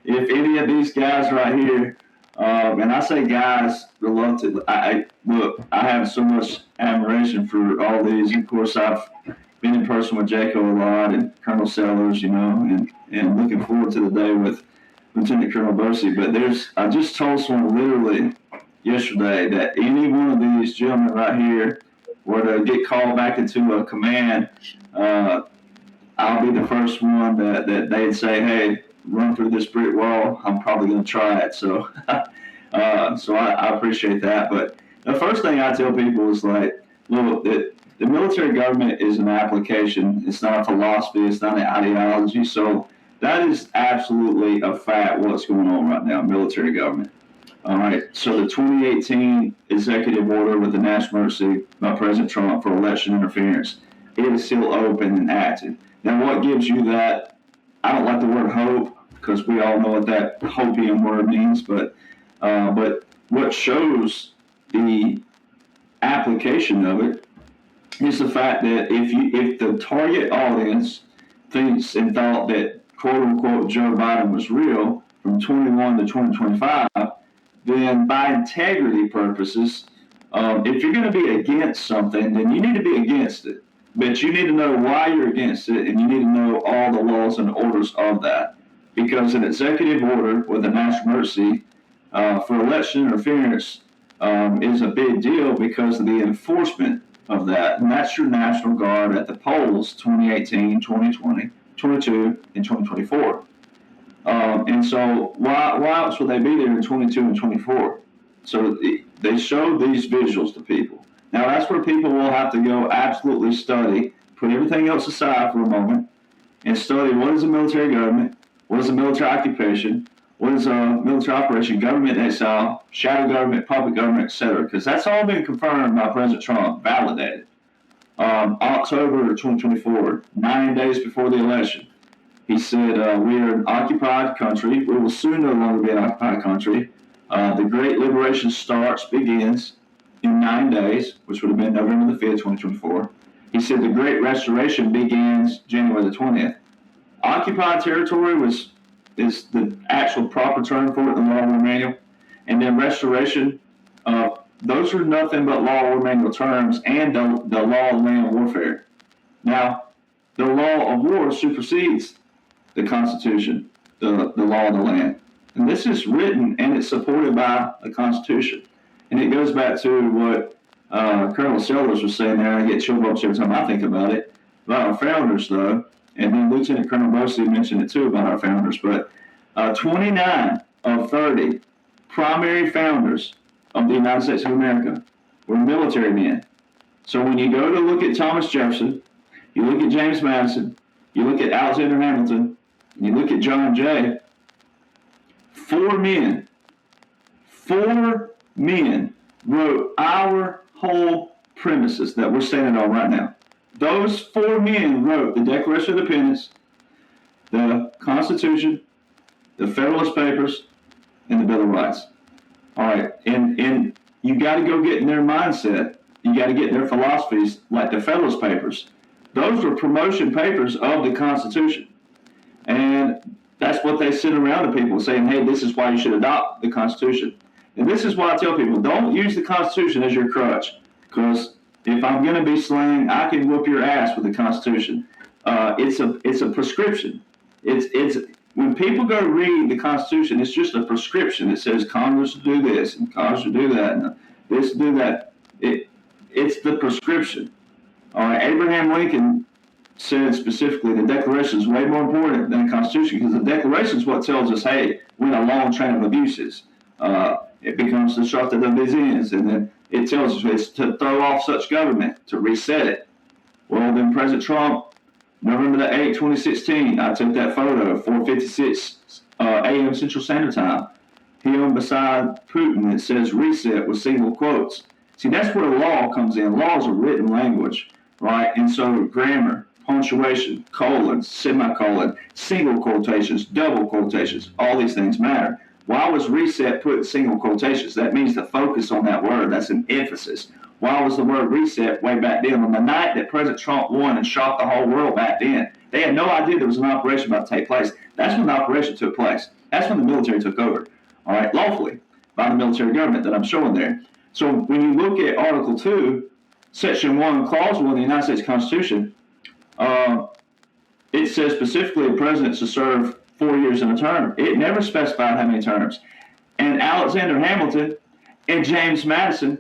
if any of these guys right here, and I say guys reluctantly, I have so much admiration for all these. Of course, I've been in person with Jaco a lot and Colonel Sellers, and looking forward to the day with Lieutenant Colonel Bosey. But I just told someone literally yesterday that any one of these gentlemen right here were to get called back into a command, I'll be the first one that they'd say, hey, run through this brick wall. I'm probably going to try it. So, I appreciate that. But the first thing I tell people is like, look, the military government is an application. It's not a philosophy. It's not an ideology. So that is absolutely a fact what's going on right now, military government. All right. So the 2018 executive order with the national emergency by President Trump for election interference, it is still open and active. Now, what gives you that? I don't like the word hope, because we all know what that hopium word means, but what shows the application of it is the fact that if the target audience thinks and thought that quote unquote Joe Biden was real from 21 to 2025, then by integrity purposes, if you're going to be against something, then you need to be against it. But you need to know why you're against it, and you need to know all the laws and orders of that. Because an executive order with a national emergency for election interference is a big deal because of the enforcement of that. And that's your National Guard at the polls 2018, 2020, 22, and 2024. And so why else would they be there in 22 and 24? So they show these visuals to people. Now, that's where people will have to go absolutely study, put everything else aside for a moment, and study what is a military government, what is a military occupation, what is a military operation, government exile, shadow government, puppet government, etc. Because that's all been confirmed by President Trump, validated. October 2024, 9 days before the election, he said, we are an occupied country. We will soon no longer be an occupied country. The Great Liberation begins in 9 days, which would have been November the 5th, 2024. He said the Great Restoration begins January the 20th. Occupied territory is the actual proper term for it in the Law of War Manual. And then restoration, those are nothing but Law of War Manual terms and the law of land warfare. Now, the law of war supersedes the Constitution, the law of the land. And this is written and it's supported by the Constitution. And it goes back to what Colonel Sellers was saying there. I get chill bumps every time I think about it. About our founders, though, and then Lieutenant Colonel Bosey mentioned it too about our founders, but 29 of 30 primary founders of the United States of America were military men. So when you go to look at Thomas Jefferson, you look at James Madison, you look at Alexander Hamilton, and you look at John Jay, four men wrote our whole premises that we're standing on right now. Those four men wrote the Declaration of Independence, the Constitution, the Federalist Papers, and the Bill of Rights. All right, and you got to go get in their mindset. You got to get in their philosophies, like the Federalist Papers. Those were promotion papers of the Constitution. And that's what they sent around to people saying, hey, this is why you should adopt the Constitution. And this is why I tell people, don't use the Constitution as your crutch. Because if I'm going to be slain, I can whoop your ass with the Constitution. It's a prescription. It's when people go read the Constitution, it's just a prescription. It says Congress will do this and Congress will do that and this do that. It's the prescription. All right, Abraham Lincoln said specifically the Declaration is way more important than the Constitution, because the Declaration is what tells us, hey, we're in a long train of abuses. It becomes disruptive of these ends, and then it tells us it's to throw off such government, to reset it. Well, then President Trump, November the 8th, 2016, I took that photo, 4:56 a.m. Central Standard Time. Him beside Putin, it says reset with single quotes. See, that's where law comes in. Law is a written language, right? And so grammar, punctuation, colon, semicolon, single quotations, double quotations, all these things matter. Why was reset put in single quotations? That means to focus on that word. That's an emphasis. Why was the word reset way back then? On the night that President Trump won and shocked the whole world back then, they had no idea there was an operation about to take place. That's when the operation took place. That's when the military took over, all right, lawfully by the military government that I'm showing there. So when you look at Article 2, Section 1, Clause 1 of the United States Constitution, it says specifically the president to serve 4 years in a term. It never specified how many terms. And Alexander Hamilton and James Madison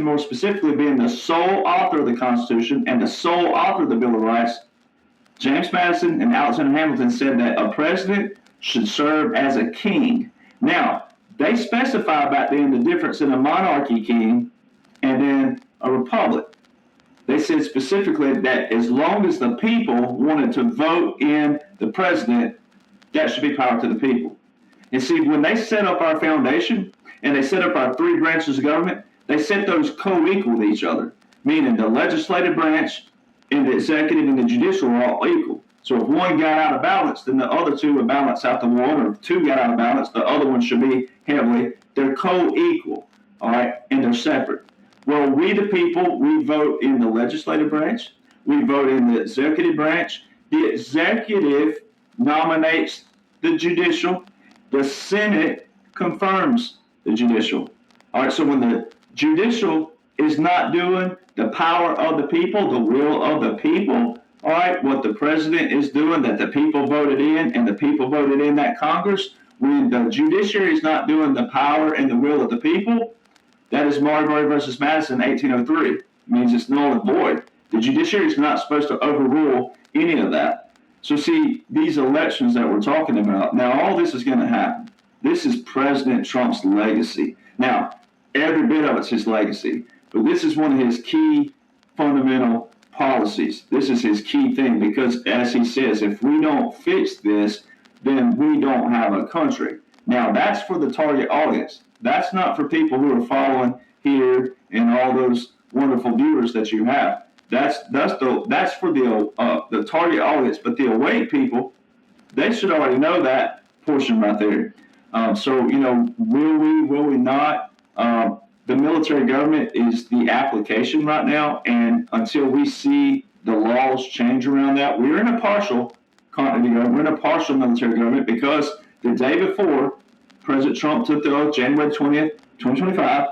more specifically being the sole author of the Constitution and the sole author of the Bill of Rights, James Madison and Alexander Hamilton said that a president should serve as a king. Now, they specify back then the difference in a monarchy king and then a republic. They said specifically that as long as the people wanted to vote in the president, that should be power to the people. And see, when they set up our foundation and they set up our three branches of government, they set those co-equal to each other, meaning the legislative branch and the executive and the judicial are all equal. So if one got out of balance, then the other two would balance out the one, or if two got out of balance, the other one should be heavily. They're co-equal, all right, and they're separate. Well, we the people, we vote in the legislative branch, we vote in the executive branch. The executive nominates the judicial, the Senate confirms the judicial. All right, so when the judicial is not doing the power of the people, the will of the people, all right, what the president is doing that the people voted in and the people voted in that Congress, when the judiciary is not doing the power and the will of the people, that is Marbury versus Madison, 1803. It means it's null and void. The judiciary is not supposed to overrule any of that. So see, these elections that we're talking about, now all this is going to happen. This is President Trump's legacy. Now, every bit of it's his legacy, but this is one of his key fundamental policies. This is his key thing because, as he says, if we don't fix this, then we don't have a country. Now, that's for the target audience. That's not for people who are following here and all those wonderful viewers that you have. That's for the target audience. But the awake people, they should already know that portion right there. So, will we not? The military government is the application right now, and until we see the laws change around that, we're in a partial continuity government. We're in a partial military government because the day before President Trump took the oath, January 20th, 2025,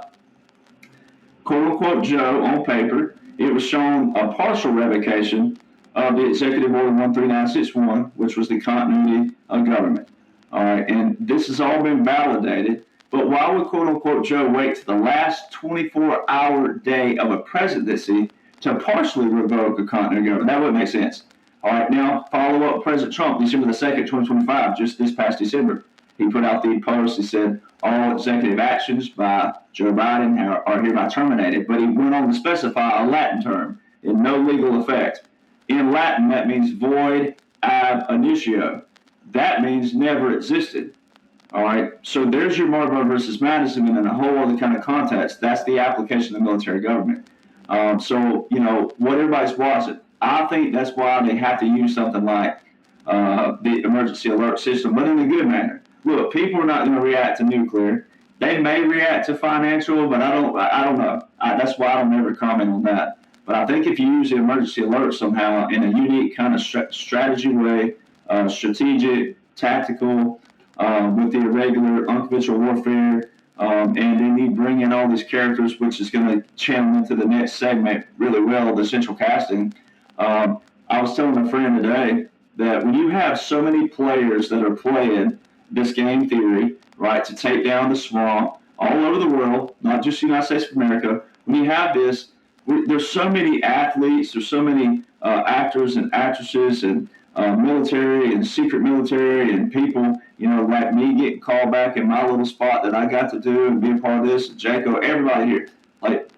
quote-unquote Joe on paper, it was shown a partial revocation of the Executive Order 13961, which was the continuity of government. All right, and this has all been validated. But why would quote-unquote Joe wait to the last 24-hour day of a presidency to partially revoke a continuity government? That wouldn't make sense. All right, now follow up President Trump, December the 2nd, 2025, just this past December. He put out the post. He said, all executive actions by Joe Biden are hereby terminated. But he went on to specify a Latin term in no legal effect. In Latin, that means void ab initio. That means never existed. All right, so there's your Marbury versus Madison, and in a whole other kind of context, that's the application of the military government. So, what everybody's watching, I think that's why they have to use something like the emergency alert system, but in a good manner. Look, people are not going to react to nuclear. They may react to financial, but I don't know. That's why I don't ever comment on that. But I think if you use the emergency alert somehow in a unique kind of strategy way, strategic, tactical, with the irregular, unconventional warfare, and then you bring in all these characters, which is going to channel into the next segment really well, the central casting. I was telling a friend today that when you have so many players that are playing this game theory, right, to take down the swamp all over the world, not just the United States of America, when you have this, there's so many athletes, there's so many actors and actresses and military and secret military and people, like me getting called back in my little spot that I got to do and be a part of this, Jaco, everybody here. Like,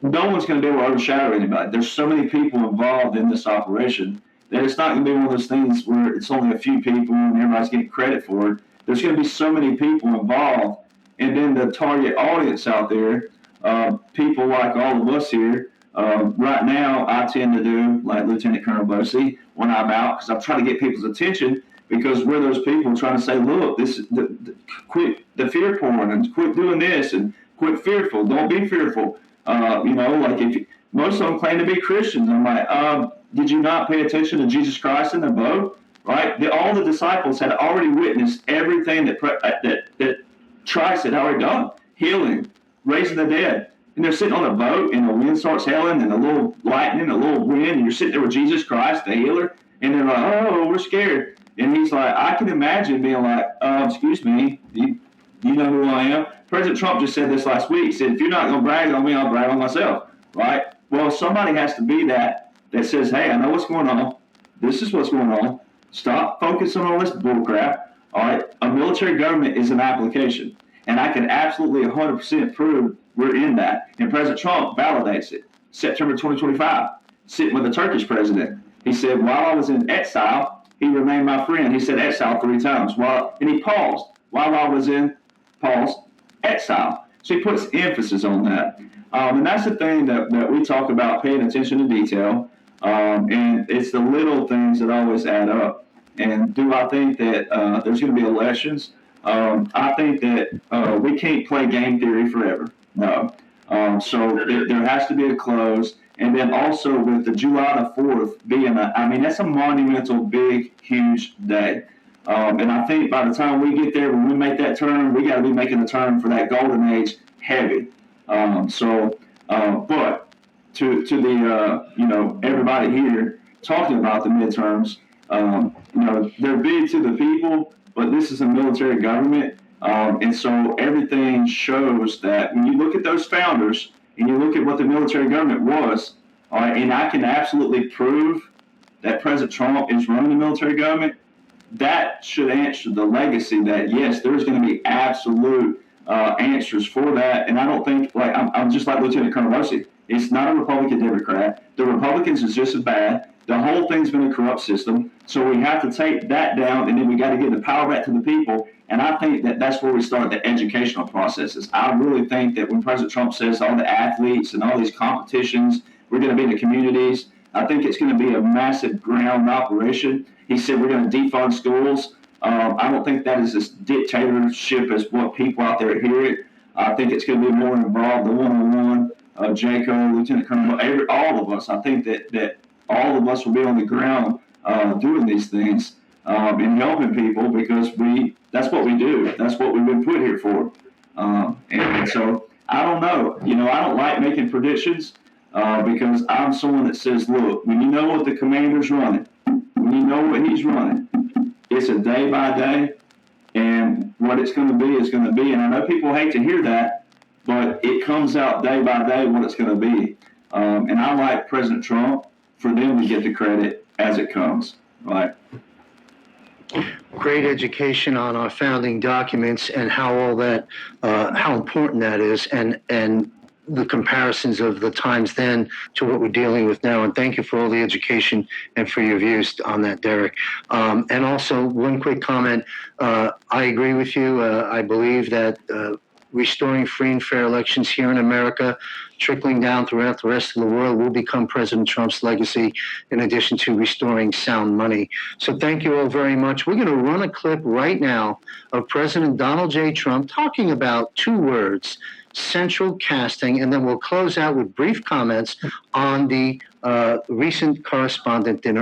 no one's going to be able to overshadow anybody. There's so many people involved in this operation that it's not going to be one of those things where it's only a few people and everybody's getting credit for it. There's going to be so many people involved, and then the target audience out there, people like all of us here. Right now, I tend to do like Lieutenant Colonel Bosey when I'm out, because I'm trying to get people's attention, because we're those people trying to say, look, this is quit the fear porn and quit doing this and quit fearful. Don't be fearful. Like if most of them claim to be Christians, I'm like, did you not pay attention to Jesus Christ in the boat? Right? All the disciples had already witnessed everything that Christ had already done, healing, raising the dead. And they're sitting on a boat, and the wind starts howling, and a little lightning, a little wind, and you're sitting there with Jesus Christ, the healer, and they're like, oh, we're scared. And he's like, I can imagine being like, excuse me, you know who I am? President Trump just said this last week. He said, if you're not going to brag on me, I'll brag on myself, right? Well, somebody has to be that says, hey, I know what's going on. This is what's going on. Stop focusing on this bullcrap. All right, a military government is an application, and I can absolutely 100% prove we're in that. And President Trump validates it. September 2025, sitting with the Turkish president, he said, while I was in exile, he remained my friend. He said exile 3 times. And he paused while I was in exile. So he puts emphasis on that. And that's the thing that we talk about, paying attention to detail. And it's the little things that always add up. And do I think that there's going to be elections? I think that we can't play game theory forever. No. So there has to be a close. And then also with the July the 4th being, that's a monumental, big, huge day. And I think by the time we get there, when we make that turn, we got to be making the turn for that golden age heavy. But to the, everybody here talking about the midterms, they're big to the people, but this is a military government. And so everything shows that when you look at those founders and you look at what the military government was, all right, and I can absolutely prove that President Trump is running the military government, that should answer the legacy that, yes, there's going to be absolute answers for that. And I don't think, like, I'm just like Lieutenant Colonel Bosey. It's not a Republican Democrat. The Republicans is just as bad. The whole thing's been a corrupt system. So we have to take that down, and then we got to give the power back to the people. And I think that that's where we start the educational processes. I really think that when President Trump says all the athletes and all these competitions, we're going to be in the communities, I think it's going to be a massive ground operation. He said we're going to defund schools. I don't think that is as dictatorship as what people out there hear it. I think it's going to be more involved, the one-on-one, Jaco, Lieutenant Colonel, all of us. I think that all of us will be on the ground doing these things and helping people, because that's what we do. That's what we've been put here for. And so I don't know. I don't like making predictions because I'm someone that says, look, when you know what the commander's running, when you know what he's running, it's a day by day, and what it's going to be is going to be. And I know people hate to hear that, but it comes out day by day what it's going to be. And I like President Trump for them to get the credit as it comes, right?
Great education on our founding documents and how all that, how important that is, and the comparisons of the times then to what we're dealing with now. And thank you for all the education and for your views on that, Derek. And also, one quick comment. I agree with you. I believe that restoring free and fair elections here in America, trickling down throughout the rest of the world, will become President Trump's legacy, in addition to restoring sound money. So thank you all very much. We're going to run a clip right now of President Donald J. Trump talking about 2 words, central casting, and then we'll close out with brief comments on the recent correspondent dinner.